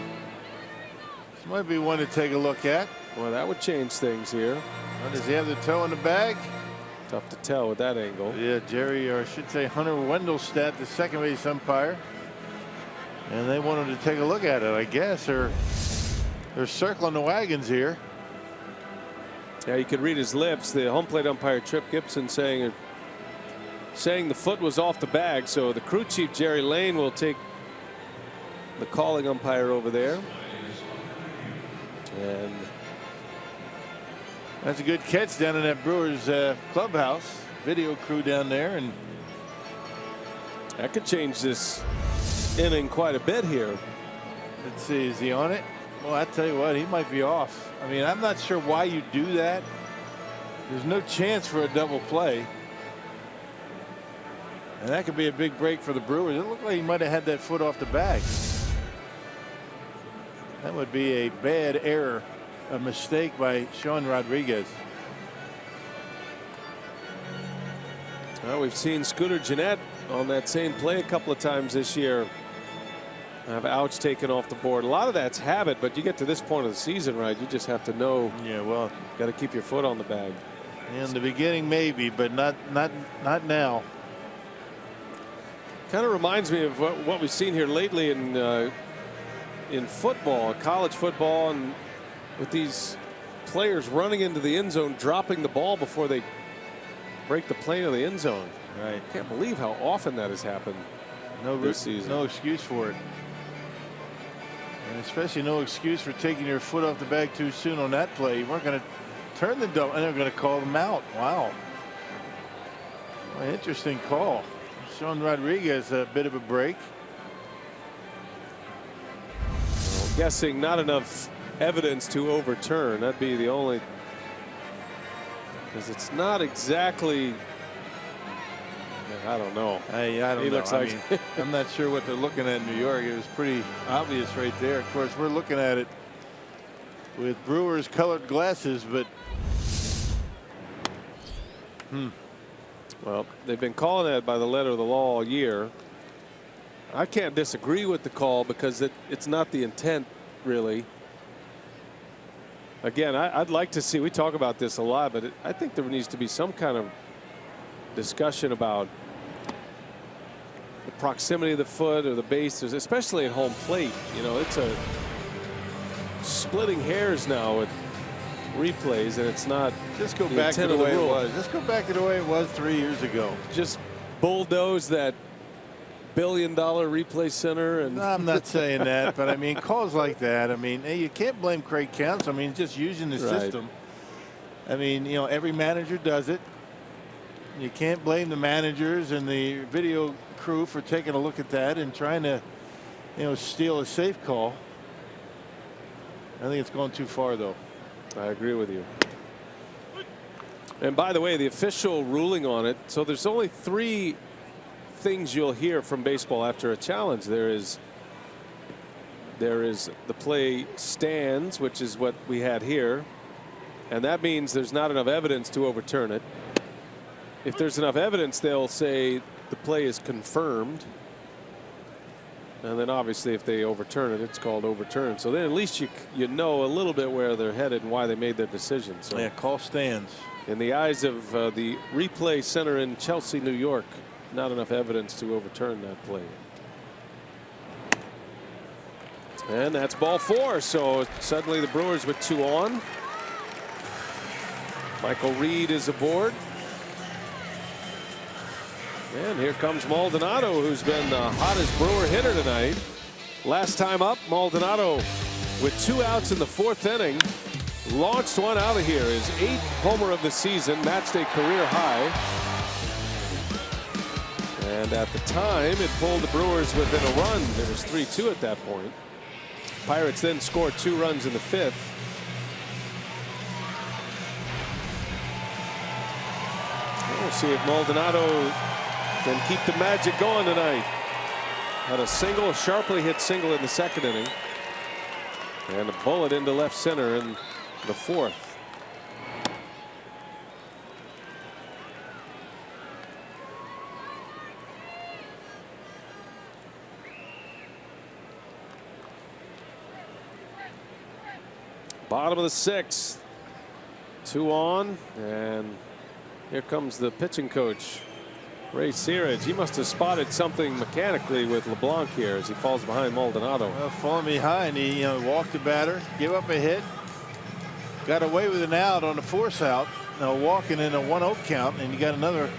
this might be one to take a look at. Well, that would change things here. Well, does he have the toe in the bag? Tough to tell with that angle. Yeah, Jerry, or I should say Hunter Wendelstedt, the second base umpire, and they wanted to take a look at it, I guess, or they're circling the wagons here. Yeah, you could read his lips. The home plate umpire Trip Gibson saying the foot was off the bag, so the crew chief Jerry Lane will take the calling umpire over there. And that's a good catch down in that Brewers clubhouse. Video crew down there, and that could change this inning quite a bit here. Let's see, is he on it? Well, I tell you what, he might be off. I mean, I'm not sure why you do that. There's no chance for a double play. And that could be a big break for the Brewers. It looked like he might have had that foot off the bag. That would be a bad error, a mistake by Sean Rodriguez. Well, we've seen Scooter Gennett on that same play a couple of times this year have outs taken off the board. A lot of that's habit, but you get to this point of the season, right? You just have to know. Yeah, well, got to keep your foot on the bag. In the beginning, maybe, but not now. Kind of reminds me of what we've seen here lately in football, college football, and with these players running into the end zone, dropping the ball before they break the plane of the end zone. Right. Can't believe how often that has happened this season. No excuse for it. And especially no excuse for taking your foot off the bag too soon on that play. You weren't going to turn the double, and they're going to call them out. Wow. Well, interesting call. Sean Rodriguez a bit of a break. Well, guessing not enough evidence to overturn. That'd be the only, because it's not exactly. I don't know. I don't know. Looks like I'm not sure what they're looking at in New York. It was pretty obvious right there. Of course, we're looking at it with Brewers colored glasses, but well, they've been calling that by the letter of the law all year. I can't disagree with the call because it's not the intent, really. Again, I'd like to see, we talk about this a lot, but I think there needs to be some kind of discussion about the proximity of the foot or the base, especially at home plate. You know, it's a splitting hairs now with replays, and it's not Just go back to the way it was. Just go back to the way it was 3 years ago. Just bulldoze that billion-dollar replay center. And no, I'm not saying that, but I mean, calls like that. I mean, hey, you can't blame Craig Counsell. I mean, just using the system. I mean, you know, every manager does it. You can't blame the managers and the video crew for taking a look at that and trying to, you know, steal a safe call. I think it's gone too far, though. I agree with you. And by the way, the official ruling on it, so there's only 3 things you'll hear from baseball after a challenge. There is the play stands, which is what we had here, and that means there's not enough evidence to overturn it. If there's enough evidence, they'll say the play is confirmed, and then obviously if they overturn it, it's called overturned. So then at least you know a little bit where they're headed and why they made their decision. So yeah, call stands. In the eyes of the replay center in Chelsea, New York, not enough evidence to overturn that play. And that's ball 4. So suddenly the Brewers with 2 on. Michael Reed is aboard. And here comes Maldonado, who's been the hottest Brewer hitter tonight. Last time up, Maldonado with 2 outs in the 4th inning. Launched one out of here. His 8th homer of the season, matched a career high. And at the time, it pulled the Brewers within a run. It was 3-2 at that point. Pirates then scored 2 runs in the 5th. We'll see if Maldonado can keep the magic going tonight. Had a single, sharply hit single in the 2nd inning. And a bullet into left center in the 4th. Bottom of the 6th. 2 on, and here comes the pitching coach, Ray Searage. He must have spotted something mechanically with LeBlanc here as he falls behind Maldonado. Well, falling behind, he walked the batter, gave up a hit, got away with an out on the force out. Now walking in a 1-0 count, and you got another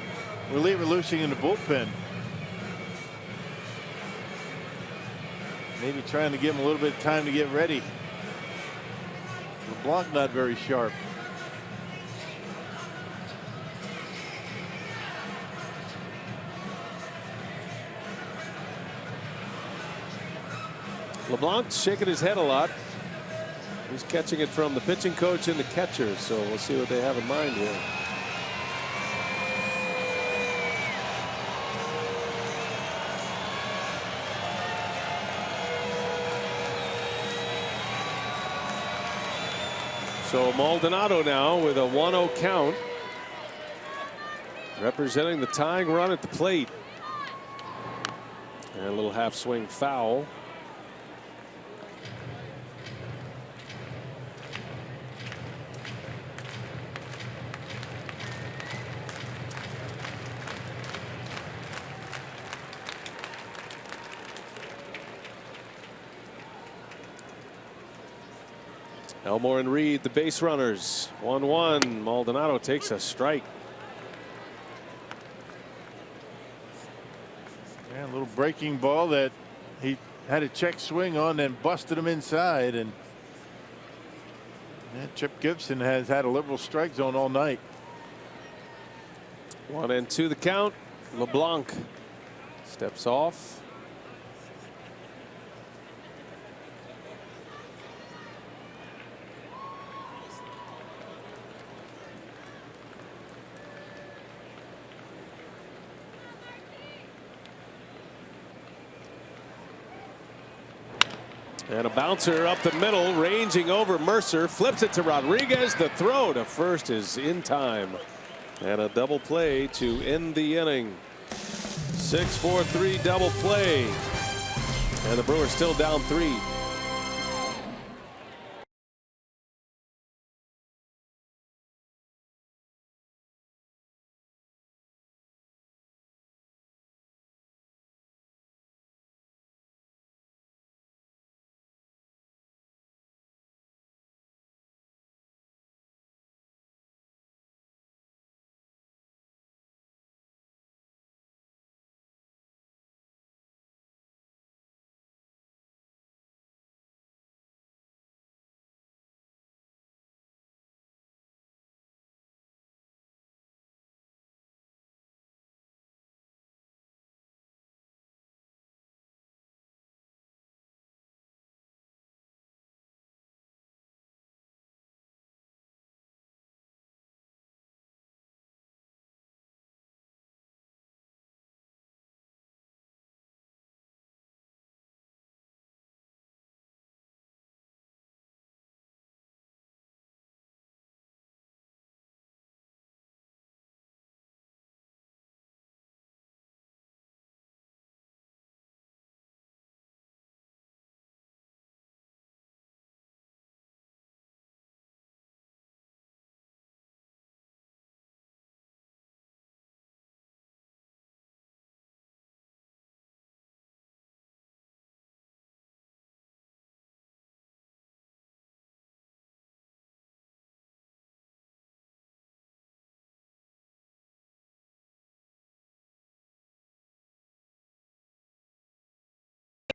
reliever loosing in the bullpen. Maybe trying to give him a little bit of time to get ready. LeBlanc not very sharp. LeBlanc shaking his head a lot. He's catching it from the pitching coach and the catcher, so we'll see what they have in mind here. So Maldonado now with a 1-0 count, representing the tying run at the plate. And a little half swing foul. Elmore and Reed, the base runners. 1-1. Maldonado takes a strike. Yeah, a little breaking ball that he had a check swing on, and busted him inside. And yeah, Chip Gibson has had a liberal strike zone all night. 1-2 the count. LeBlanc steps off. And a bouncer up the middle, ranging over Mercer, flips it to Rodriguez. The throw to first is in time. And a double play to end the inning. 6-4-3 double play. And the Brewers still down 3.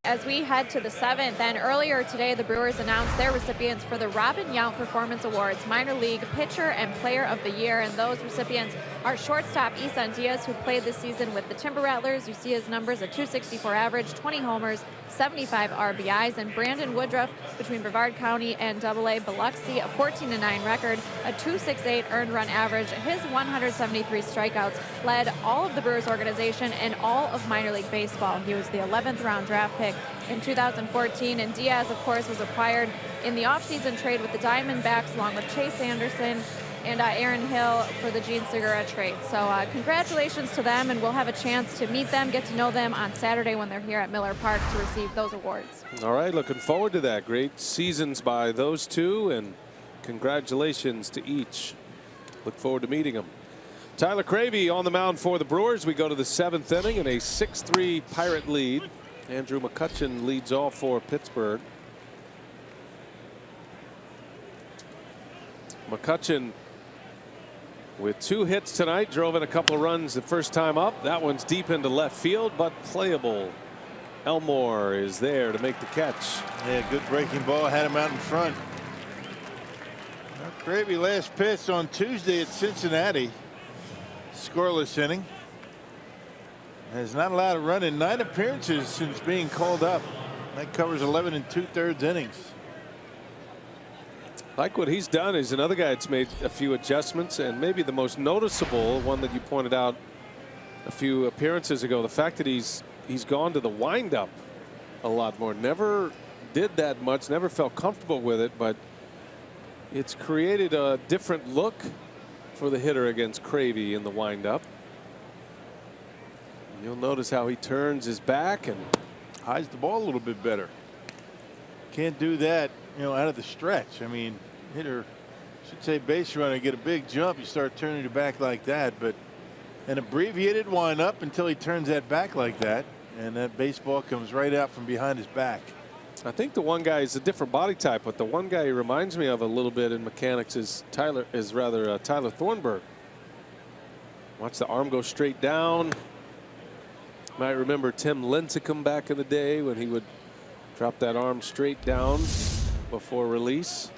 As we head to the 7th, and earlier today, the Brewers announced their recipients for the Robin Yount Performance Awards, Minor League Pitcher and Player of the Year. And those recipients are shortstop Isan Diaz, who played this season with the Timber Rattlers. You see his numbers: a .264 average, 20 homers, 75 RBIs. And Brandon Woodruff, between Brevard County and AA Biloxi, a 14-9 record, a .268 earned run average. His 173 strikeouts led all of the Brewers organization and all of minor league baseball. He was the 11th round draft pick in 2014, and Diaz, of course, was acquired in the offseason trade with the Diamondbacks, along with Chase Anderson and Aaron Hill for the Gene Segura trade. So congratulations to them, and we'll have a chance to meet them, get to know them on Saturday when they're here at Miller Park to receive those awards. All right, looking forward to that. Great seasons by those two, and congratulations to each. Look forward to meeting them. Tyler Cravey on the mound for the Brewers. We go to the 7th inning in a 6-3 Pirate lead. Andrew McCutchen leads off for Pittsburgh. McCutchen with 2 hits tonight, drove in a couple of runs the first time up. That one's deep into left field, but playable. Elmore is there to make the catch. Yeah, good breaking ball, had him out in front. Cravey last pitch on Tuesday at Cincinnati. Scoreless inning. Has not allowed a run in 9 appearances since being called up. That covers 11 2/3 innings. Like what he's done is another guy that's made a few adjustments, and maybe the most noticeable one that you pointed out a few appearances ago, the fact that he's gone to the windup a lot more. Never did that much, never felt comfortable with it, but it's created a different look for the hitter against Cravey in the windup. You'll notice how he turns his back and hides the ball a little bit better. Can't do that, you know, out of the stretch. I mean, hitter, should say base runner, get a big jump, you start turning your back like that, but an abbreviated windup until he turns that back like that, and that baseball comes right out from behind his back. I think the one guy is a different body type, but the one guy he reminds me of a little bit in mechanics is Tyler Thornburg. Watch the arm go straight down. Might remember Tim Lincecum back in the day when he would drop that arm straight down before release.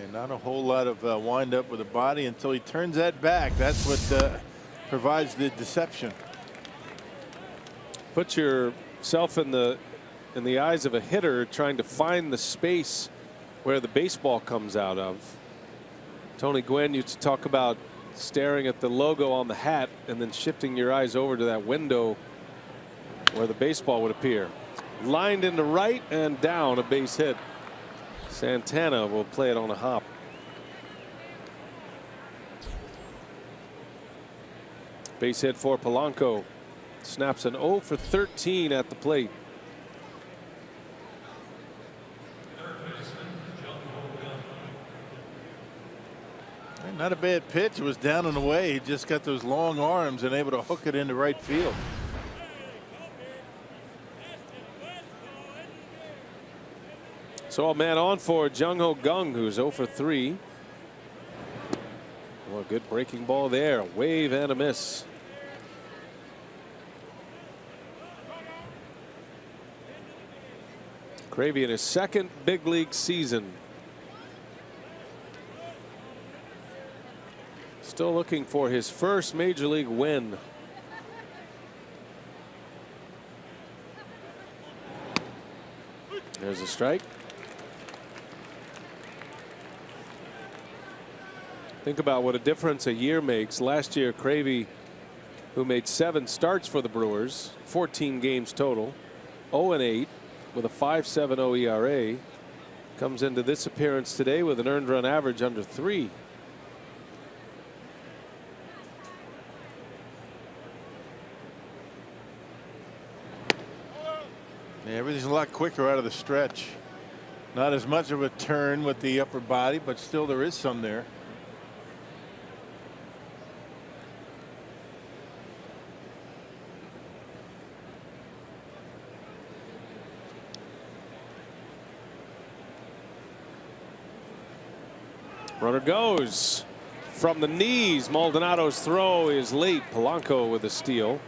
And not a whole lot of wind up with the body until he turns that back. That's what provides the deception. Put yourself in the eyes of a hitter trying to find the space where the baseball comes out of. Tony Gwynn used to talk about staring at the logo on the hat and then shifting your eyes over to that window where the baseball would appear. Lined into right and down, a base hit. Santana will play it on a hop. Base hit for Polanco. Snaps an 0 for 13 at the plate. Not a bad pitch. It was down and away. He just got those long arms and able to hook it into right field. So a man on for Jung Ho Kang, who's 0 for 3. Well, good breaking ball there. A wave and a miss. Cravey in his 2nd big league season. Still looking for his first major league win. There's a strike. Think about what a difference a year makes. Last year, Cravey, who made 7 starts for the Brewers, 14 games total, 0-8 with a 5.70 ERA, comes into this appearance today with an earned run average under 3. Yeah, everything's a lot quicker out of the stretch. Not as much of a turn with the upper body, but still there is some there. Runner goes from the knees. Maldonado's throw is late. Polanco with a steal.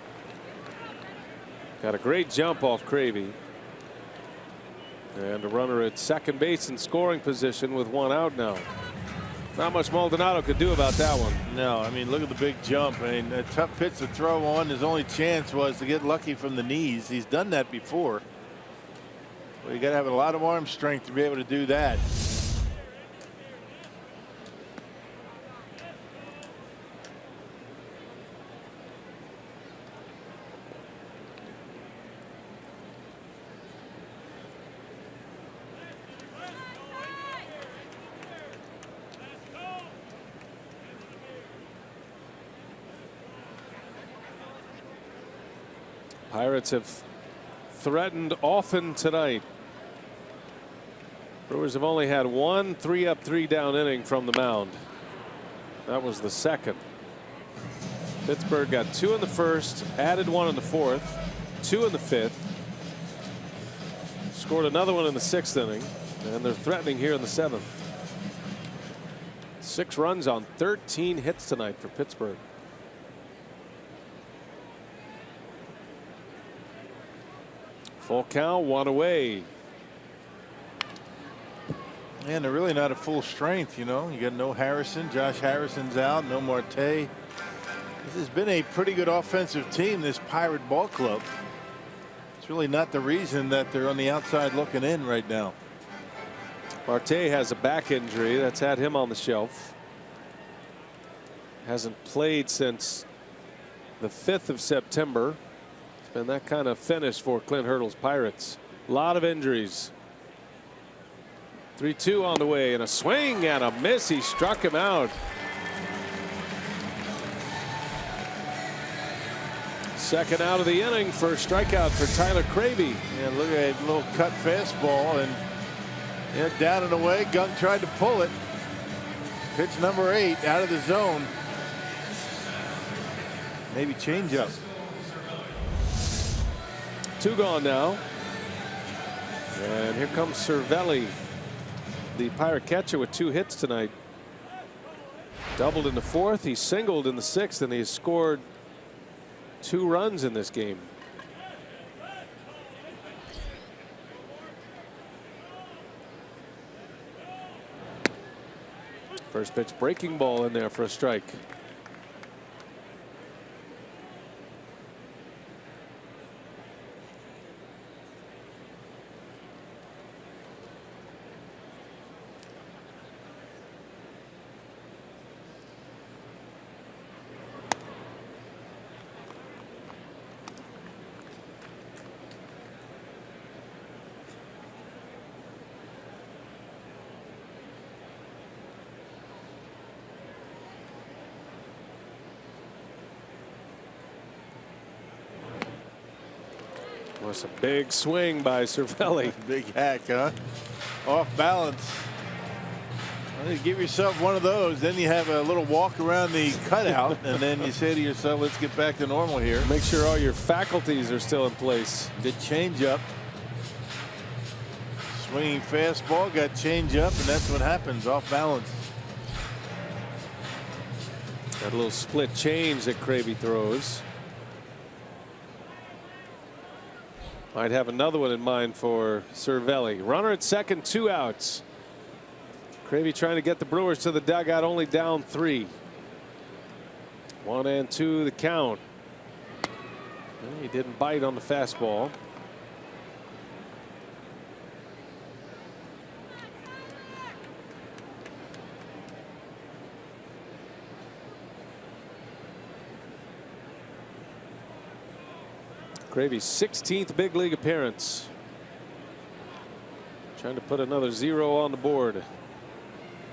Got a great jump off Cravey. And a runner at second base in scoring position with one out now. Not much Maldonado could do about that one. No, I mean, look at the big jump. I mean, a tough pitch to throw on. His only chance was to get lucky from the knees. He's done that before. Well, you got to have a lot of arm strength to be able to do that. Pirates have threatened often tonight. Brewers have only had one 3-up 3-down inning from the mound. That was the second. Pittsburgh got 2 in the first, added 1 in the fourth, 2 in the fifth, scored another one in the 6th inning, and they're threatening here in the 7th. 6 runs on 13 hits tonight for Pittsburgh. Full count, 1 away. And they're really not at full strength, you know. You got no Harrison. Josh Harrison's out. No Marte. This has been a pretty good offensive team, this Pirate ball club. It's really not the reason that they're on the outside looking in right now. Marte has a back injury that's had him on the shelf. Hasn't played since the 5th of September. It's been that kind of finish for Clint Hurdle's Pirates. A lot of injuries. 3-2 on the way, and a swing and a miss. He struck him out. Second out of the inning for a strikeout for Tyler Cravey. Yeah, look at that little cut fastball, and yeah, down and away. Gunk tried to pull it. Pitch number 8 out of the zone. Maybe changeup. 2 gone now. And here comes Cervelli, the Pirate catcher, with 2 hits tonight. Doubled in the 4th. He singled in the 6th, and he has scored 2 runs in this game. First pitch breaking ball in there for a strike. Was a big swing by Cervelli. Big hack, huh? Off balance. Well, you give yourself one of those, then you have a little walk around the cutout, and then you say to yourself, let's get back to normal here. Make sure all your faculties are still in place. Good changeup. Swinging fastball, got changeup, and that's what happens, off balance. That little split change that Cravey throws. Might have another one in mind for Cervelli. Runner at second, 2 outs. Cravey trying to get the Brewers to the dugout, only down 3. 1-2 the count. He didn't bite on the fastball. Cravey's 16th big league appearance. Trying to put another 0 on the board.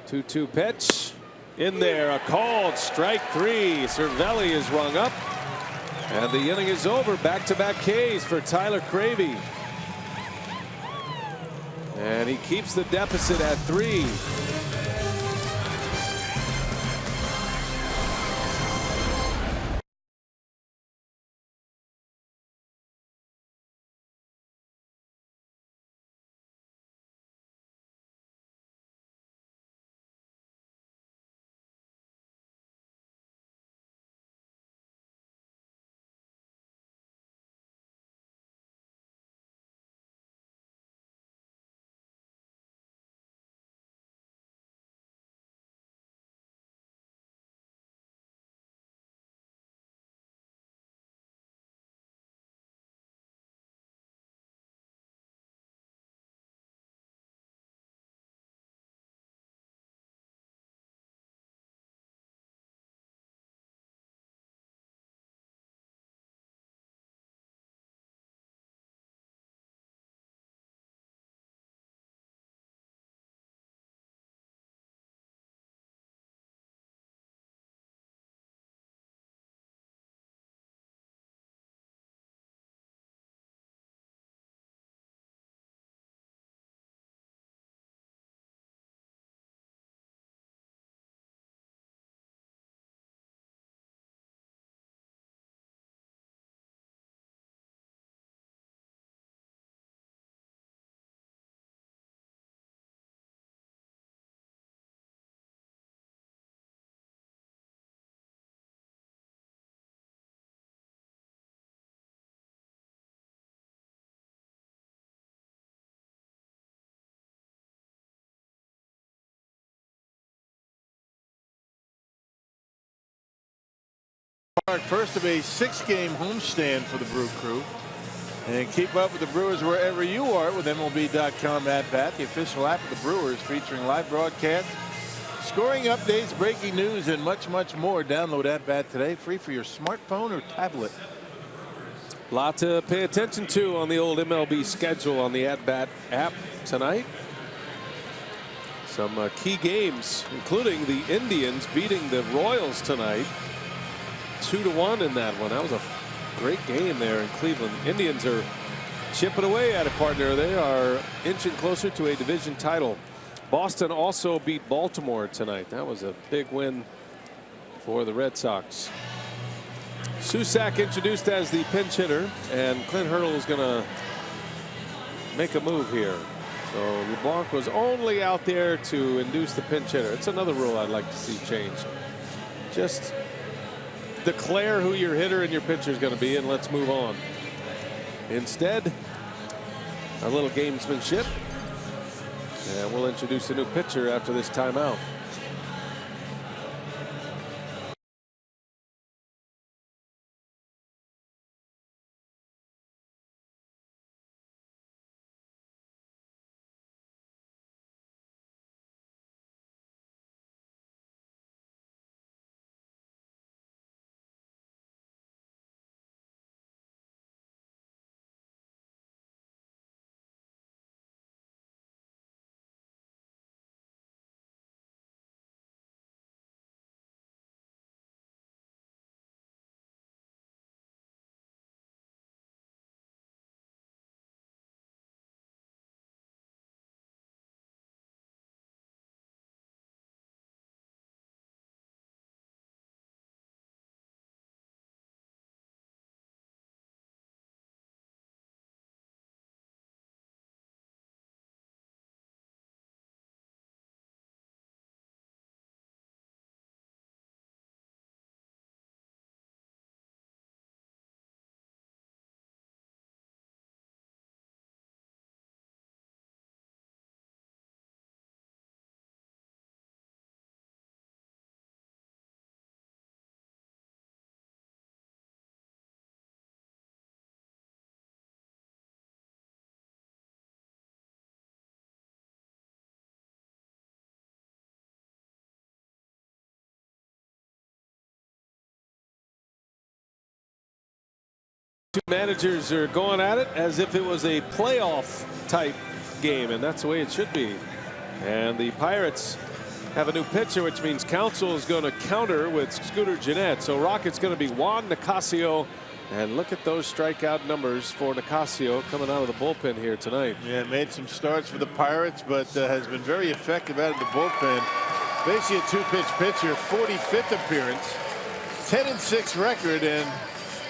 2-2 pitch in there, a called strike 3. Cervelli is rung up, and the inning is over. Back-to-back Ks for Tyler Cravey, and he keeps the deficit at 3. Park, first of a 6-game homestand for the Brew Crew. And keep up with the Brewers wherever you are with MLB.com At Bat, the official app of the Brewers, featuring live broadcasts, scoring updates, breaking news, and much, much more. Download At Bat today, free for your smartphone or tablet. A lot to pay attention to on the old MLB schedule on the At Bat app tonight. Some key games, including the Indians beating the Royals tonight 2-1 in that one. That was a great game there in Cleveland. Indians are chipping away at a partner. They are inching closer to a division title. Boston also beat Baltimore tonight. That was a big win for the Red Sox. Susac introduced as the pinch hitter, and Clint Hurdle is going to make a move here. So LeBlanc was only out there to induce the pinch hitter. It's another rule I'd like to see changed. Just declare who your hitter and your pitcher is going to be, and let's move on. Instead, a little gamesmanship, and we'll introduce a new pitcher after this timeout. Two managers are going at it as if it was a playoff type game, and that's the way it should be. And the Pirates have a new pitcher, which means Counsell is going to counter with Scooter Gennett. So Rocket's going to be Juan Nicasio, and look at those strikeout numbers for Nicasio coming out of the bullpen here tonight. Yeah, made some starts for the Pirates, but has been very effective out of the bullpen. Basically a 2-pitch pitcher, 45th appearance, 10-6 record, and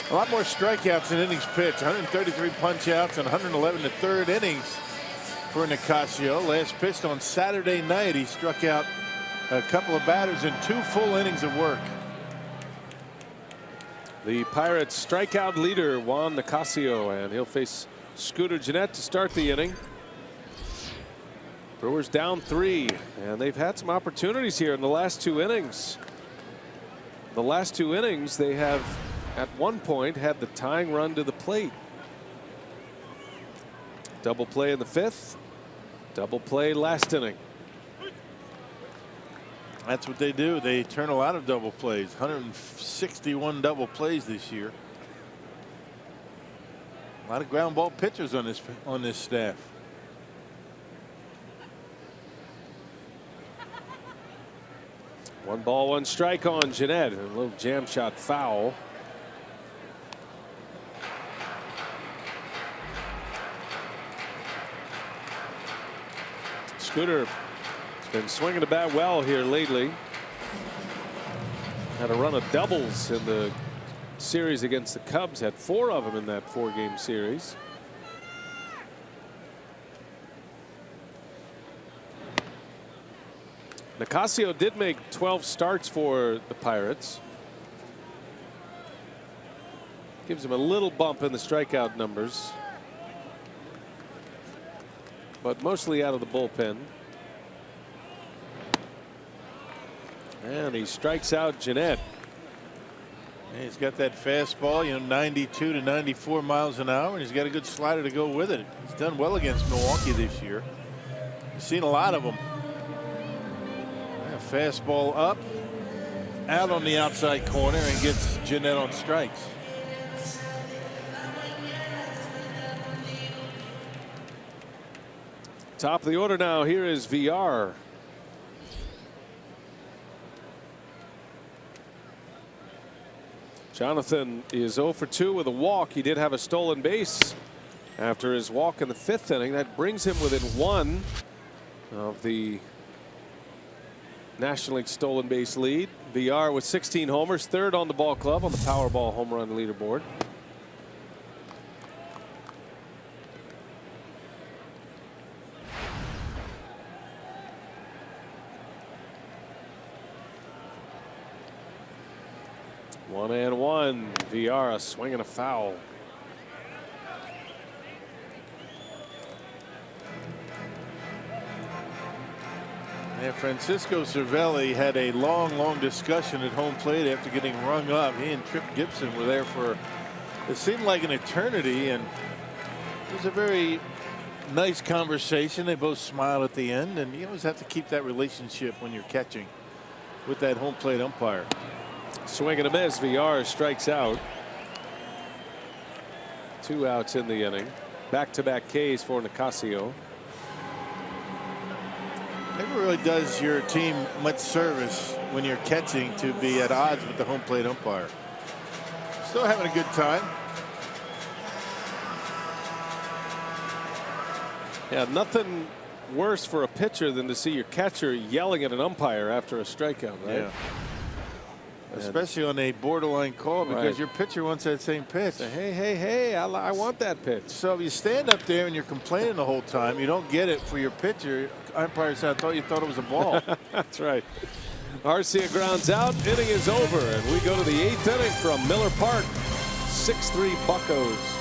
a lot more strikeouts than innings pitched. 133 punch outs and 111 to third innings for Nicasio. Last pitched on Saturday night. He struck out a couple of batters in 2 full innings of work. The Pirates strikeout leader Juan Nicasio, and he'll face Scooter Gennett to start the inning. Brewers down 3, and they've had some opportunities here in the last 2 innings. The last 2 innings they have at one point had the tying run to the plate. Double play in the 5th, double play last inning. That's what they do. They turn a lot of double plays. 161 double plays this year. A lot of ground ball pitchers on this staff. One ball, one strike on Gennett. A little jam shot foul. Scooter has been swinging the bat well here lately. Had a run of doubles in the series against the Cubs. Had 4 of them in that 4-game series. Nicasio did make 12 starts for the Pirates. Gives him a little bump in the strikeout numbers, but mostly out of the bullpen. And he strikes out Gennett. And he's got that fastball, 92 to 94 miles an hour, and he's got a good slider to go with it. He's done well against Milwaukee this year. You've seen a lot of them. Fastball up, out on the outside corner, and gets Jeanette on strikes. Top of the order now. Here is VR. Jonathan is 0 for 2 with a walk. He did have a stolen base after his walk in the 5th inning. That brings him within 1 of the National League stolen base lead. VR with 16 homers, 3rd on the ball club on the Powerball home run leaderboard. One and one. VR swinging a foul. Yeah, Francisco Cervelli had a long discussion at home plate after getting rung up. He and Trip Gibson were there for, it seemed like an eternity, and it was a very nice conversation. They both smiled at the end, and you always have to keep that relationship when you're catching with that home plate umpire. Swing and a miss. VR strikes out. 2 outs in the inning. Back-to-back Ks for Nicasio. Never really does your team much service when you're catching to be at odds with the home plate umpire. Still having a good time. Yeah, nothing worse for a pitcher than to see your catcher yelling at an umpire after a strikeout, right? Yeah. Especially on a borderline call, because your pitcher wants that same pitch. Say, hey, I want that pitch. So if you stand up there and you're complaining the whole time, you don't get it for your pitcher. Umpire said, I thought you thought it was a ball. That's right. Arcia grounds out. Inning is over, and we go to the 8th inning from Miller Park. 6-3 Buccos.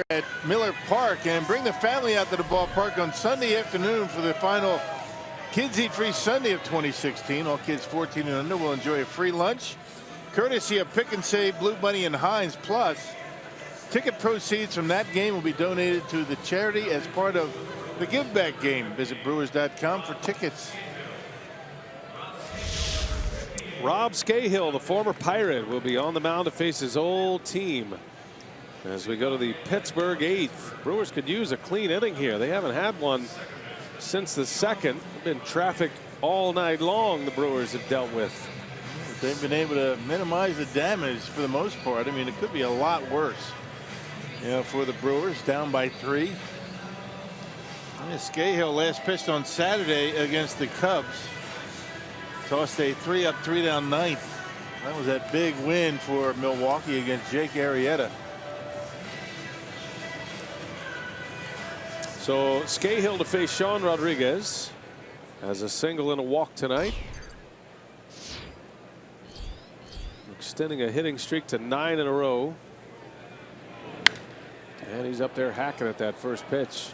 At Miller Park, and bring the family out to the ballpark on Sunday afternoon for the final Kids Eat Free Sunday of 2016. All kids 14 and under will enjoy a free lunch courtesy of Pick and Save, Blue Bunny, and Heinz. Plus, ticket proceeds from that game will be donated to the charity as part of the Give Back game. Visit Brewers.com for tickets. Rob Scahill, the former Pirate, will be on the mound to face his old team as we go to the Pittsburgh 8th. Brewers could use a clean inning here. They haven't had one since the 2nd. Been traffic all night long the Brewers have dealt with. They've been able to minimize the damage for the most part. I mean, it could be a lot worse, for the Brewers, down by 3. Scahill last pitched on Saturday against the Cubs. Tossed a 3-up, 3-down 9th. That was that big win for Milwaukee against Jake Arrieta. So Scahill to face Sean Rodriguez as a single and a walk tonight. Extending a hitting streak to 9 in a row. And he's up there hacking at that first pitch.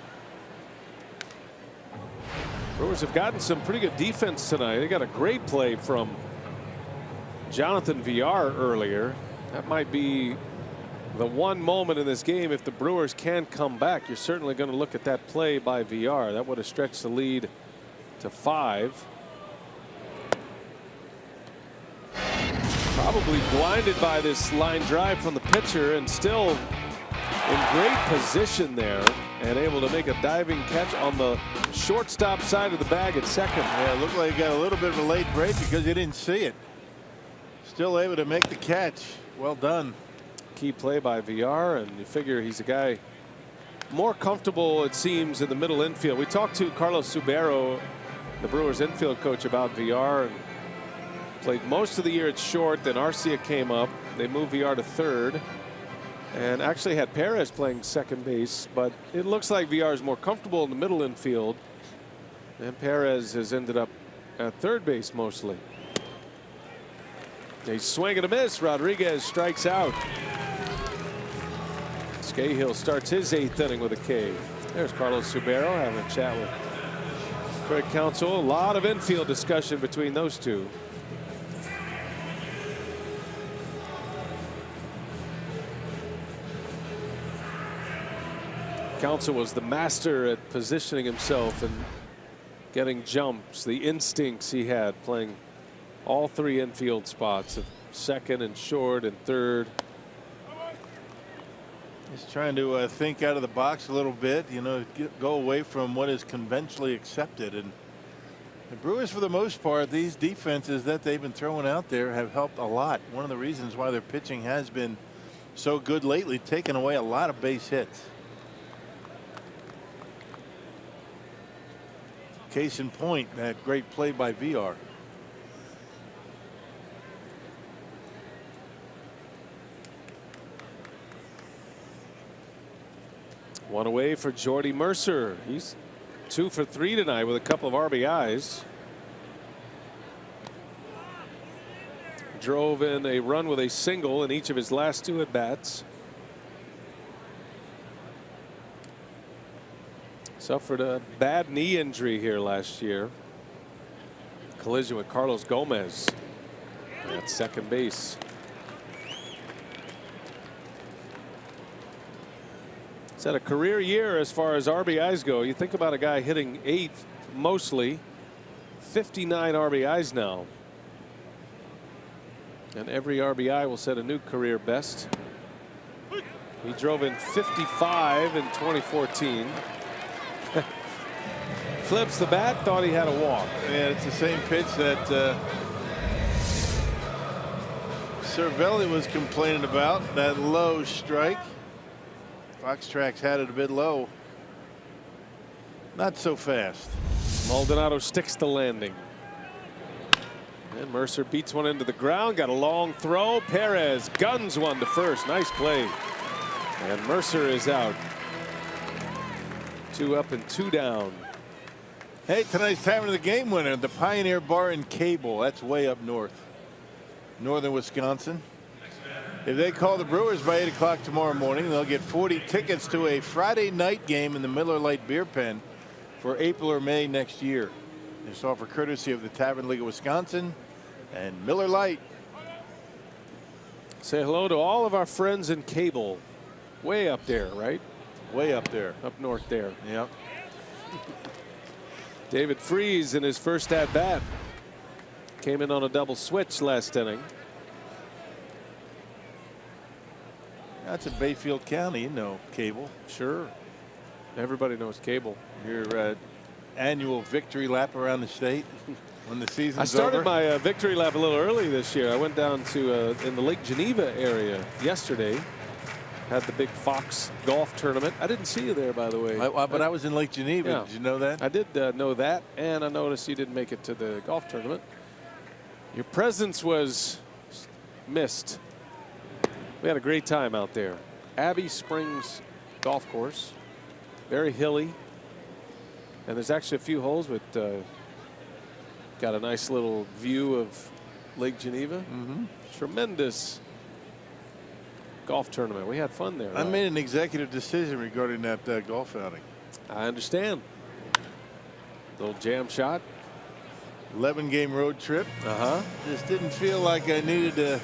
Brewers have gotten some pretty good defense tonight. They got a great play from Jonathan Villar earlier. That might be the one moment in this game, if the Brewers can come back, you're certainly going to look at that play by Villar. That would have stretched the lead to 5. Probably blinded by this line drive from the pitcher, and still in great position there and able to make a diving catch on the shortstop side of the bag at second. Yeah, it looked like he got a little bit of a late break because he didn't see it. Still able to make the catch. Well done. Key play by Villar, and you figure he's a guy more comfortable, it seems, in the middle infield. We talked to Carlos Subero, the Brewers infield coach, about Villar, and played most of the year at short. Then Arcia came up. They moved Villar to third, and actually had Perez playing second base, but it looks like Villar is more comfortable in the middle infield, and Perez has ended up at third base mostly. He's swinging a miss. Rodriguez strikes out. Scahill starts his 8th inning with a K. There's Carlos Subero having a chat with Craig Counsell. A lot of infield discussion between those two. Counsell was the master at positioning himself and getting jumps. The instincts he had, playing all 3 infield spots of second and short and third. He's trying to think out of the box a little bit, you know, go away from what is conventionally accepted. And the Brewers, for the most part, these defenses that they've been throwing out there have helped a lot. One of the reasons why their pitching has been so good lately, taking away a lot of base hits. Case in point, that great play by Villar. One away for Jordy Mercer. He's 2 for 3 tonight with a couple of RBIs. Drove in a run with a single in each of his last 2 at bats. Suffered a bad knee injury here last year. Collision with Carlos Gomez at second base. He's had a career year as far as RBIs go. You think about a guy hitting 8th mostly, 59 RBIs now. And every RBI will set a new career best. He drove in 55 in 2014. Flips the bat, thought he had a walk. Yeah, it's the same pitch that Cervelli was complaining about, that low strike. Fox Tracks had it a bit low. Not so fast. Maldonado sticks the landing. And Mercer beats one into the ground. Got a long throw. Perez guns one to first. Nice play. And Mercer is out. 2 up and 2 down. Hey, tonight's time of the game winner, the Pioneer Bar and Cable. That's way up north. Northern Wisconsin. If they call the Brewers by 8 o'clock tomorrow morning, they'll get 40 tickets to a Friday night game in the Miller Lite Beer Pen for April or May next year. This offer courtesy of the Tavern League of Wisconsin and Miller Lite. Say hello to all of our friends in cable. Way up there, right? Way up there. Up north there. Yep. David Freese in his first at bat. Came in on a double switch last inning. That's in Bayfield County, you know, Cable. Sure. Everybody knows Cable. Your annual victory lap around the state when the season's over. I started my victory lap a little early this year. I went down to in the Lake Geneva area yesterday. Had the big Fox golf tournament. I didn't see you there, by the way. But I was in Lake Geneva. Yeah. Did you know that? I did know that, and I noticed you didn't make it to the golf tournament. Your presence was missed. We had a great time out there. Abbey Springs Golf Course. Very hilly. And there's actually a few holes with got a nice little view of Lake Geneva. Tremendous golf tournament. We had fun there. I made an executive decision regarding that golf outing. I understand. Little jam shot. 11-game road trip. Just didn't feel like I needed to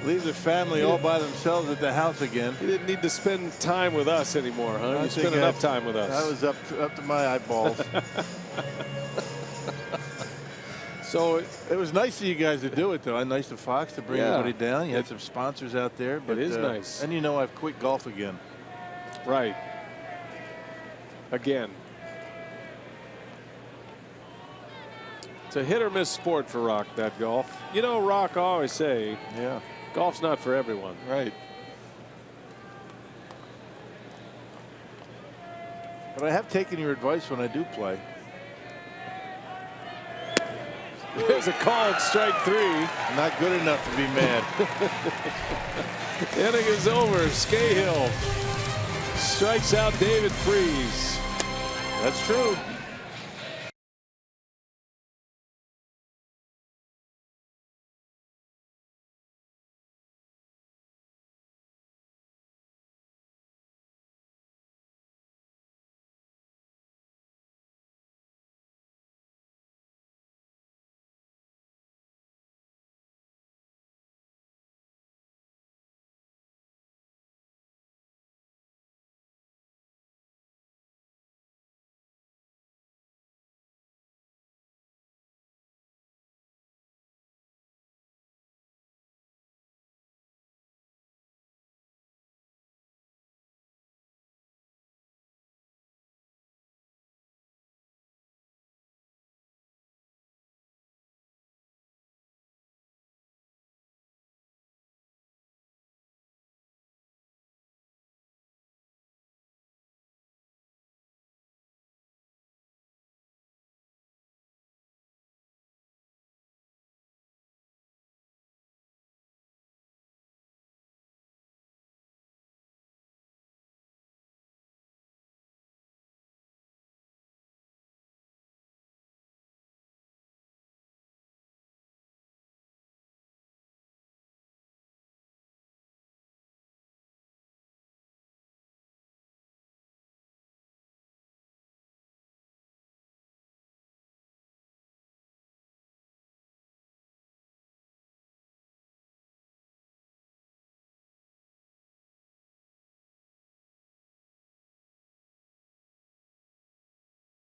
leave the family all by themselves at the house again. You didn't need to spend time with us anymore, huh? You spent enough time with us. I was up to my eyeballs. So it was nice of you guys to do it, though. Nice of Fox to bring everybody down. You had some sponsors out there. But it is nice. And you know I've quit golf again. Right. Again. It's a hit or miss sport for Rock, that golf. You know, Rock, I always say, golf's not for everyone. Right. But I have taken your advice when I do play. There's a called strike 3. Not good enough to be mad. Inning is over. Scahill strikes out David Freese. That's true.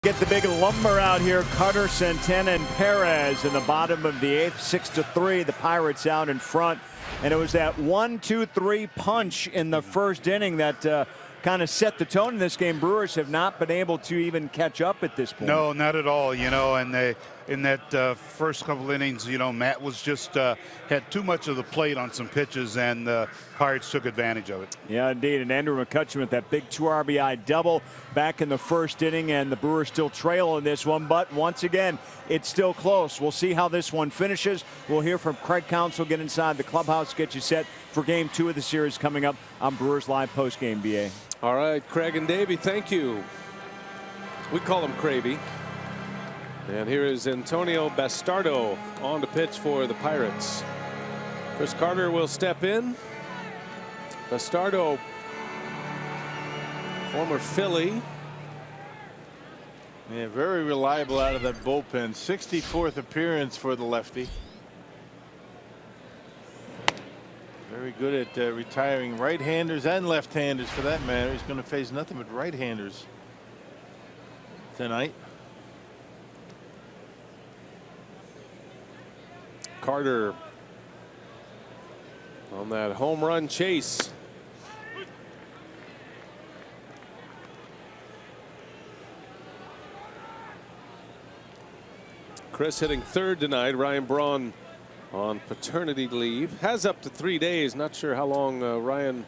Get the big lumber out here. Carter, Santana, and Perez in the bottom of the 8th, 6-3. The Pirates out in front. And it was that 1-2-3 punch in the first inning that kind of set the tone in this game. Brewers have not been able to even catch up at this point. No, not at all. You know, and they, in that first couple innings, you know, Matt was just had too much of the plate on some pitches, and the Pirates took advantage of it. Yeah, indeed. And Andrew McCutchen with that big 2 RBI double back in the first inning, and the Brewers still trail in this one. But once again, it's still close. We'll see how this one finishes. We'll hear from Craig Counsell, get inside the clubhouse, get you set for Game 2 of the series coming up on Brewers Live postgame, BA. All right, Craig and Davey, thank you. We call him Cravey. And here is Antonio Bastardo on to pitch for the Pirates. Chris Carter will step in. Bastardo, former Philly. Yeah, very reliable out of that bullpen. 64th appearance for the lefty. Very good at retiring right-handers and left-handers, for that matter. He's going to face nothing but right-handers tonight. Carter on that home run chase. Chris hitting third tonight. Ryan Braun on paternity leave. Has up to 3 days. Not sure how long Ryan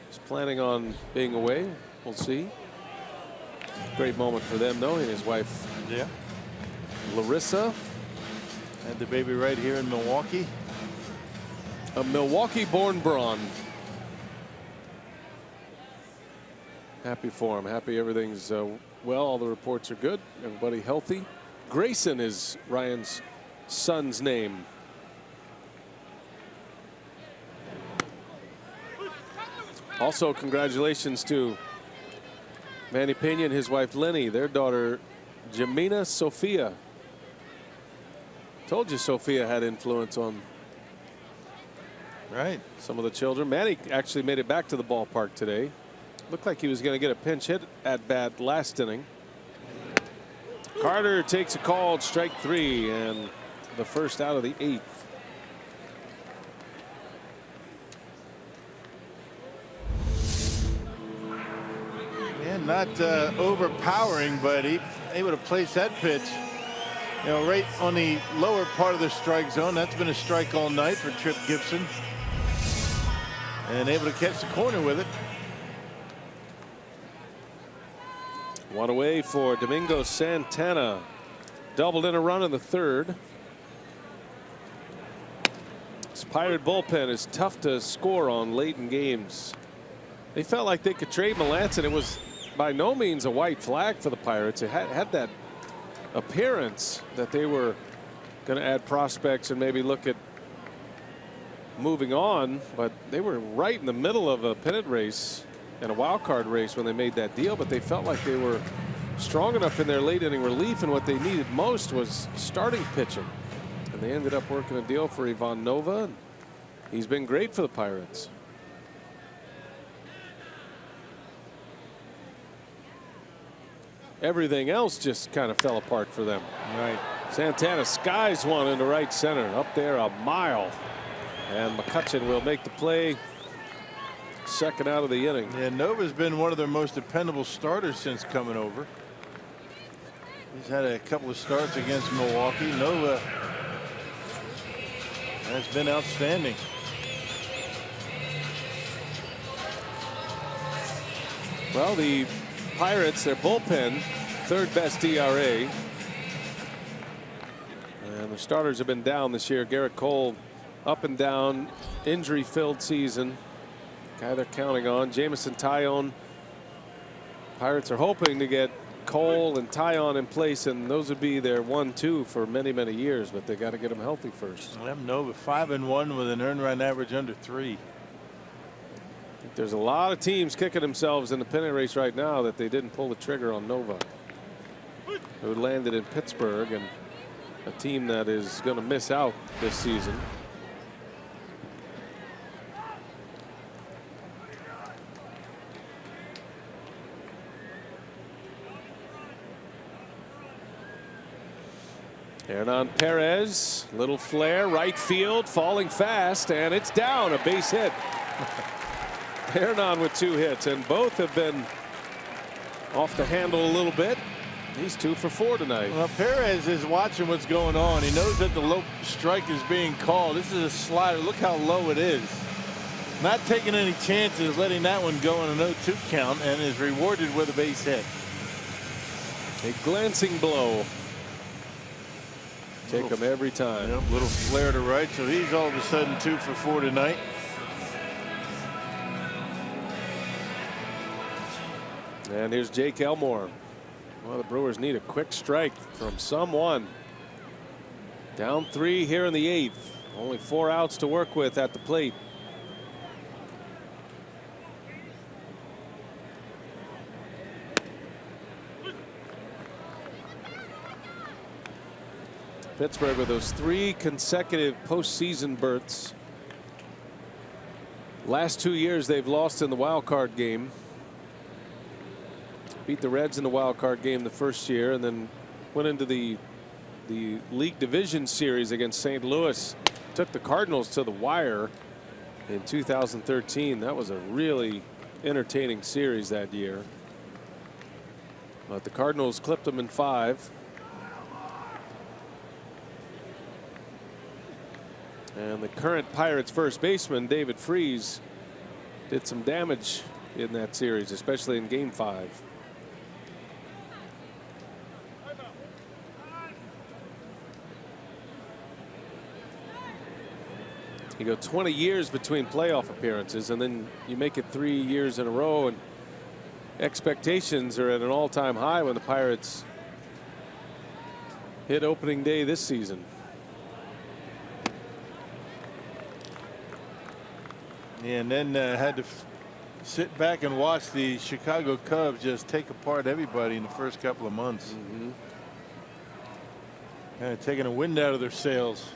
is planning on being away. We'll see. Great moment for them, though. And his wife, Larissa. Had the baby right here in Milwaukee. A Milwaukee-born Braun. Happy for him. Happy everything's well. All the reports are good. Everybody healthy. Grayson is Ryan's son's name. Also, congratulations to Manny Pena and his wife Lenny, their daughter Jamina Sophia. Told you Sophia had influence on some of the children. Manny actually made it back to the ballpark today. Looked like he was going to get a pinch hit at bat last inning. Carter takes a called strike 3 and the first out of the 8th. Yeah, not overpowering, but he able to place that pitch, you know, right on the lower part of the strike zone. That's been a strike all night for Trip Gibson, and able to catch the corner with it. One away for Domingo Santana. Doubled in a run in the 3rd. This Pirate bullpen is tough to score on late in games. They felt like they could trade Melancon. It was by no means a white flag for the Pirates. It had that appearance that they were going to add prospects and maybe look at moving on, but they were right in the middle of a pennant race and a wild card race when they made that deal. But they felt like they were strong enough in their late inning relief, and what they needed most was starting pitching, and they ended up working a deal for Ivan Nova, and he's been great for the Pirates. Everything else just kind of fell apart for them. Right. Santana skies one into right center, up there a mile, and McCutchen will make the play. Second out of the inning. Yeah, Nova's been one of their most dependable starters since coming over. He's had a couple of starts against Milwaukee. Nova has been outstanding. Well, the Pirates, their bullpen, 3rd best ERA. And the starters have been down this year. Garrett Cole up and down, injury-filled season. Guy they're counting on, Jameson Taillon. Pirates are hoping to get Cole and Taillon in place, and those would be their 1-2 for many, many years, but they got to get them healthy first. Nova 5-1 with an earned run average under 3. I think there's a lot of teams kicking themselves in the pennant race right now that they didn't pull the trigger on Nova, who landed in Pittsburgh, and a team that is going to miss out this season. Hernan Perez, little flare, right field, falling fast, and it's down, a base hit. Hernan with 2 hits, and both have been off the handle a little bit. He's 2 for 4 tonight. Well, Perez is watching what's going on. He knows that the low strike is being called. This is a slider. Look how low it is. Not taking any chances, letting that one go on an 0-2 count, and is rewarded with a base hit. A glancing blow. Take him every time. Yep, little flare to right, so he's all of a sudden 2 for 4 tonight. And here's Jake Elmore. Well, the Brewers need a quick strike from someone. Down 3 here in the 8th. Only 4 outs to work with at the plate. Pittsburgh with those 3 consecutive postseason berths. Last 2 years they've lost in the wild card game. Beat the Reds in the wild card game the first year, and then went into the league division series against St. Louis. Took the Cardinals to the wire in 2013. That was a really entertaining series that year. But the Cardinals clipped them in 5. And the current Pirates first baseman, David Freese, did some damage in that series, especially in Game 5. You go 20 years between playoff appearances, and then you make it 3 years in a row, and expectations are at an all-time high when the Pirates hit opening day this season. And then had to sit back and watch the Chicago Cubs just take apart everybody in the first couple of months. Kind of taking a wind out of their sails.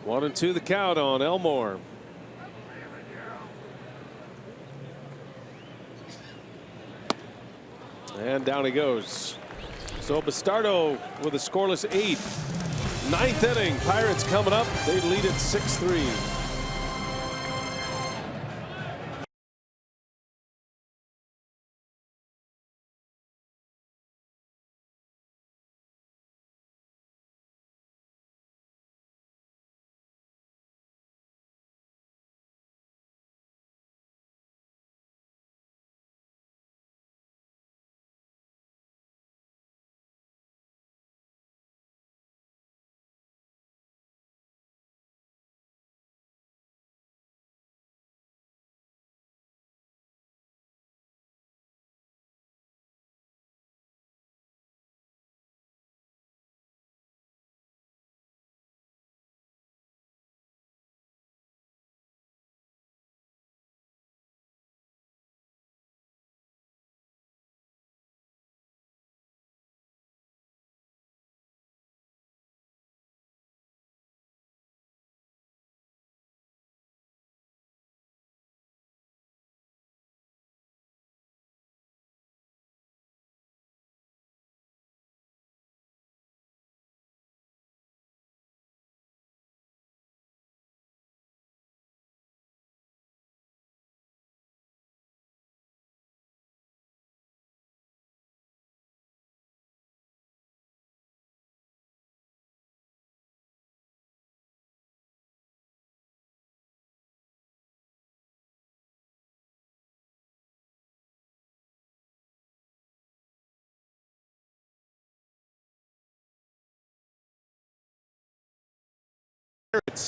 1-2 the count on Elmore. And down he goes. So Bastardo with a scoreless 8. 9th inning. Pirates coming up. They lead it 6-3.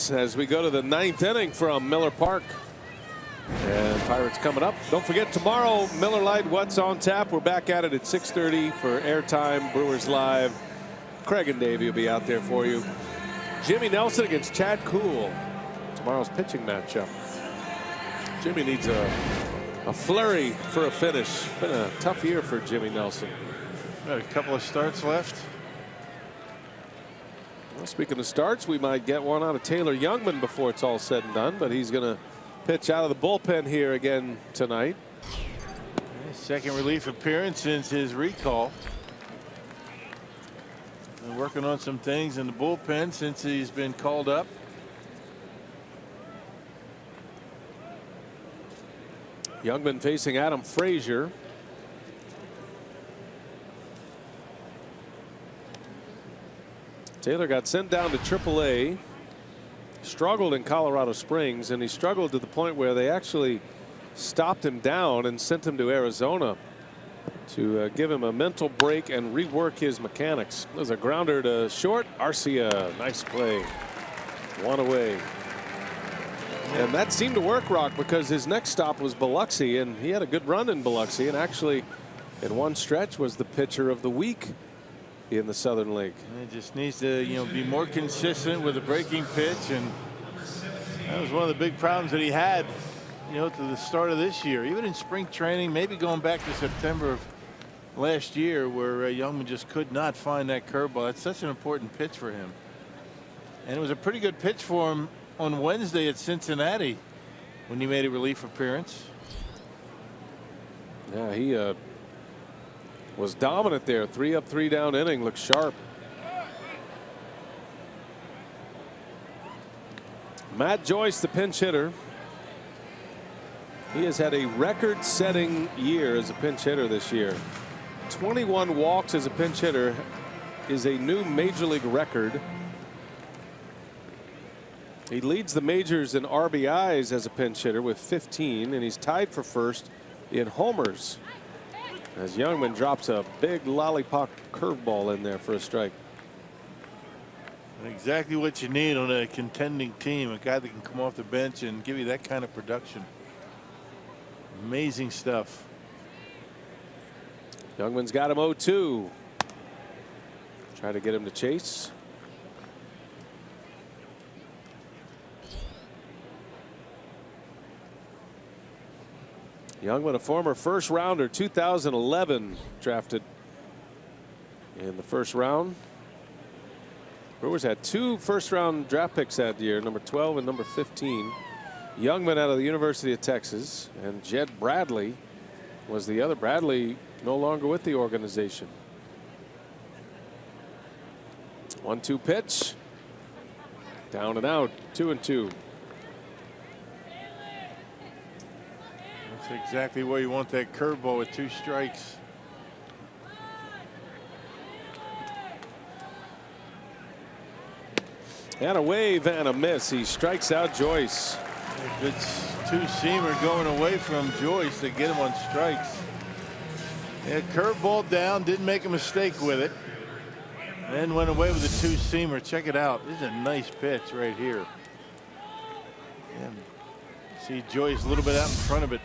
As we go to the 9th inning from Miller Park. And Pirates coming up. Don't forget tomorrow, Miller Lite, What's on Tap. We're back at it at 6:30 for airtime. Brewers Live. Craig and Davey will be out there for you. Jimmy Nelson against Chad Kuhl. Tomorrow's pitching matchup. Jimmy needs a flurry for a finish. Been a tough year for Jimmy Nelson. Got a couple of starts left. Well, speaking of starts, we might get one out of Taylor Youngman before it's all said and done, but he's going to pitch out of the bullpen here again tonight. Second relief appearance since his recall. Been working on some things in the bullpen since he's been called up. Youngman facing Adam Frazier. Taylor got sent down to AAA, struggled in Colorado Springs, and he struggled to the point where they actually stopped him down and sent him to Arizona to give him a mental break and rework his mechanics. There's a grounder to short. Arcia, nice play. One away. And that seemed to work, Rock, because his next stop was Biloxi, and he had a good run in Biloxi, and actually in one stretch was the pitcher of the week in the Southern League. He just needs to, be more consistent with the breaking pitch, and that was one of the big problems that he had, to the start of this year. Even in spring training, maybe going back to September of last year, where Youngman just could not find that curveball. That's such an important pitch for him. And it was a pretty good pitch for him on Wednesday at Cincinnati when he made a relief appearance. Yeah, he was dominant there. 3 up, 3 down inning. Looks sharp. Matt Joyce, the pinch hitter. He has had a record-setting year as a pinch hitter this year. 21 walks as a pinch hitter is a new major league record. He leads the majors in RBIs as a pinch hitter with 15, and he's tied for first in homers, as Youngman drops a big lollipop curveball in there for a strike. Exactly what you need on a contending team, a guy that can come off the bench and give you that kind of production. Amazing stuff. Youngman's got him 0-2. Try to get him to chase. Youngman, a former first rounder, 2011, drafted in the first round. Brewers had 2 first-round draft picks that year, number 12 and number 15. Youngman out of the University of Texas, and Jed Bradley was the other. Bradley no longer with the organization. 1-2 pitch. Down and out, 2-2. That's exactly where you want that curveball with 2 strikes. And a wave and a miss. He strikes out Joyce. If it's 2-seamer going away from Joyce to get him on strikes. Yeah, curveball down, didn't make a mistake with it. Then went away with a 2-seamer. Check it out. This is a nice pitch right here. And see Joyce a little bit out in front of it.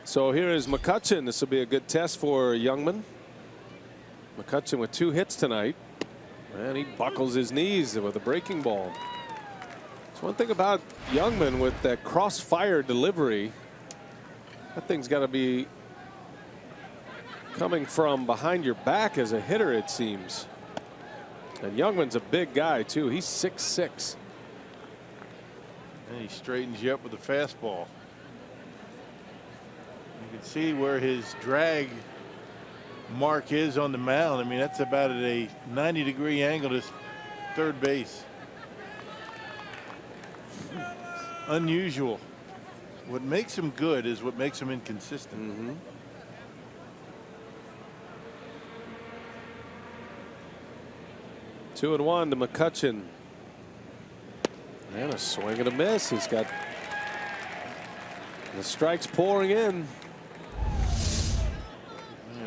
So here is McCutchen. This will be a good test for Youngman. McCutchen with 2 hits tonight, and he buckles his knees with a breaking ball. So one thing about Youngman with that crossfire delivery, that thing's got to be coming from behind your back as a hitter, it seems. And Youngman's a big guy too. He's 6'6". And he straightens you up with a fastball. You can see where his drag mark is on the mound. I mean, that's about at a 90-degree angle to third base. Unusual. What makes him good is what makes him inconsistent. 2-1 to McCutchen. And a swing and a miss. He's got the strikes pouring in.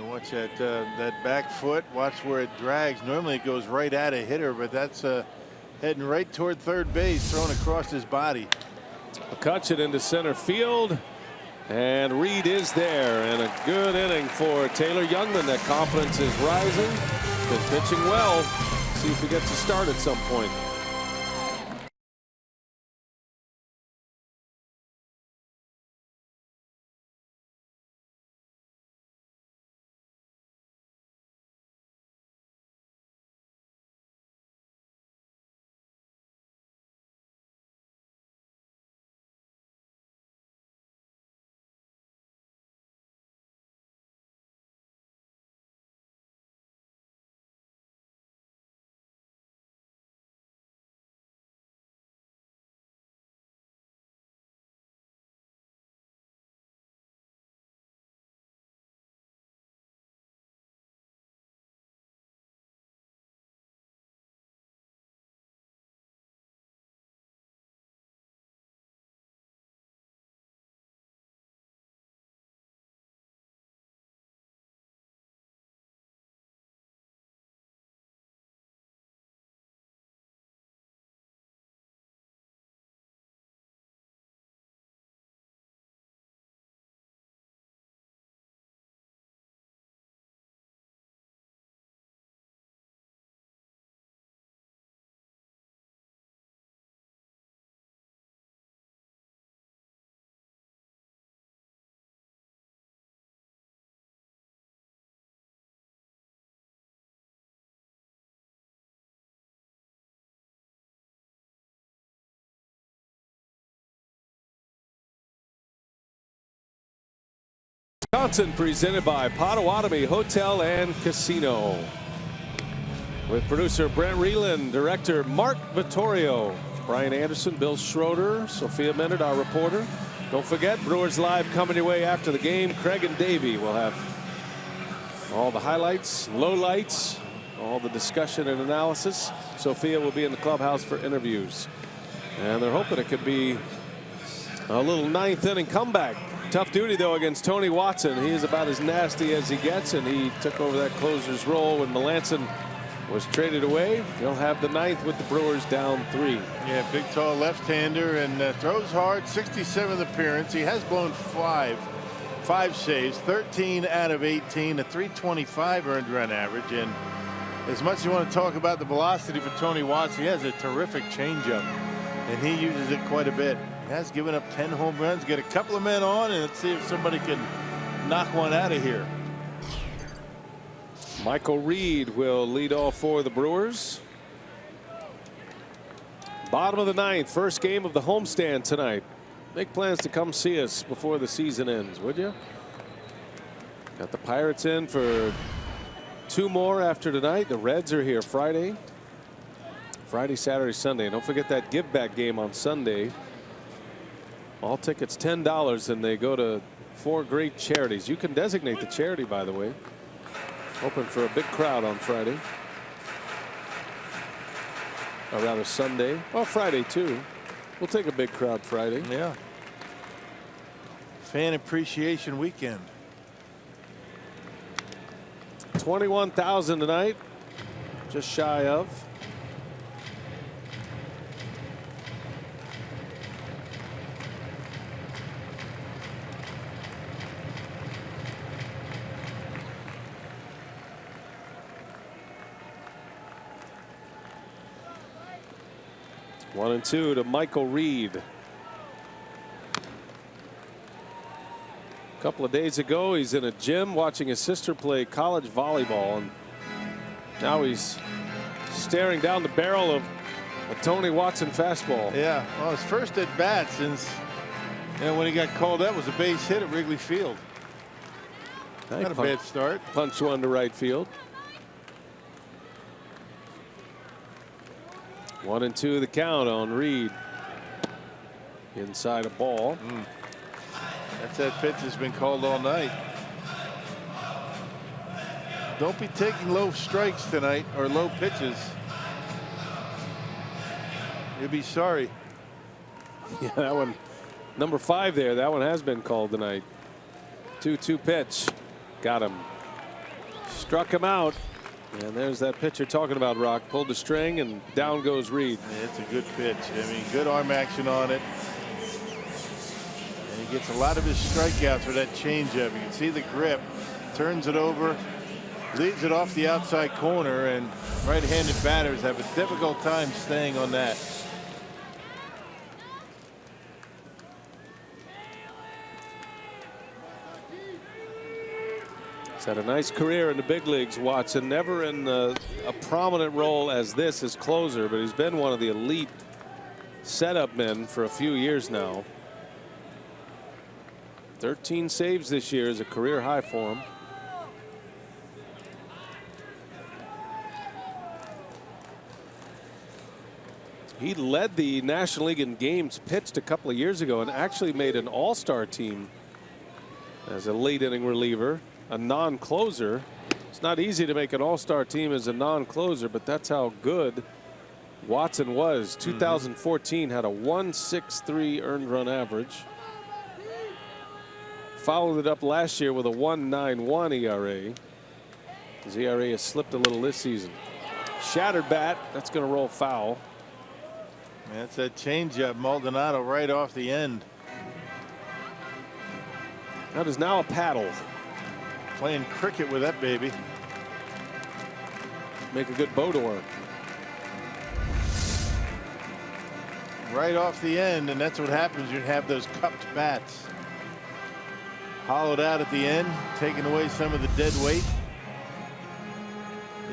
Watch that back foot. Watch where it drags. Normally it goes right at a hitter, but that's heading right toward third base, thrown across his body. McCutchen into center field, and Reed is there, and a good inning for Taylor Youngman. That confidence is rising. Been pitching well. See if he gets a start at some point. Wisconsin, presented by Potawatomi Hotel and Casino. With producer Brent Reeland, director Mark Vittorio, Brian Anderson, Bill Schroeder, Sophia Menard, our reporter. Don't forget, Brewers Live coming your way after the game. Craig and Davey will have all the highlights, lowlights, all the discussion and analysis. Sophia will be in the clubhouse for interviews. And they're hoping it could be a little ninth inning comeback Tough duty, though, against Tony Watson. He is about as nasty as he gets, and he took over that closer's role when Melanson was traded away. He'll have the 9th with the Brewers down 3. Yeah, big, tall left-hander, and throws hard. 67th appearance. He has blown 5 saves, 13 out of 18, a 325 earned run average. And as much as you want to talk about the velocity for Tony Watson, he has a terrific changeup, and he uses it quite a bit. He has given up 10 home runs. Get a couple of men on, and let's see if somebody can knock one out of here. Michael Reed will lead all 4 of the Brewers. Bottom of the 9th, first game of the homestand tonight. Make plans to come see us before the season ends, would you? Got the Pirates in for 2 more after tonight. The Reds are here Friday, Saturday, Sunday. Don't forget that give back game on Sunday. All tickets $10, and they go to 4 great charities. You can designate the charity, by the way. Hoping for a big crowd on Friday. Or rather Sunday. Well, Friday too. We'll take a big crowd Friday. Yeah. Fan appreciation weekend. 21,000 tonight. Just shy of. One and 2 to Michael Reed. A couple of days ago, he's in a gym watching his sister play college volleyball, and now he's staring down the barrel of a Tony Watson fastball. Yeah, well, his first at bat since when he got called up was a base hit at Wrigley Field. Not a bad start. Punch one to right field. 1 and 2 the count on Reed. Inside a ball. That's that pitch that's been called all night. Don't be taking low strikes tonight or low pitches. You'll be sorry. Yeah, that one, number 5 there. That one has been called tonight. 2-2 pitch. Got him. Struck him out. And there's that pitch you're talking about, Rock. Pulled the string, and down goes Reed. Yeah, it's a good pitch. I mean, good arm action on it. And he gets a lot of his strikeouts with that changeup. You can see the grip. Turns it over. Leaves it off the outside corner, and right-handed batters have a difficult time staying on that. He's had a nice career in the big leagues, Watson. Never in a prominent role as this as closer, but he's been one of the elite setup men for a few years now. 13 saves this year is a career high for him. He led the National League in games pitched a couple of years ago and actually made an all-star team as a late inning reliever. A non-closer. It's not easy to make an all-star team as a non-closer, but that's how good Watson was. 2014 had a 1.63 earned run average. Followed it up last year with a 1.91 ERA. His ERA has slipped a little this season. Shattered bat. That's going to roll foul. That's that changeup, Maldonado, right off the end. That is now a paddle. Playing cricket with that baby. Make a good Bodor. Right off the end, and that's what happens. You'd have those cupped bats. Hollowed out at the end, taking away some of the dead weight.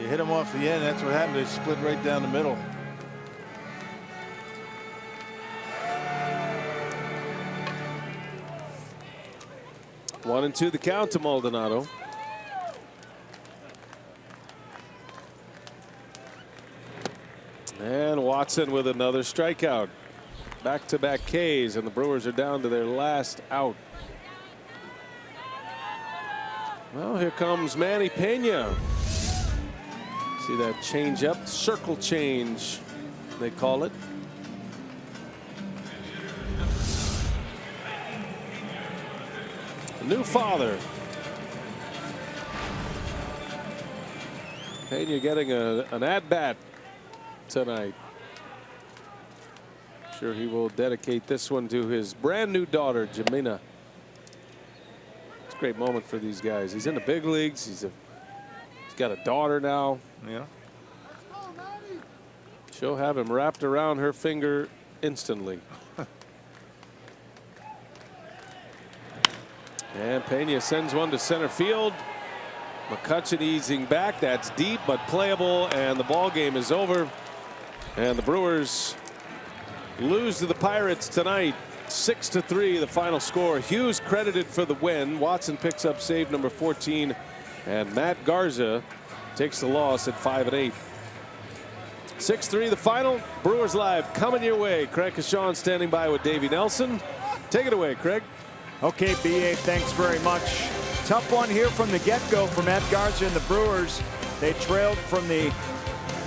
You hit them off the end, that's what happened. They split right down the middle. One and 2 the count to Maldonado. And Watson with another strikeout. Back-to-back Ks, and the Brewers are down to their last out. Well, here comes Manny Pena. See that change up, circle change, they call it. new father. Pena getting an at-bat tonight. Sure he will dedicate this one to his brand new daughter, Jamina. It's a great moment for these guys. He's in the big leagues. He's got a daughter now. Yeah. She'll have him wrapped around her finger instantly. And Pena sends one to center field. McCutchen easing back. That's deep but playable, and the ball game is over. And the Brewers lose to the Pirates tonight, 6-3 the final score. Hughes credited for the win. Watson picks up save number 14, and Matt Garza takes the loss at 5-8. 6-3 the final. Brewers Live coming your way. Craig Kashawn standing by with Davey Nelson. Take it away, Craig. Okay, BA, thanks very much. Tough one here from the get-go for Matt Garza and the Brewers. They trailed from the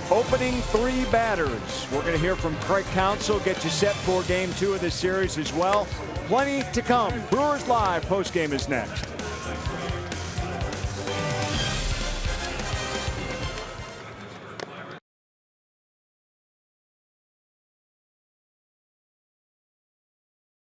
opening 3 batters. We're going to hear from Craig Counsell, get you set for game 2 of this series as well. Plenty to come. Brewers Live postgame is next.